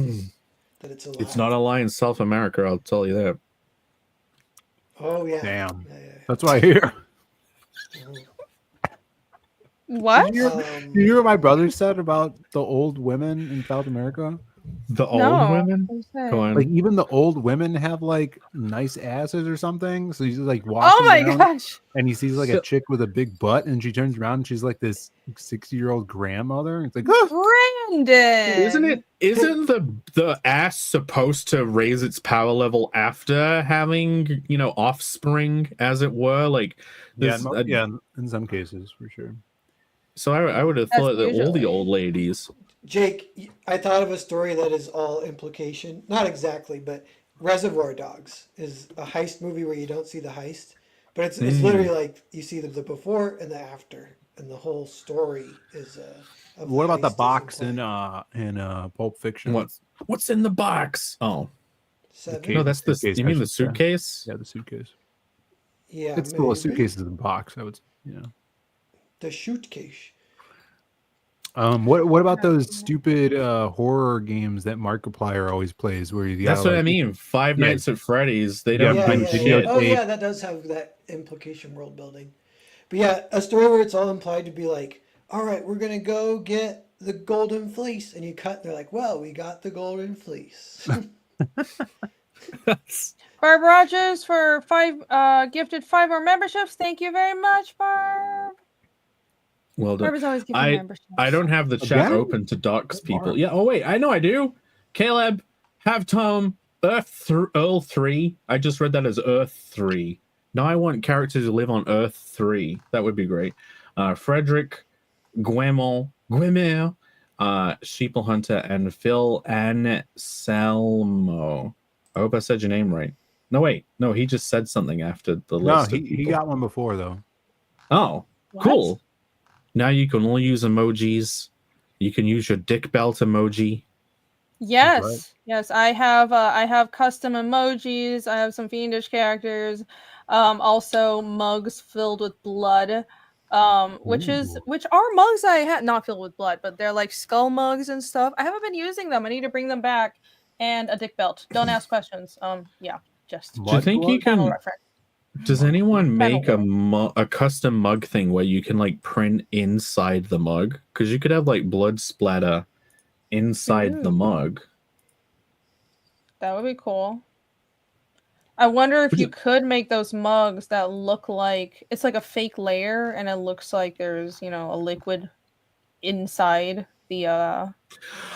that it's a lie. It's not a lie in South America, I'll tell you that. Oh, yeah. Damn. Yeah. That's what I hear. What? You hear what my brother said about the old women in South America? The old women? Go on. Like, even the old women have like nice asses or something. So he's like walking. Oh my gosh. And he sees like a chick with a big butt, and she turns around and she's like this 60-year-old grandmother. It's like, Brandon. Isn't the ass supposed to raise its power level after having, offspring, as it were? Like, in some cases, for sure. So I would have thought that all the old ladies. Jake, I thought of a story that is all implication. Not exactly, but Reservoir Dogs is a heist movie where you don't see the heist, but it's literally like you see the before and the after, and the whole story is. What about the box in Pulp Fiction? What's in the box? Oh, no, that's the. You mean the suitcase? Yeah, the suitcase. Yeah, it's still a suitcase in the box. I would, the suitcase. What about those stupid horror games that Markiplier always plays? Where you that's what I mean. Five Nights at Freddy's. They don't. Oh yeah, that does have that implication world building. But yeah, a story where it's all implied to be like, all right, we're gonna go get the golden fleece, and you cut. They're like, well, we got the golden fleece. Barb Rogers for gifted 5 more memberships. Thank you very much, Barb. Well done. Barb is always giving memberships. I don't have the chat open to dox people. Yeah. Oh wait, I know I do. Caleb, have Tom Earl 3. I just read that as Earth 3. Now I want characters to live on Earth 3. That would be great. Frederick, Guimel, Sheeple Hunter, and Phil Anselmo. I hope I said your name right. No, wait. No, he just said something after the list. No, he got one before, though. Oh, cool. Now you can only use emojis. You can use your dick belt emoji. Yes. Right. Yes, I have custom emojis. I have some fiendish characters. Also mugs filled with blood. Which are mugs I had not filled with blood, but they're like skull mugs and stuff. I haven't been using them. I need to bring them back. And a dick belt. Don't ask questions. Yeah, just. Do you think you can? Does anyone make a custom mug thing where you can like print inside the mug? Because you could have like blood splatter inside the mug. That would be cool. I wonder if Would you you- could make those mugs that look like it's like a fake layer, and it looks like there's a liquid inside the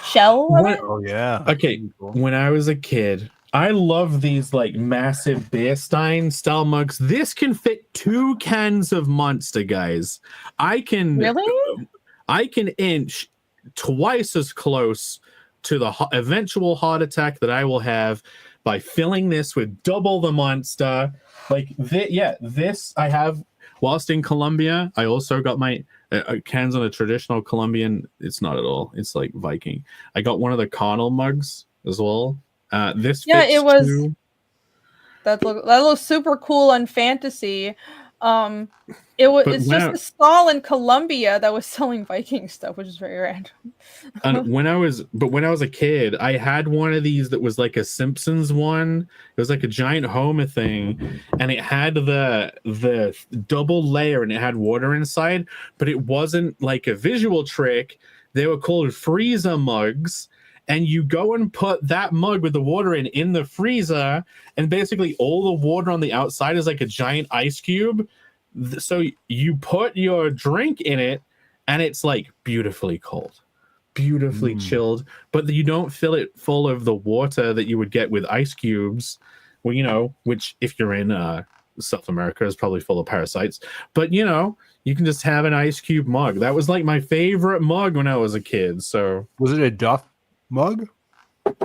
shell of What? it. Oh yeah. Okay, Cool. when I was a kid, I love these like massive beer stein style mugs. This can fit 2 cans of Monster, guys. I can inch twice as close to the eventual heart attack that I will have by filling this with double the Monster. Like this I have whilst in Colombia. I also got my cans on a traditional Colombian. It's not at all. It's like Viking. I got one of the CARNAL mugs as well. This fits it was too. that looks super cool on fantasy. It's just a stall in Colombia that was selling Viking stuff, which is very random. And when I was a kid, I had one of these that was like a Simpsons one. It was like a giant Homer thing, and it had the double layer, and it had water inside, but it wasn't like a visual trick. They were called freezer mugs, and you go and put that mug with the water in the freezer, and basically all the water on the outside is like a giant ice cube. So you put your drink in it, and it's like beautifully cold, beautifully chilled, but you don't fill it full of the water that you would get with ice cubes. Well, which if you're in South America is probably full of parasites. But you can just have an ice cube mug. That was like my favorite mug when I was a kid. So was it a Duff mug?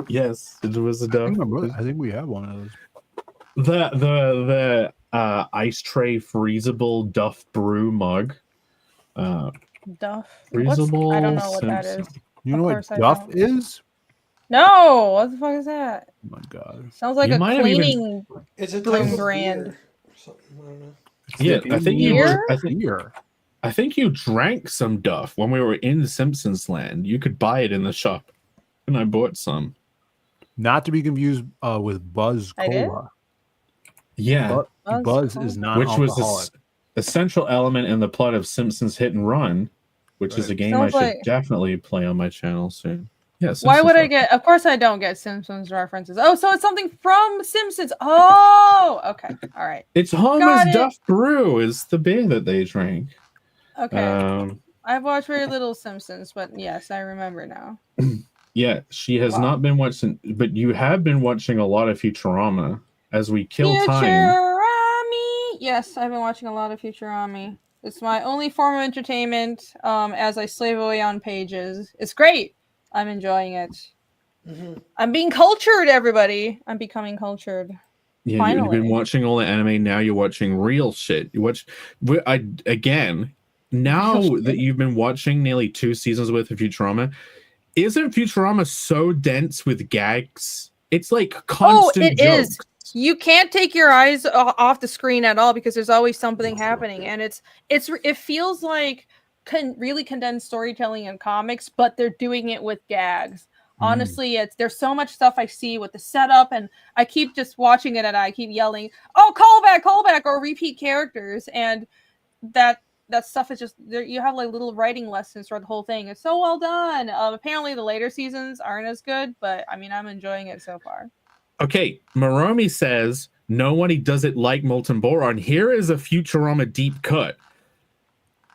Yes, it was a Duff. I think we have one of those. The ice tray freezable Duff brew mug. Duff. Freezable. I don't know what that is. You know what Duff is? No, what the fuck is that? Oh my god. Sounds like You a might have even- cleaning It's a broom type of brand. beer or something, I don't know. Yeah, Beer? I think you drank some Duff when we were in Simpsons Land. You could buy it in the shop, and I bought some. Not to be confused with Buzz I did? Cola. Yeah, Buzz is non-alcoholic. which was a central element in the plot of Simpsons Hit and Run, which is a game Sounds I should like- definitely play on my channel soon. Yeah, Why would I Simpsons get? Of course, I don't get Simpsons references. Oh, so it's something from Simpsons. Oh, okay, all right. It's Homer's Duff Brew is the beer that they drank. Okay, I've watched very little Simpsons, but yes, I remember now. Yeah, she has not been watching, but you have been watching a lot of Futurama as we kill time. Futurami. Yes, I've been watching a lot of Futurami. It's my only form of entertainment. As I slave away on pages, it's great. I'm enjoying it. I'm being cultured, everybody. I'm becoming cultured. Yeah, you've been watching all the anime. Now you're watching real shit. You watch, now that you've been watching nearly 2 seasons worth of Futurama, isn't Futurama so dense with gags? It's like constant jokes. Is. You can't take your eyes off the screen at all because there's always something happening, and it feels like really condensed storytelling in comics, but they're doing it with gags. Honestly, there's so much stuff I see with the setup, and I keep just watching it, and I keep yelling, "Oh, callback!" or repeat characters, and that stuff is just there. You have like little writing lessons throughout the whole thing. It's so well done. Apparently, the later seasons aren't as good, but I mean, I'm enjoying it so far. Okay, Moromi says nobody does it like Molten Boron. Here is a Futurama deep cut.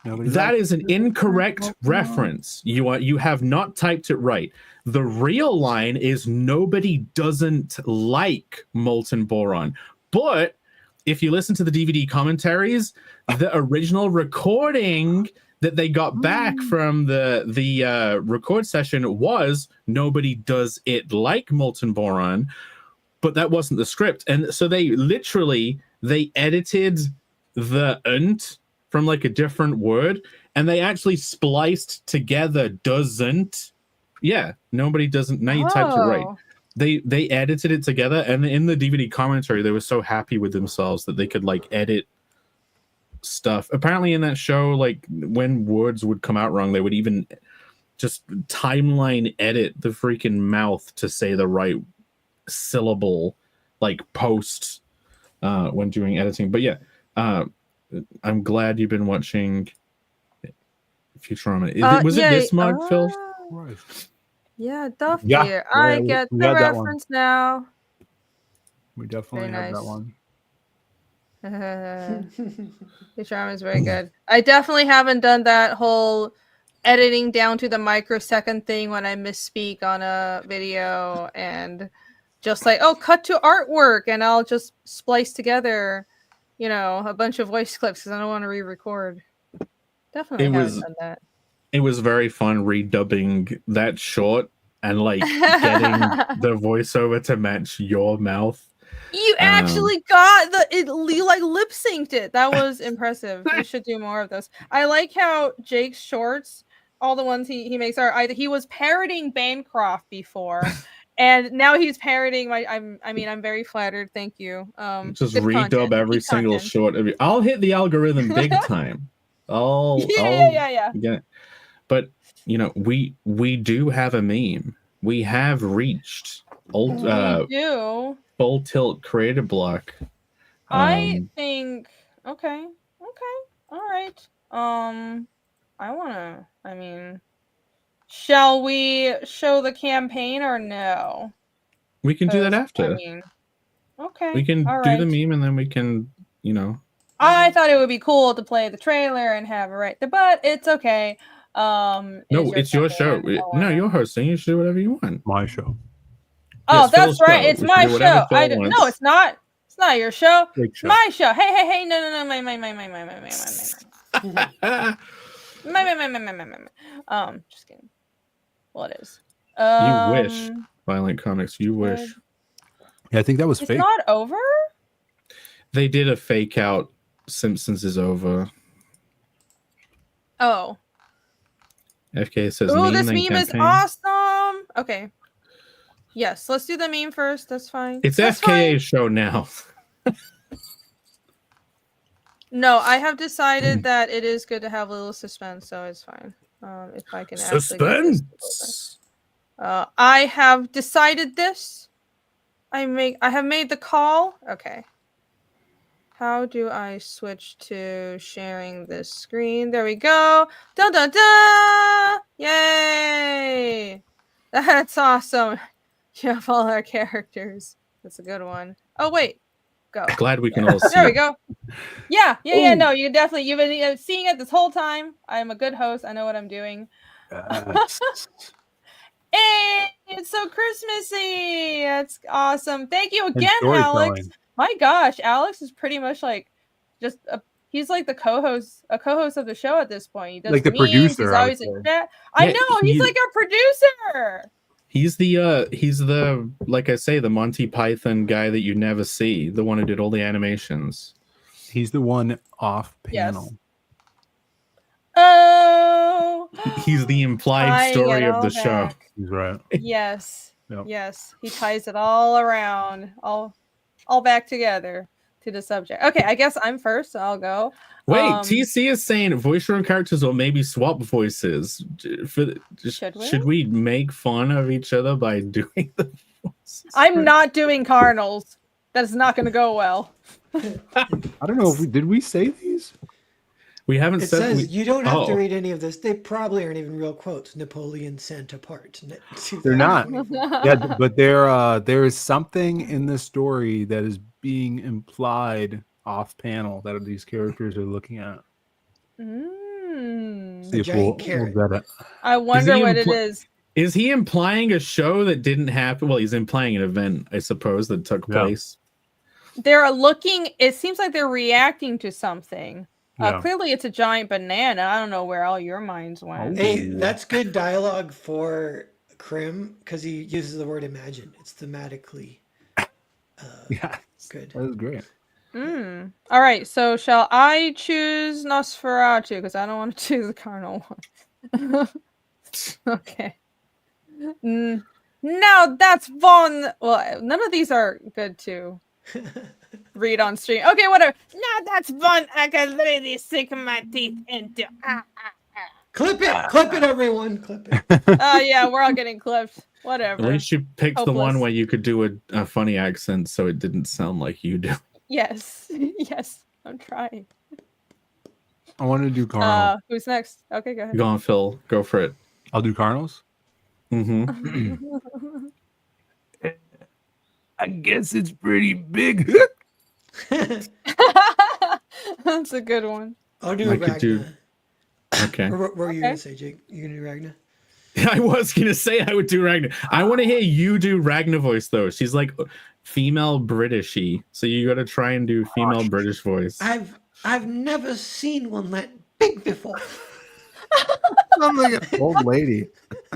That is an incorrect reference. You have not typed it right. The real line is nobody doesn't like Molten Boron. But if you listen to the DVD commentaries, the original recording that they got back from the record session was nobody does it like Molten Boron, but that wasn't the script. And so they edited the "nt" from like a different word, and they actually spliced together doesn't. Yeah, nobody doesn't. Now you typed it right. They edited it together, and in the DVD commentary, they were so happy with themselves that they could like edit stuff. Apparently, in that show, like when words would come out wrong, they would even just timeline edit the freaking mouth to say the right syllable, like post when doing editing. But yeah, I'm glad you've been watching Futurama. Was it this mug, Phil? Yeah, Duff Yeah, here. I get we the had that one. reference now. We definitely Very have that nice. one. The charm is very good. I definitely haven't done that whole editing down to the microsecond thing when I misspeak on a video and just like, oh, cut to artwork, and I'll just splice together, a bunch of voice clips because I don't want to re-record. Definitely haven't done that. It was very fun redubbing that short and like getting the voiceover to match your mouth. You actually got like lip synced it. That was impressive. We should do more of those. I like how Jake's shorts, all the ones he makes are either he was parroting Bancroft before, and now he's parroting I'm very flattered. Thank you. Just good redub content. every Good single content. short. I'll hit the algorithm big time. Yeah. But we do have a meme. We have reached old We do. Full Tilt Creator Block. I think okay. All right. Shall we show the campaign or no? We can do that after. Okay. We can do the meme and then we can, I thought it would be cool to play the trailer and have it right there, but it's okay. No, it's your show. No, you're hosting. You should do whatever you want. My show. Oh, Yes, that's right. show. It's my show. No, it's not. It's not your show. It's my show. Hey. No. My. Just kidding. Well, it is. You wish. Violent Comics. You wish. Yeah, I think that was fake. It's not over? They did a fake out. Simpsons is over. Oh. FK says, "Oh, this meme is awesome." Okay. Yes, let's do the meme first. That's fine. It's That's FKA's show now. No, I have decided that it is good to have a little suspense, so it's fine. If I can suspense. I have decided this. I have made the call. Okay. How do I switch to sharing this screen? There we go. Dun dun dun! Yay! That's awesome. You have all our characters. That's a good one. Oh wait, go. Glad we can all see. There we go. Yeah. No, you've been seeing it this whole time. I'm a good host. I know what I'm doing. Hey, it's so Christmassy. That's awesome. Thank you again, Alex. My gosh, Alex is pretty much like he's like a co-host of the show at this point. He does like the memes, producer. He's always in chat. I know, he's like our producer. He's the like I say, the Monty Python guy that you never see, the one who did all the animations. He's the one off panel. Yes. Oh, he's the implied story of the show. He's right. Yes. Yep. Yes. He ties it all around, all back together to the subject. Okay, I guess I'm first, so I'll go. Wait, TC is saying voice your own characters or maybe swap voices. Should we make fun of each other by doing the voices? I'm not doing Carnals. That's not going to go well. I don't know if did we say these? We haven't it said says you don't have to read any of this. They probably aren't even real quotes. Napoleon Santa Part. They're not. Yeah, but there is something in the story that is being implied off panel that these characters are looking at. A giant carrot. I wonder what it is. Is he implying a show that didn't happen? Well, he's implying an event, I suppose, that took place. They're looking. It seems like they're reacting to something. Yeah. Clearly, it's a giant banana. I don't know where all your minds went. Hey, that's good dialogue for Krim because he uses the word imagine. It's thematically good. That was great. All right, so shall I choose Nosferatu? Because I don't want to choose the Carnal one. Okay. Now that's fun. Well, none of these are good to read on stream. Okay, whatever. Now that's fun. I can really sink my teeth into. Clip it, everyone. Clip it. Yeah, we're all getting clipped. Whatever. At least you picked the one where you could do a funny accent so it didn't sound like you do. Yes. Yes, I'm trying. I want to do Carnal. Who's next? Okay, go ahead. Go on, Phil. Go for it. I'll do Carnals. I guess it's pretty big. That's a good one. I'll do I could do- Ragna. Okay. Or what were you Okay. gonna say, Jake? You gonna do Ragna? I was gonna say I would do Ragnar. I want to hear you do Ragnar voice though. She's like female Britishy, so you got to try and do female British voice. I've never seen one that big before. I'm like an old lady.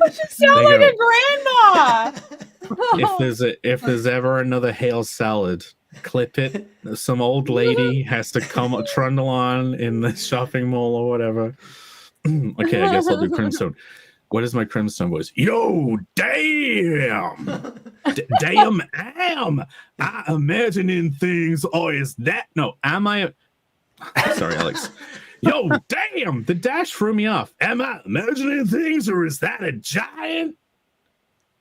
You sound There like you a grandma. If there's ever another hail salad, clip it. Some old lady has to come trundle on in the shopping mall or whatever. Okay, I guess I'll do Crimstone. What is my Crimstone voice? Yo, damn! Damn, am! I imagining things, or is that? No, am I? Sorry, Alex. Yo, damn! The dash threw me off. Am I imagining things, or is that a giant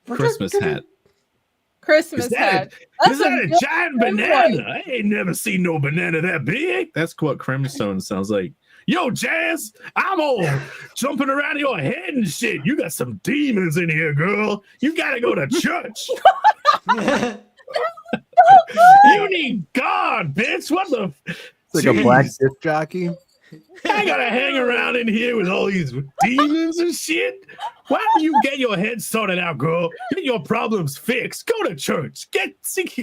Christmas hat? Christmas hat. Is that a giant banana? I ain't never seen no banana that big. That's what Crimstone sounds like. Yo, Jazz, I'm all jumping around your head and shit. You got some demons in here, girl. You gotta go to church. You need God, bitch. What the? It's like a black disc jockey. I gotta hang around in here with all these demons and shit. Why don't you get your head sorted out, girl? Get your problems fixed. Go to church.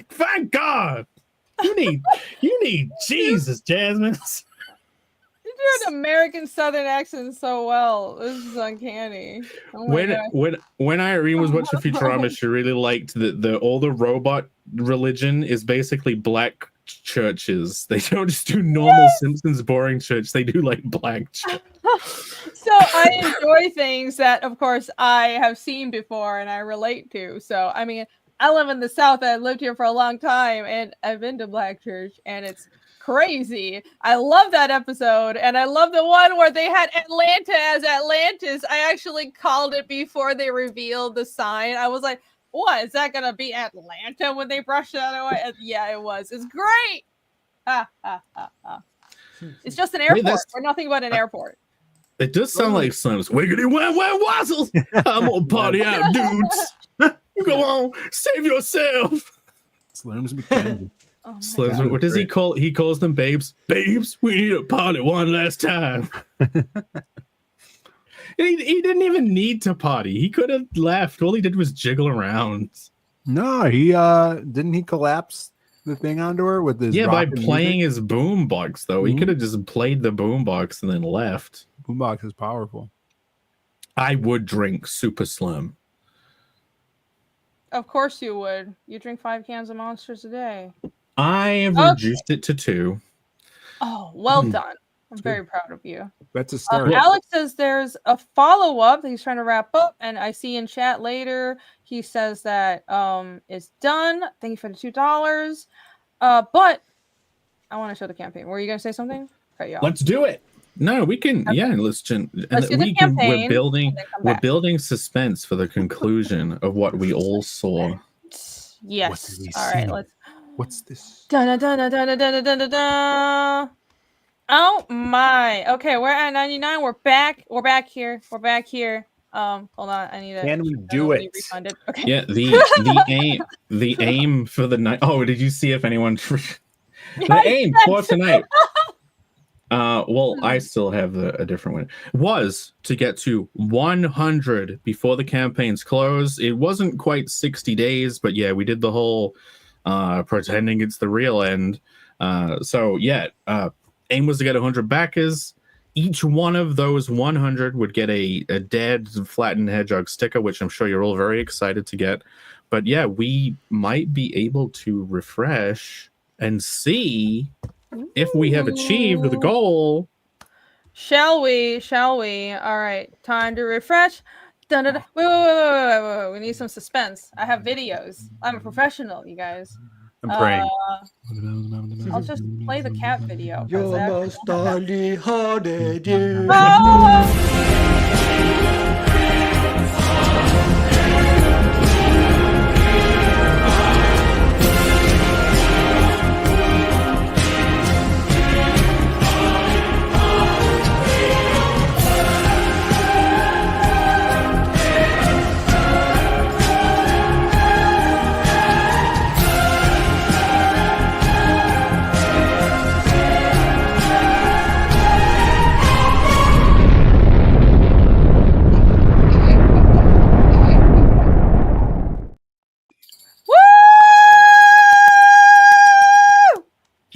Find God. You need Jesus, Jasmine. You do an American Southern accent so well. This is uncanny. Oh my God. When Irene was watching Futurama, she really liked the all the robot religion is basically black churches. They don't just do normal Simpsons boring church. They do like black church. So I enjoy things that, of course, I have seen before and I relate to. So I mean, I live in the South. I've lived here for a long time, and I've been to black church, and it's crazy. I love that episode, and I love the one where they had Atlanta as Atlantis. I actually called it before they revealed the sign. I was like, what, is that gonna be Atlanta when they brush that away? And yeah, it was. It's great. It's just an airport. We're nothing but an airport. It does sound like Slim's wiggity wah wazzles. I'm gonna party out, dudes. Go on, save yourself. Slim's McKenzie. Oh Slims, God. what does he call? He calls them babes. Babes, we need to party one last time. He didn't even need to party. He could have left. All he did was jiggle around. No, he didn't he collapse the thing onto her with his by playing his boombox though. He could have just played the boombox and then left. Boombox is powerful. I would drink Super Slim. Of course you would. You drink 5 cans of Monsters a day. I have reduced it to 2. Oh, well done. I'm very proud of you. That's a start. Alex says there's a follow-up that he's trying to wrap up, and I see in chat later he says that it's done. Thank you for the $2. But I want to show the campaign. Were you going to say something? Okay, y'all. Let's do it. No, we can. Okay. Yeah, let's do the campaign. We're building suspense for the conclusion of what we all saw. Yes. All right. Let's. What's this? Oh my. Okay, we're at 99. We're back. We're back here. Hold on. I need to. Can we do it? Refunded. Okay. Yeah. The aim for the night. Oh, did you see if anyone? The aim for tonight. Well, I still have a different one. Was to get to 100 before the campaign's close. It wasn't quite 60 days, but yeah, we did the whole pretending it's the real end. So yeah, aim was to get 100 backers. Each one of those 100 would get a dead flattened hedgehog sticker, which I'm sure you're all very excited to get. But yeah, we might be able to refresh and see if we have achieved the goal. Shall we? All right, time to refresh. Wait. We need some suspense. I have videos. I'm a professional, you guys. I'm praying. I'll just play the cat video. You must study hard, dear.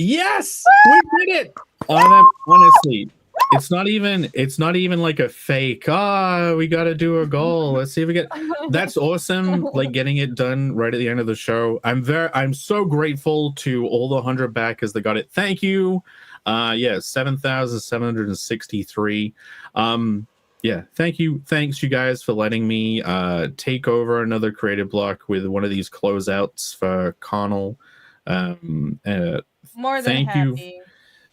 Yes, we did it. Honestly, it's not even like a fake. We got to do a goal. Let's see if we get. That's awesome. Like getting it done right at the end of the show. I'm so grateful to all the 100 backers that got it. Thank you. 7,763. Yeah, thanks you guys for letting me take over another creative block with one of these closeouts for CARNAL. More than happy.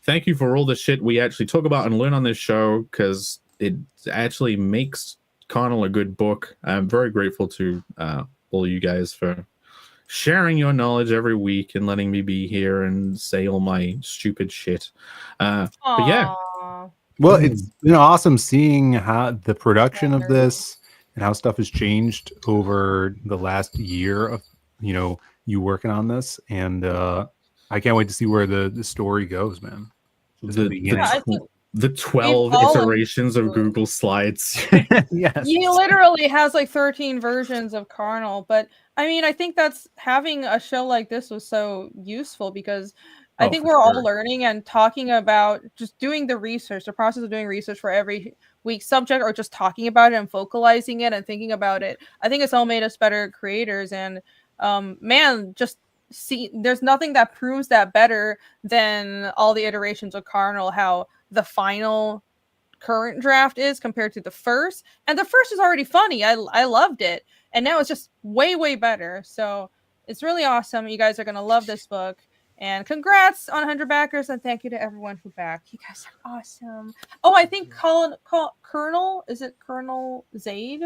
Thank you for all the shit we actually talk about and learn on this show, because it actually makes CARNAL a good book. I'm very grateful to all you guys for sharing your knowledge every week and letting me be here and say all my stupid shit. But yeah. Well, it's been awesome seeing how the production of this and how stuff has changed over the last year of you working on this, and I can't wait to see where the story goes, man. The 12 iterations of Google Slides. Yes. He literally has like 13 versions of CARNAL, but I mean, I think that's having a show like this was so useful because I think we're all learning and talking about just doing the research, the process of doing research for every week's subject, or just talking about it and vocalizing it and thinking about it. I think it's all made us better creators. And man, just see, there's nothing that proves that better than all the iterations of CARNAL, how the final current draft is compared to the first. And the first is already funny. I loved it. And now it's just way better. So it's really awesome. You guys are going to love this book. And congrats on 100 backers, and thank you to everyone who backed. You guys are awesome. Oh, I think Colonel, is it Colonel Zaid?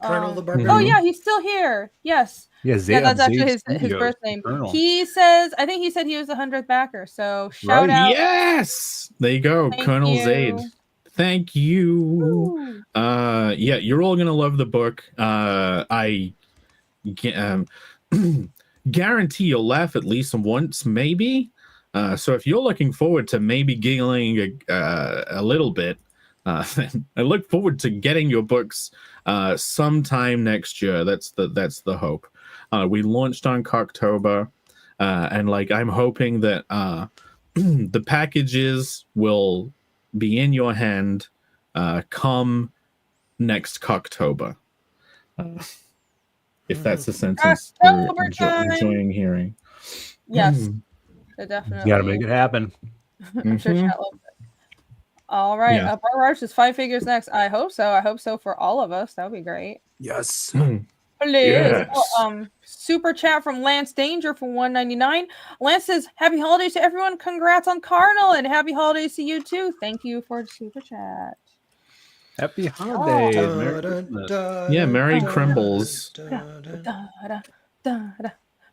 CRANAL the Barbarian. Oh yeah, he's still here. Yes. Yeah, that's actually his birth name. He says, I think he said he was the 100th backer. So shout out. Yes, there you go, Colonel Zaid. Thank you. Yeah, you're all gonna love the book. I guarantee you'll laugh at least once, maybe. So if you're looking forward to maybe giggling a little bit, then I look forward to getting your books sometime next year. That's the hope. We launched on Cocktober, and like I'm hoping that the packages will be in your hand come next Cocktober. If that's a sentence you're enjoying hearing. Yes, definitely. You got to make it happen. I'm sure chat loves it. All right. Bar Rush is 5 figures next. I hope so. I hope so for all of us. That would be great. Yes. Yes. Super chat from Lance Danger for $1.99. Lance says, happy holidays to everyone. Congrats on CARNAL, and happy holidays to you too. Thank you for the super chat. Happy holidays. Merry Crimbles.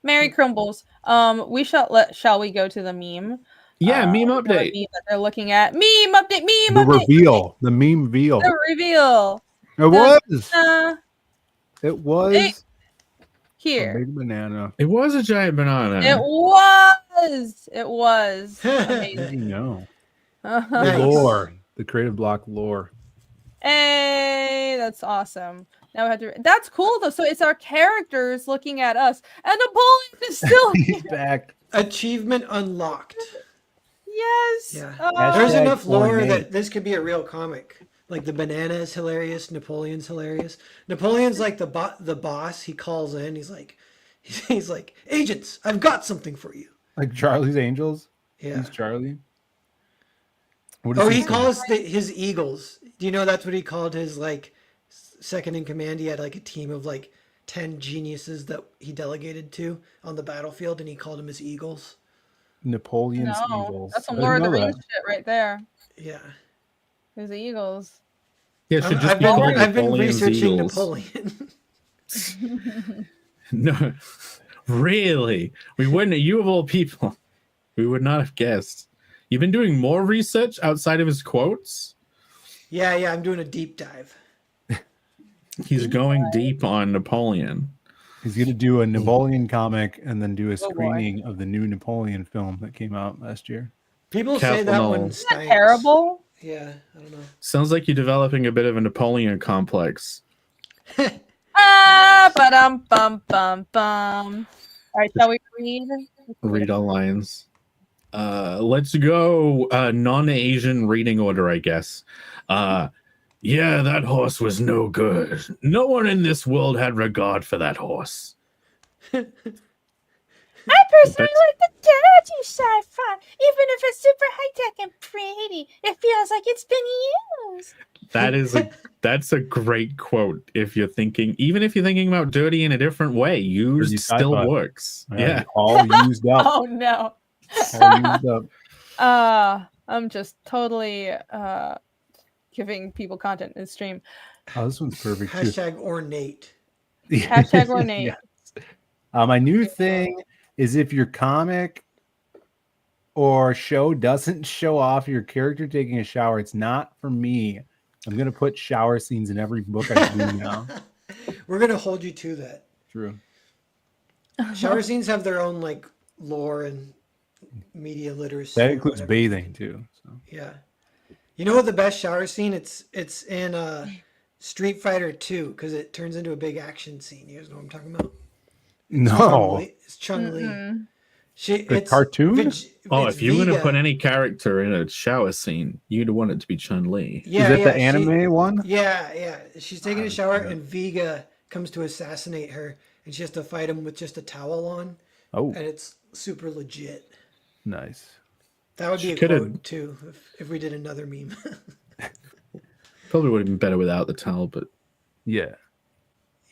Merry Crimbles. Shall we go to the meme? Yeah, meme update. The meme that they're looking at. Meme update. The reveal. The meme reveal. The reveal. It was here. A big banana. It was a giant banana. It was. Amazing. The lore. The creative block lore. Hey, that's awesome. Now we have to. That's cool though. So it's our characters looking at us, and Napoleon is still He's back. Achievement unlocked. Yes. Yeah. There's enough lore that this could be a real comic. Like the banana is hilarious. Napoleon's hilarious. Napoleon's like the boss. He calls in. He's like, agents, I've got something for you. Like Charlie's Angels. Yeah. He's Charlie. He calls his Eagles. Do you know that's what he called his like second in command? He had like a team of like 10 geniuses that he delegated to on the battlefield, and he called them his Eagles. Napoleon's Eagles. That's some Lord of the Rings shit right there. Yeah. His Eagles. Yeah, it should just be I've been researching Eagles. Napoleon. No, really. We wouldn't. You of all people, we would not have guessed. You've been doing more research outside of his quotes? Yeah, I'm doing a deep dive. He's going deep on Napoleon. He's going to do a Napoleon comic and then do a screening of the new Napoleon film that came out last year. People say that one stinks. Terrible. Yeah, I don't know. Sounds like you're developing a bit of a Napoleon complex. Ba-dum-bum-bum-bum. All right, shall we read? Read all lines. Let's go non-Asian reading order, I guess. Yeah, that horse was no good. No one in this world had regard for that horse. I personally like the dirty sci-fi. Even if it's super high-tech and pretty, it feels like it's been used. That's a great quote. If you're thinking, even if you're thinking about dirty in a different way, used still works. Yeah. All used up. Oh no. All used up. I'm just totally giving people content in the stream. Oh, this one's perfect too. Hashtag ornate. Hashtag ornate. Yes. My new thing is if your comic or show doesn't show off your character taking a shower, it's not for me. I'm gonna put shower scenes in every book I do now. We're gonna hold you to that. True. Shower scenes have their own like lore and media literacy. That includes bathing too. So. Yeah. You know what the best shower scene? It's in Street Fighter 2 because it turns into a big action scene. You guys know what I'm talking about? No. It's Chun-Li. The cartoon? If you were to put any character in a shower scene, you'd want it to be Chun-Li. Yeah, is that the anime one? Yeah. She's taking a shower and Vega comes to assassinate her and she has to fight him with just a towel on. Oh. And it's super legit. Nice. That would be a quote too if we did another meme. Probably would have been better without the towel, but yeah.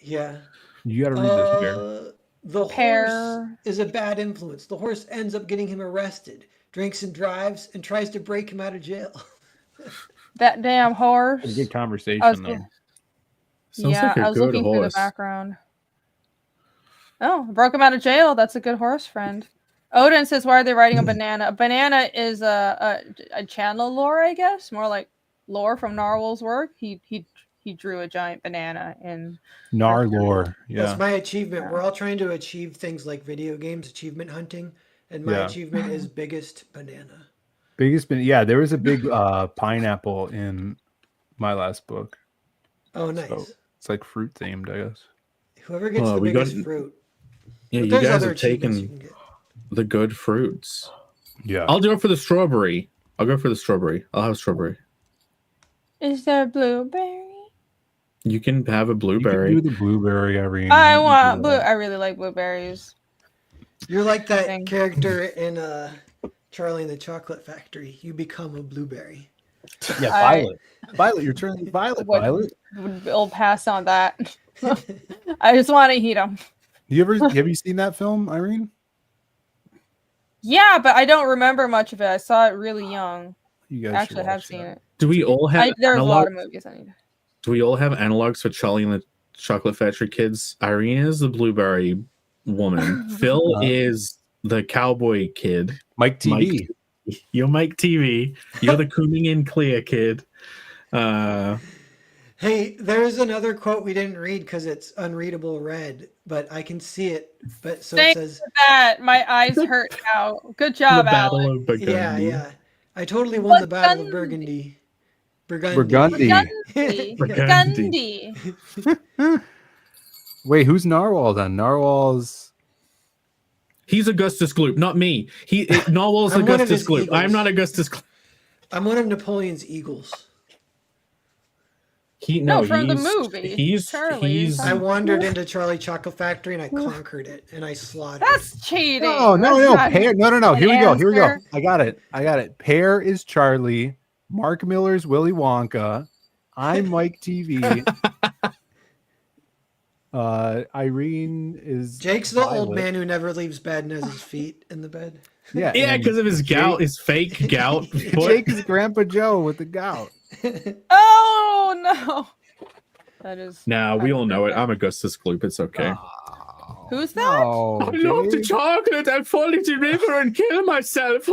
Yeah. You gotta read this here. The horse is a bad influence. The horse ends up getting him arrested, drinks and drives, and tries to break him out of jail. That damn horse. A good conversation though. Yeah, I was looking through the background. Oh, broke him out of jail. That's a good horse friend. Odin says, "Why are they riding a banana?" A banana is a channel lore, I guess, more like lore from Narwhal's work. He drew a giant banana in Nar lore. Yeah, that's my achievement. We're all trying to achieve things like video games, achievement hunting, and my achievement is biggest banana. Biggest banana. Yeah, there was a big pineapple in my last book. Oh, nice. So it's like fruit themed, I guess. Whoever gets the biggest fruit. Yeah, you guys have taken the good fruits. Yeah. I'll do it for the strawberry. I'll go for the strawberry. I'll have strawberry. Is there blueberry? You can have a blueberry. You can do the blueberry every. I want blue. I really like blueberries. You're like that character in Charlie and the Chocolate Factory. You become a blueberry. Yeah, Violet. Violet, you're turning Violet. Violet. We'll pass on that. I just want to eat them. Have you seen that film, Irene? Yeah, but I don't remember much of it. I saw it really young. You guys actually have seen it. Do we all have? There's a lot of movies I need. Do we all have analogs for Charlie and the Chocolate Factory kids? Irene is the blueberry woman. Phil is the cowboy kid. Mike TV. You're Mike TV. You're the coming in clear kid. Hey, there's another quote we didn't read because it's unreadable red, but I can see it. But so Thanks it says for that. My eyes hurt now. Good job, the Battle Alan. of Burgundy. Yeah. I totally won the Battle of Burgundy. Burgundy. Wait, who's Narwhal then? Narwhal's. He's Augustus Gloop, not me. Narwhal's Augustus Gloop. I'm not Augustus Gloop. I'm one of Napoleon's eagles. From the movie. I wandered into Charlie Chocolate Factory and I conquered it and I slaughtered. That's cheating. No. Pear. No. Here we go. I got it. Pear is Charlie. Mark Miller's Willy Wonka. I'm Mike TV. Irene is Jake's the old man who never leaves bed and has his feet in the bed. Yeah, because of his gout, his fake gout. Jake is Grandpa Joe with the gout. Oh no! That is. Nah, we all know it. I'm Augustus Gloop. It's okay. Who's that? I love the chocolate. I fall into the river and kill myself.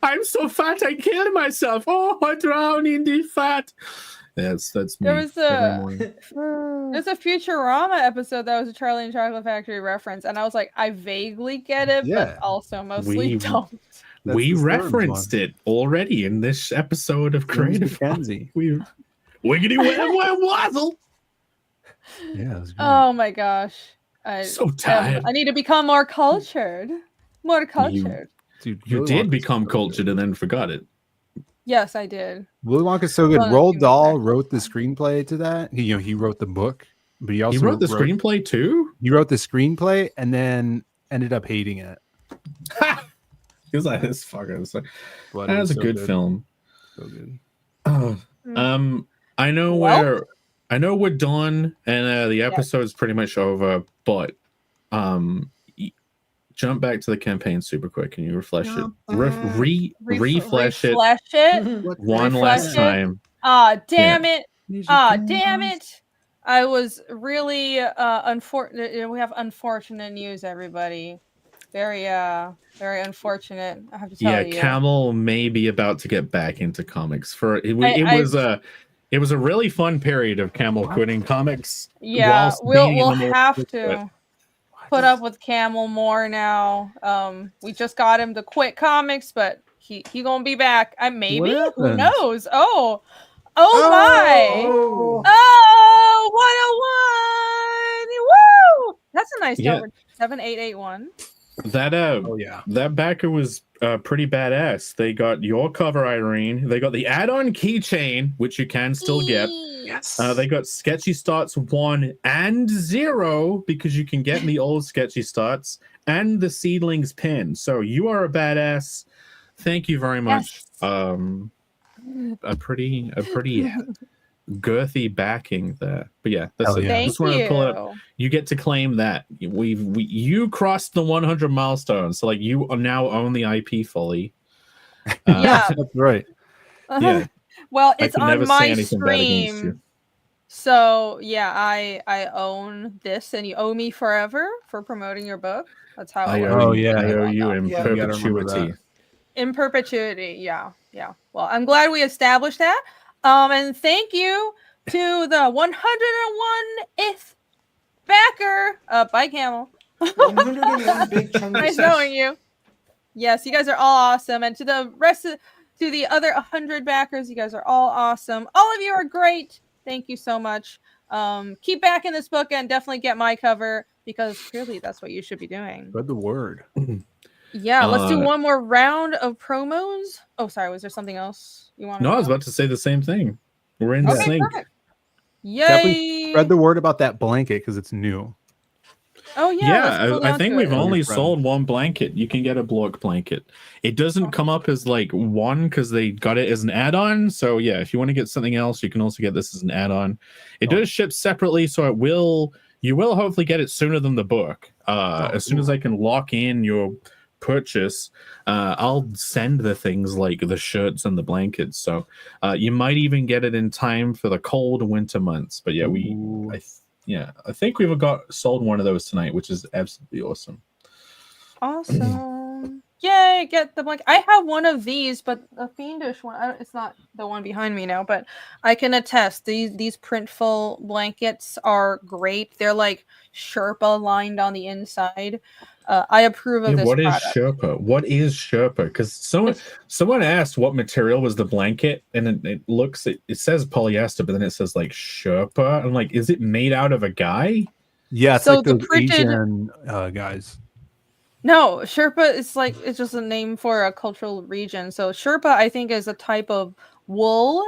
I'm so fat. I kill myself. Oh, I drown in the fat. That's me. There's a Futurama episode that was a Charlie and Chocolate Factory reference, and I was like, I vaguely get it, but also mostly don't. We referenced it already in this episode of Creative Kenzie. Wiggity wazzle. Yeah. Oh my gosh. So tired. I need to become more cultured. More cultured. Dude, You Willy did Wonka's become so cultured good. and then forgot it. Yes, I did. Willy Wonka's so good. Well, Roald you mean Dahl back wrote the then. screenplay to that. He wrote the book, but he He also wrote the screenplay too? He wrote the screenplay and then ended up hating it. He was like, this fucker. But it That was was a so good film. So good. I know Well? we're done and the episode's pretty much over, but jump back to the campaign super quick. Can you refresh it? Refresh it one last time. Damn it. Damn it. I was really unfortunate. We have unfortunate news, everybody. Very very unfortunate, I have to tell you. Camel may be about to get back into comics. It was a really fun period of Camel quitting comics. Yeah, whilst being in we'll the middle have of it. to put up with Camel more now. We just got him to quit comics, but he gonna be back. Maybe, who knows? Oh my! Oh. Oh, 101! Woo! That's a nice number. 7881. That backer was pretty badass. They got your cover, Irene. They got the add-on keychain, which you can still get. Yes. They got Sketchy Starts 1 and 0 because you can get the old Sketchy Starts and the Seedlings pin. So you are a badass. Thank you very much. Yes. A pretty girthy backing there. But yeah, Thank you. Pull it up. you. You get to claim that. You crossed the 100 milestone. So like you now own the IP fully. Yeah. That's right. Yeah. Well, it's on my you. stream. So yeah, I own this, and you owe me forever for promoting your book. That's how it works. Oh yeah, I owe you in Yeah. perpetuity. In perpetuity, yeah. Well, I'm glad we established that. And thank you to the 101th backer. Bye, Camel. 101 big chunks. Nice knowing you. Yes, you guys are all awesome, and to the other 100 backers, you guys are all awesome. All of you are great. Thank you so much. Keep backing this book and definitely get my cover because clearly that's what you should be doing. Spread the word. Yeah, let's do one more round of promos. Oh, sorry, was there something else you wanted? No, I was about to say the same thing. We're in sync. Perfect. Yay! Definitely spread the word about that blanket because it's new. Oh yeah, I think we've only sold one blanket. You can get a block blanket. It doesn't come up as like one because they got it as an add-on. So yeah, if you want to get something else, you can also get this as an add-on. It does ship separately, so you will hopefully get it sooner than the book. As soon as I can lock in your purchase, I'll send the things like the shirts and the blankets. So you might even get it in time for the cold winter months. But yeah, I think we've got sold one of those tonight, which is absolutely awesome. Awesome. Yay, get the blanket. I have one of these, but the fiendish one, it's not the one behind me now, but I can attest these printful blankets are great. They're like Sherpa lined on the inside. I approve of this product. What is Sherpa? Because someone asked what material was the blanket, and it says polyester, but then it says like Sherpa. I'm like, is it made out of a guy? Yeah, it's So like the those printed- Asian guys. No, Sherpa is like, it's just a name for a cultural region. So Sherpa, I think, is a type of wool.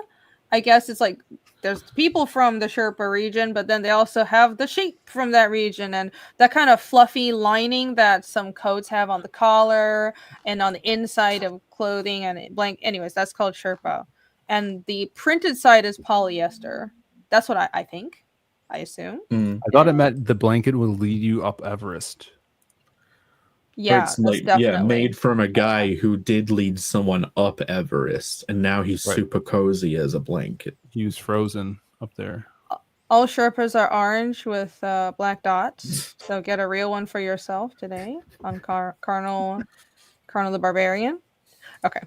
I guess it's like there's people from the Sherpa region, but then they also have the sheep from that region and that kind of fluffy lining that some coats have on the collar and on the inside of clothing and blank. Anyways, that's called Sherpa. And the printed side is polyester. That's what I think. I assume. I thought it meant the blanket will lead you up Everest. Yeah, it's like, definitely made from a guy who did lead someone up Everest, and now he's super cozy as a blanket. He was frozen up there. All Sherpas are orange with black dots, so get a real one for yourself today on CARNAL the Barbarian. Okay,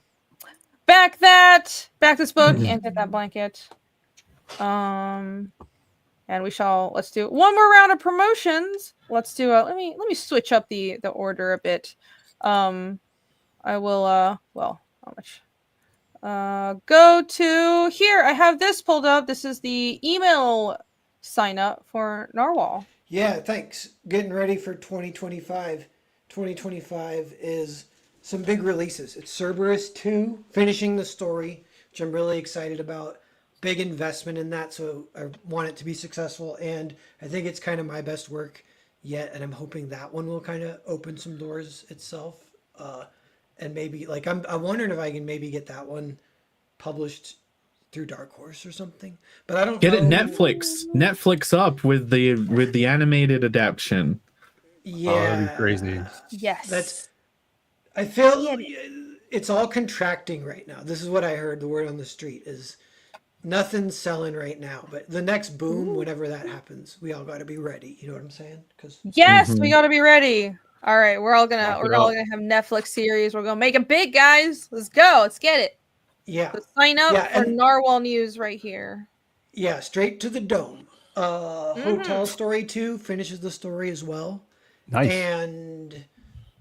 back this book and get that blanket. And let's do one more round of promotions. Let's do let me switch up the order a bit. I will how much? Go to here. I have this pulled up. This is the email sign up for Narwhal. Yeah, thanks. Getting ready for 2025. 2025 is some big releases. It's Cerberus 2, finishing the story, which I'm really excited about. Big investment in that, so I want it to be successful. And I think it's kind of my best work yet, and I'm hoping that one will kind of open some doors itself. And maybe, like, I'm wondering if I can maybe get that one published through Dark Horse or something. But I don't Get know. it Netflix up with the animated adaptation. Yeah, Oh, that'd be crazy. Yes. That's. I feel Yeah. it's all contracting right now. This is what I heard. The word on the street is nothing's selling right now. But the next boom, whenever that happens, we all got to be ready. You know what I'm saying? Because Yes, Mhm. we got to be ready. All right, we're all Knock it gonna have Netflix series. We're gonna make it big, guys. Let's go. Let's get it. yeah, So sign up Yeah, for and- Narwhal News right here. yeah, straight to the dome. Mm-hmm. Hotel Story 2 finishes the story as well. Nice. And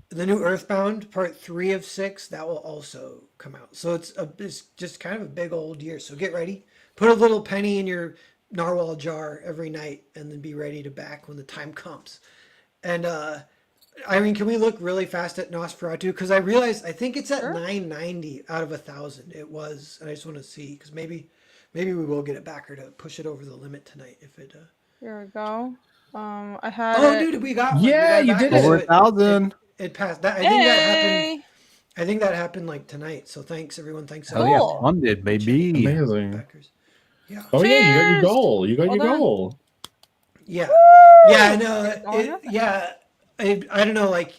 the new Earthbound Part 3 of 6 that will also come out. So it's just kind of a big old year. So get ready. Put a little penny in your narwhal jar every night, and then be ready to back when the time comes. And I mean, can we look really fast at Nosferatu? Because I realized I think it's at Sure. 990 out of 1,000. It was, and I just want to see because maybe we will get it back or to push it over the limit tonight if it. Here we go. I had Oh, it. dude, we got one. Yeah, We got you did back it. to Over 1,000. It passed. That I think that happened. Hey! I think that happened like tonight. So thanks everyone. Thanks. Hell yeah, Cool. funded, baby. Amazing. Backers. Yeah. Oh yeah, you got your Cheers! goal. You got Well your done. goal. Yeah. Yeah. I know. Oh, nothing. Yeah. I don't know. Like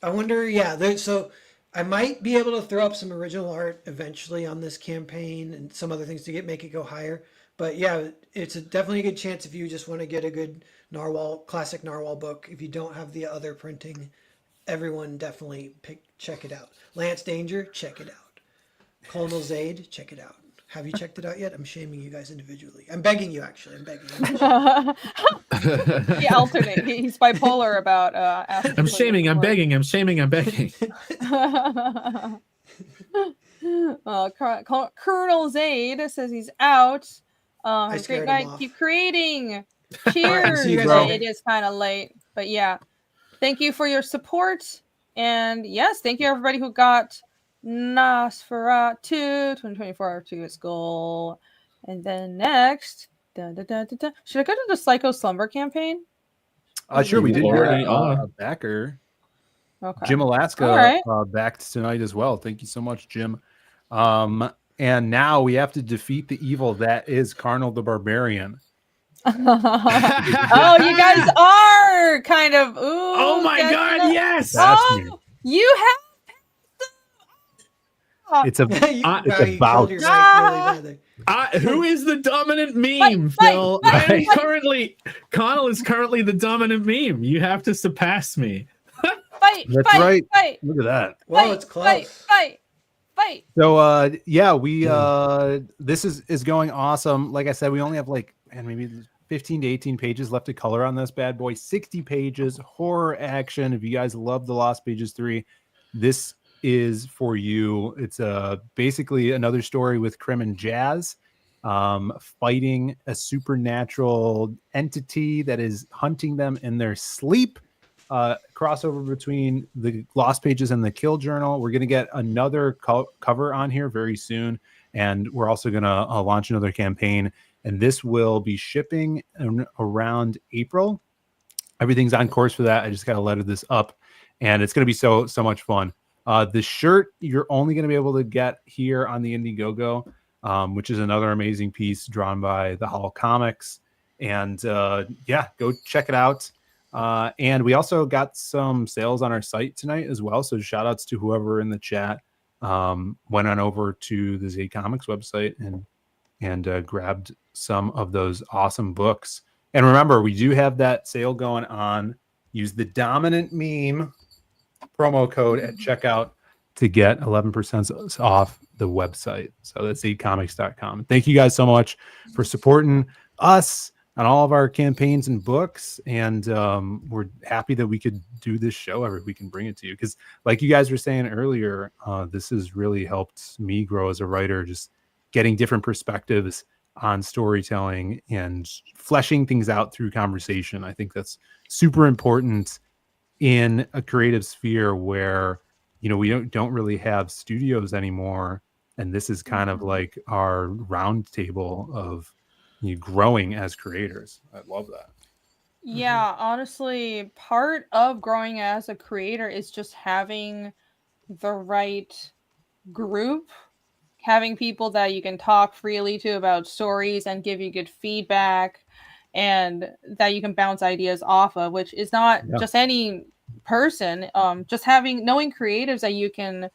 I wonder. Yeah. So I might be able to throw up some original art eventually on this campaign and some other things to make it go higher. But yeah, it's definitely a good chance if you just want to get a good classic Narwhal book. If you don't have the other printing, everyone definitely check it out. Lance Danger, check it out. Colonel Zaid, check it out. Have you checked it out yet? I'm shaming you guys individually. I'm begging you, actually. I'm begging you. He alternate. He's bipolar about asking. I'm for shaming. your I'm support. begging. I'm shaming. I'm begging. Colonel Zaid says he's out. Great scared guy. him off. Keep creating. All right, Cheers. see you guys bro. later. It is kind of late, but yeah. Thank you for your support. And yes, thank you everybody who got Nosferatu 2024 to its goal. And then next, should I go to the Psycho Slumber campaign? Sure, we did Already get are. a backer. Okay. Jim Alaska All right. backed tonight as well. Thank you so much, Jim. And now we have to defeat the evil that is Carnal the Barbarian. Oh, you guys are kind of. Ooh, Oh my guys God! are- Yes. That's Oh, me. you have. It's a You- It's wow, you about- killed your mic really bad there. Who is the dominant meme, Fight, Phil? fight, I am fight. currently Connell is currently the dominant meme. You have to surpass me. Fight, That's fight, right. fight, look at that. Well, fight, it's close. fight. So yeah, we this is going awesome. Like I said, we only have like maybe 15 to 18 pages left to color on this bad boy. 60 pages, horror action. If you guys love The Lost Pages 3, this is for you. It's basically another story with Krim and Jazz fighting a supernatural entity that is hunting them in their sleep. Crossover between the Lost Pages and the Kill Journal. We're going to get another cover on here very soon, and we're also going to launch another campaign, and this will be shipping around April. Everything's on course for that. I just got to letter this up, and it's going to be so much fun. The shirt you're only going to be able to get here on the Indiegogo, which is another amazing piece drawn by the Hall Comics, and yeah, go check it out. And we also got some sales on our site tonight as well. So shout outs to whoever in the chat went on over to the Z Comics website and grabbed some of those awesome books. And remember, we do have that sale going on. Use the dominant meme promo code at checkout to get 11% off the website. So that's zcomics.com. Thank you guys so much for supporting us on all of our campaigns and books, and we're happy that we could do this show every week and bring it to you, because like you guys were saying earlier, this has really helped me grow as a writer, just getting different perspectives on storytelling and fleshing things out through conversation. I think that's super important in a creative sphere where we don't really have studios anymore, and this is kind of like our round table of growing as creators. I love that. Yeah, honestly, part of growing as a creator is just having the right group, having people that you can talk freely to about stories and give you good feedback, and that you can bounce ideas off of, which is not just any person. Just knowing creatives that you can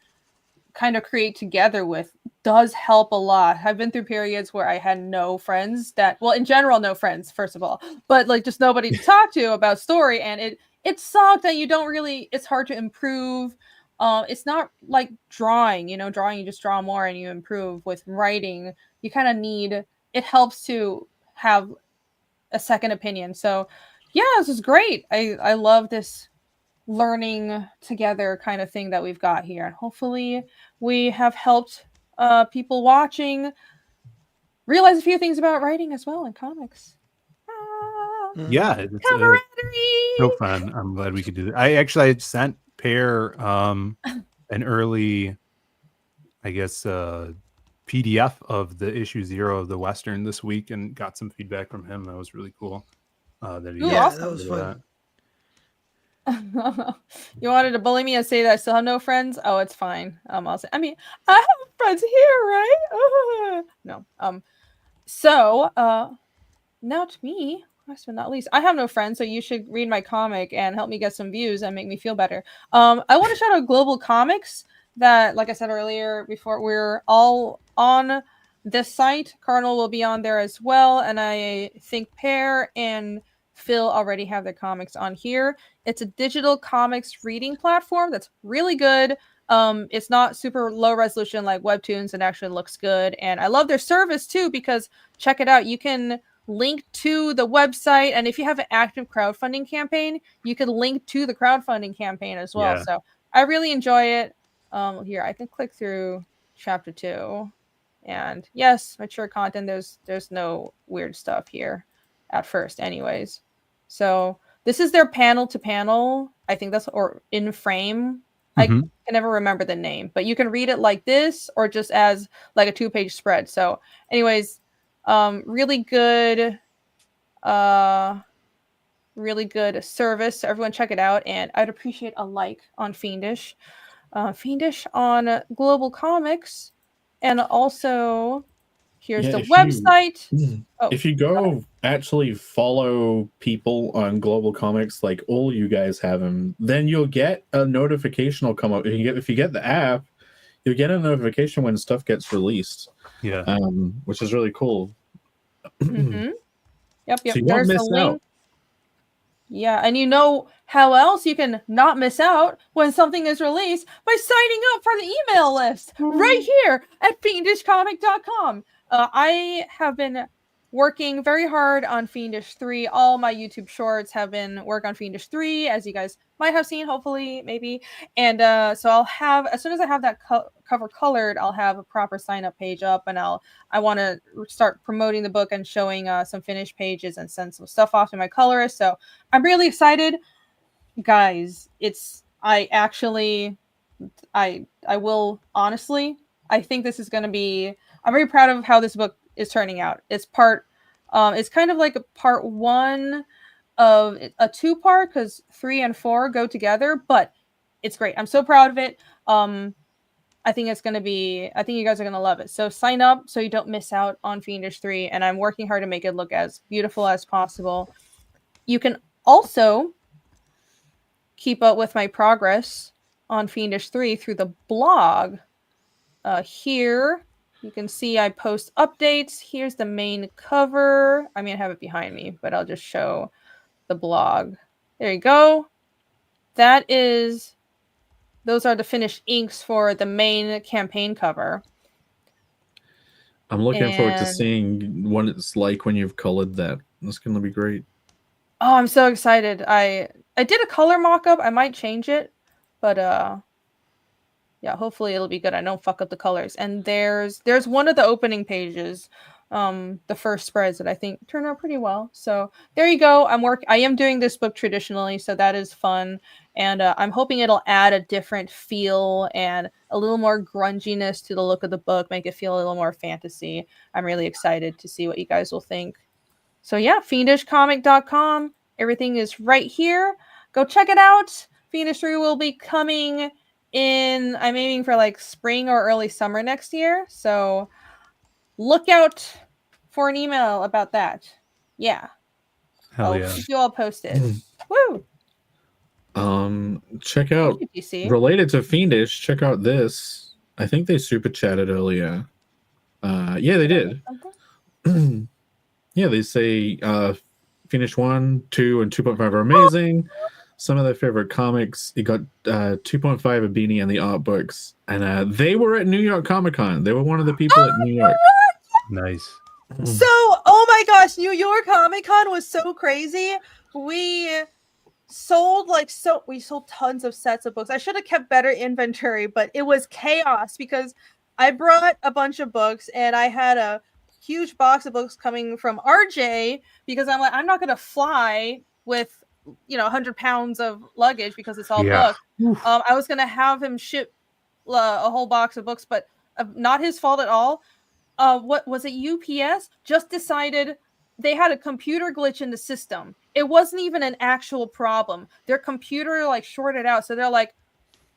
kind of create together with does help a lot. I've been through periods where I had no friends well, in general, no friends, first of all, but like just nobody to talk to about story. And it sucked that it's hard to improve. It's not like drawing, drawing, you just draw more and you improve. With writing, you kind of it helps to have a second opinion. So yeah, this is great. I love this learning together kind of thing that we've got here. And hopefully we have helped people watching realize a few things about writing as well in comics. Yeah, it's so fun. I'm glad we could do that. I had sent Pear an early, I guess, PDF of the issue 0 of the Western this week and got some feedback from him. That was really cool. That was fun. You wanted to bully me and say that I still have no friends? Oh, it's fine. I'll say, I have friends here, right? No. So now to me, last but not least, I have no friends, so you should read my comic and help me get some views and make me feel better. I want to shout out Global Comics that, like I said earlier, before we're all on this site. CARNAL will be on there as well, and I think Pear and Phil already have their comics on here. It's a digital comics reading platform that's really good. It's not super low resolution like webtoons, and actually looks good. And I love their service too, because check it out, you can link to the website, and if you have an active crowdfunding campaign, you can link to the crowdfunding campaign as well. So I really enjoy it. Here I can click through chapter 2, and yes, mature content. There's no weird stuff here at first anyways. So this is their panel to panel, I think that's, or in frame. I can never remember the name, but you can read it like this or just as like a 2-page spread. So anyways, really good service. So everyone check it out, and I'd appreciate a like on Fiendish. Fiendish on Global Comics, and also here's the website. If you go actually follow people on Global Comics, like all you guys have them, then you'll get a notification will come up. If you get the app, you'll get a notification when stuff gets released. Yeah. Which is really cool. Yep. So you won't miss out. Yeah, and you know how else you can not miss out when something is released? By signing up for the email list right here at fiendishcomic.com. I have been working very hard on Fiendish 3. All my YouTube shorts have been work on Fiendish 3, as you guys might have seen, hopefully, maybe. And so I'll have, as soon as I have that cover colored, I'll have a proper sign-up page up, and I want to start promoting the book and showing some finished pages and send some stuff off to my colorist. So I'm really excited. Guys, I will honestly, I think this is going to be, I'm very proud of how this book is turning out. It's kind of like a part 1 of a 2-part, because 3 and 4 go together, but it's great. I'm so proud of it. I think you guys are going to love it. So sign up so you don't miss out on Fiendish 3, and I'm working hard to make it look as beautiful as possible. You can also keep up with my progress on Fiendish 3 through the blog. Here you can see I post updates. Here's the main cover. I have it behind me, but I'll just show the blog. There you go. Those are the finished inks for the main campaign cover. I'm looking forward to seeing what it's like when you've colored that. That's going to be great. Oh, I'm so excited. I did a color mock-up. I might change it, but yeah, hopefully it'll be good. I don't fuck up the colors. And there's one of the opening pages the first spreads that I think turned out pretty well. So there you go. I am doing this book traditionally, so that is fun, and I'm hoping it'll add a different feel and a little more grunginess to the look of the book, make it feel a little more fantasy. I'm really excited to see what you guys will think. So yeah, fiendishcomic.com. Everything is right here. Go check it out. Fiendish 3 will be coming in, I'm aiming for like spring or early summer next year. So look out for an email about that. Yeah. Hell yeah. Keep you all posted. Woo! Check out, related to Fiendish, check out this. I think they super chatted earlier. Yeah, they did. Yeah, they say Fiendish 1, 2, and 2.5 are amazing. Some of their favorite comics. You got 2.5, a beanie, and the art books. And they were at New York Comic Con. They were one of the people at New York. Nice. So, oh my gosh, New York Comic Con was so crazy. We sold tons of sets of books. I should have kept better inventory, but it was chaos because I brought a bunch of books and I had a huge box of books coming from RJ because I'm like, I'm not going to fly with 100 pounds of luggage because it's all books. I was going to have him ship a whole box of books, but not his fault at all. What was it? UPS just decided they had a computer glitch in the system. It wasn't even an actual problem. Their computer shorted out. So they're like,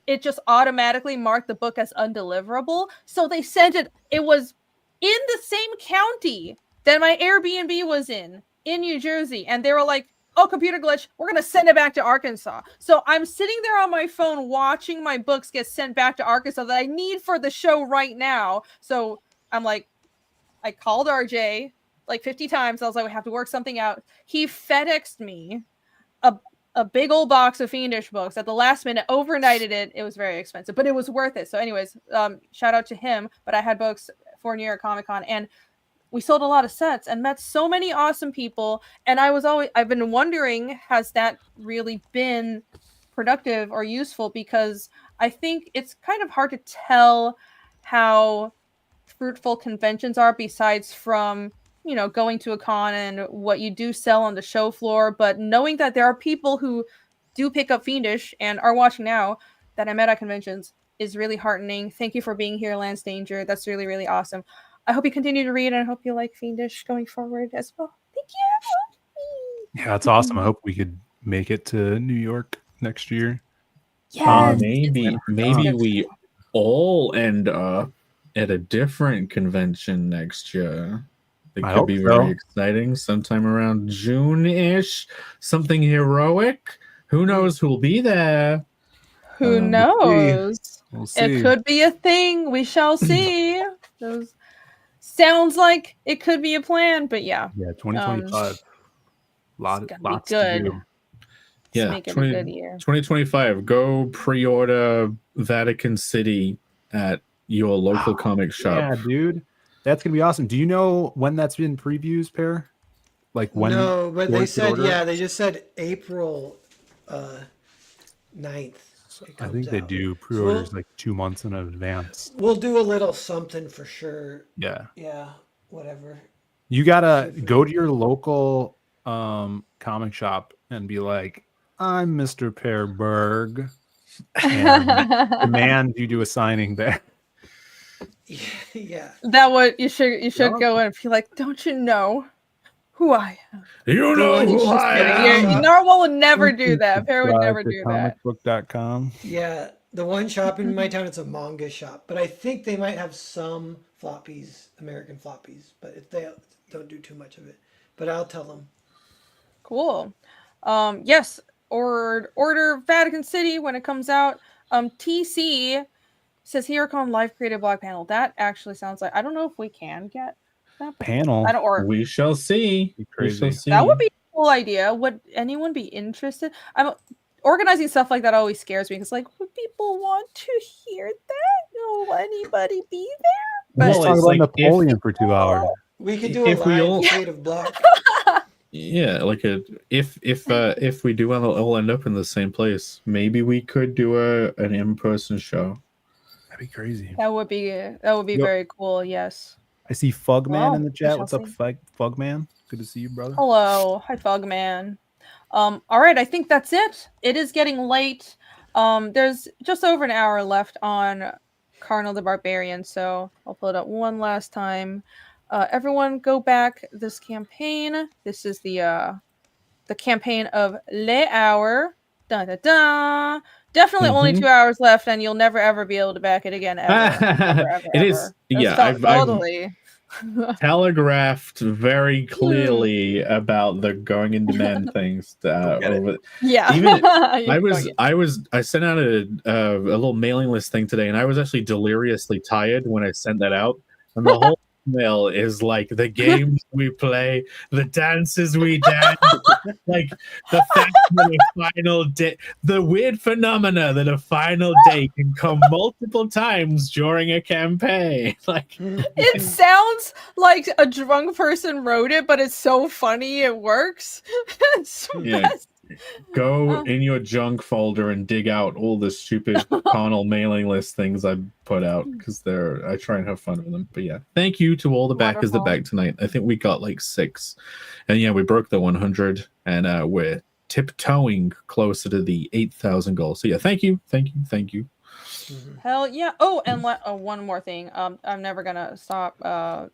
it just automatically marked the book as undeliverable. So they sent it. It was in the same county that my Airbnb was in New Jersey. And they were like, oh, computer glitch. We're going to send it back to Arkansas. So I'm sitting there on my phone watching my books get sent back to Arkansas that I need for the show right now. So I'm like, I called RJ 50 times. I was like, we have to work something out. He FedExed me a big old box of Fiendish books at the last minute, overnighted it. It was very expensive, but it was worth it. So anyways, shout out to him. But I had books for New York Comic Con and we sold a lot of sets and met so many awesome people. And I've been wondering, has that really been productive or useful? Because I think it's kind of hard to tell how fruitful conventions are besides from going to a con and what you do sell on the show floor, but knowing that there are people who do pick up Fiendish and are watching now that I met at conventions is really heartening. Thank you for being here, Lance Danger. That's really, really awesome. I hope you continue to read and I hope you like Fiendish going forward as well. Thank you. Yeah, that's awesome. I hope we could make it to New York next year. Yeah, maybe we all end up at a different convention next year. It could be very exciting. Sometime around June-ish. Something heroic. Who knows who'll be there? Who knows? We'll see. It could be a thing. We shall see. Those sounds like it could be a plan, but yeah. Yeah, 2025. Lots good. to do. Yeah, make it a good year. 2025. Go pre-order Vatican City at your local comic shop. Yeah, dude. That's going to be awesome. Do you know when that's been previews, Pear? Like when? No, but they said, they just said April 9th. I think they do pre-orders 2 months in advance. We'll do a little something for sure. Yeah. Yeah, whatever. You got to go to your local comic shop and be like, I'm Mr. Pear Berg. And demand you do a signing there. Yeah. That would you should go in and be like, don't you know who I am? You know who I am. Narwhal would never do that. Pear would never do that. Comicbook.com. Yeah, the one shop in my town, it's a manga shop, but I think they might have some floppies, American floppies, but if they don't do too much of it. But I'll tell them. Cool. Yes, order Vatican City when it comes out. TC says HeroCon live creative blog panel. That actually sounds like, I don't know if we can get that panel. We shall see. We shall see. That would be a cool idea. Would anyone be interested? I'm organizing stuff like that always scares me because would people want to hear that? Will anybody be there? Let's talk about Napoleon for 2 hours. We could do a live creative blog. Yeah, if we do all end up in the same place, maybe we could do an in-person show. That'd be crazy. That would be very cool. Yes. I see Fugman in the we chat. shall What's up, see. Fugman? Good to see you, brother. Hello. Hi, Fugman. All right, I think that's it. It is getting late. There's just over an hour left on CARNAL the Barbarian, so I'll pull it up one last time. Everyone go back this campaign. This is the campaign of Le Hour. Dun, dun, dun. Definitely only 2 hours left, and you'll never ever be able to back it again ever. Ever. It is, yeah. I've Totally. telegraphed very clearly about the going into men things. Yeah. Even You I sent out a little mailing list thing today, and I was actually deliriously tired when I sent that out, and the whole email is like the games we play, the dances we dance, like the fact that a final day, the weird phenomena that a final day can come multiple times during a campaign. Like It sounds like a drunk person wrote it, but it's so funny it works. It's the Yeah. best. Go in your junk folder and dig out all the stupid CARNAL mailing list things I put out, because I try and have fun with them. But yeah, thank you to all the backers that backed tonight. I think we got like 6, and yeah, we broke the 100, and we're tiptoeing closer to the 8,000 goal. So yeah, thank you. Hell yeah! Oh, and one more thing. I'm never gonna stop. I'm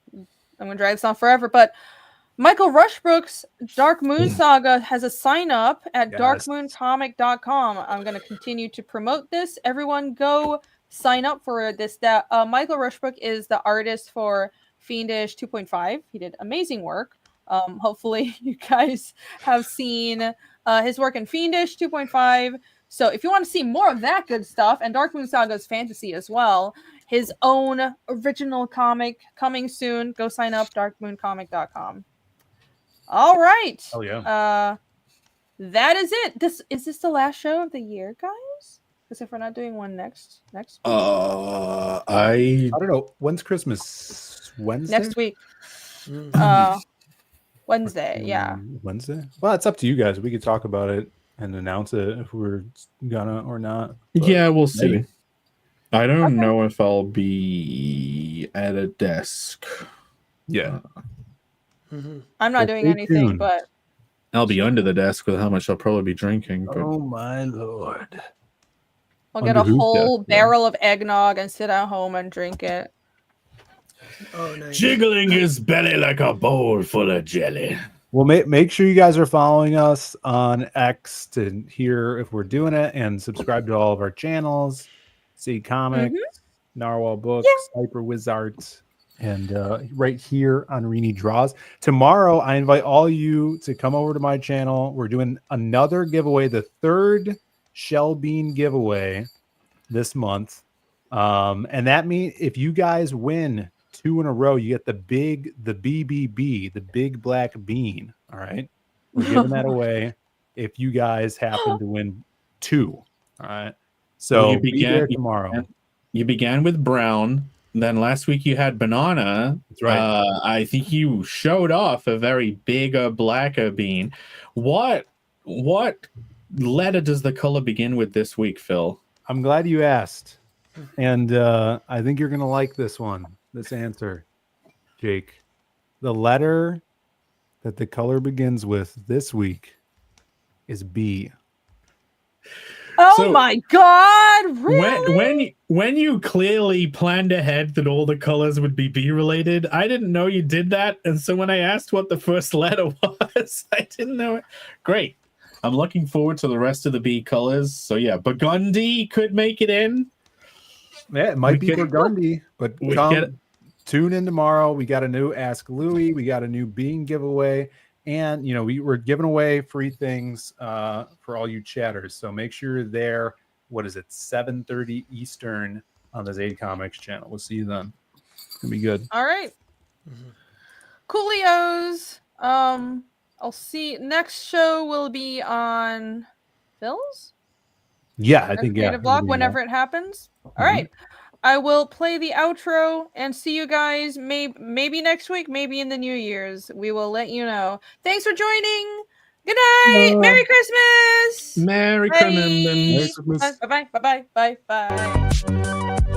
gonna drag this on forever, but Michael Rushbrook's Dark Moon Saga has a sign up at darkmooncomic.com. I'm going to continue to promote this. Everyone go sign up for this. Michael Rushbrook is the artist for Fiendish 2.5. He did amazing work. Hopefully you guys have seen his work in Fiendish 2.5. So if you want to see more of that good stuff, and Dark Moon Saga's fantasy as well, his own original comic coming soon, go sign up, darkmooncomic.com. All right. Oh yeah. That is it. Is this the last show of the year, guys? Because if we're not doing one next week. I don't know. When's Christmas? Wednesday? Next week. Wednesday, yeah. Wednesday? Well, it's up to you guys. We could talk about it and announce it if we're gonna or not. But yeah, we'll see. I don't know if I'll be at a desk. Yeah. I'm not doing anything, but I'll be under the desk with how much I'll probably be drinking. But... Oh my lord! I'll get a whole barrel of eggnog and sit at home and drink it. Oh, nice. Jiggling his belly like a bowl full of jelly. Well, make sure you guys are following us on X to hear if we're doing it, and subscribe to all of our channels. See Comics, Narwhal Books, Hyper Wizards, and right here on Rini Draws. Tomorrow, I invite all you to come over to my channel. We're doing another giveaway, the 3rd Shell Bean giveaway this month. And that means if you guys win 2 in a row, you get the BBB, the big black bean. All right. We're giving that away if you guys happen to win 2. All right. So you began tomorrow. You began with brown. Then last week you had banana. That's right. I think you showed off a very bigger, blacker bean. What letter does the color begin with this week, Phil? I'm glad you asked. And I think you're going to like this one, this answer, Jake. The letter that the color begins with this week is B. Oh my God! Really? When you clearly planned ahead that all the colors would be B related, I didn't know you did that, and so when I asked what the first letter was, I didn't know it. Great. I'm looking forward to the rest of the B colors. So yeah, Burgundy could make it in. Yeah, it might be Burgundy, but tune in tomorrow. We got a new Ask Louie. We got a new bean giveaway. And, we were giving away free things for all you chatters. So make sure you're there. What is it? 7:30 Eastern on the Zaid Comics channel. We'll see you then. It's going to be good. All right. Coolios. I'll see. Next show will be on Phil's? Yeah, I think, creative blog whenever it happens. All right. I will play the outro and see you guys maybe next week, maybe in the New Year's. We will let you know. Thanks for joining. Good night. Merry Christmas. Merry Christmas. Bye. Bye. Bye. Bye. Bye.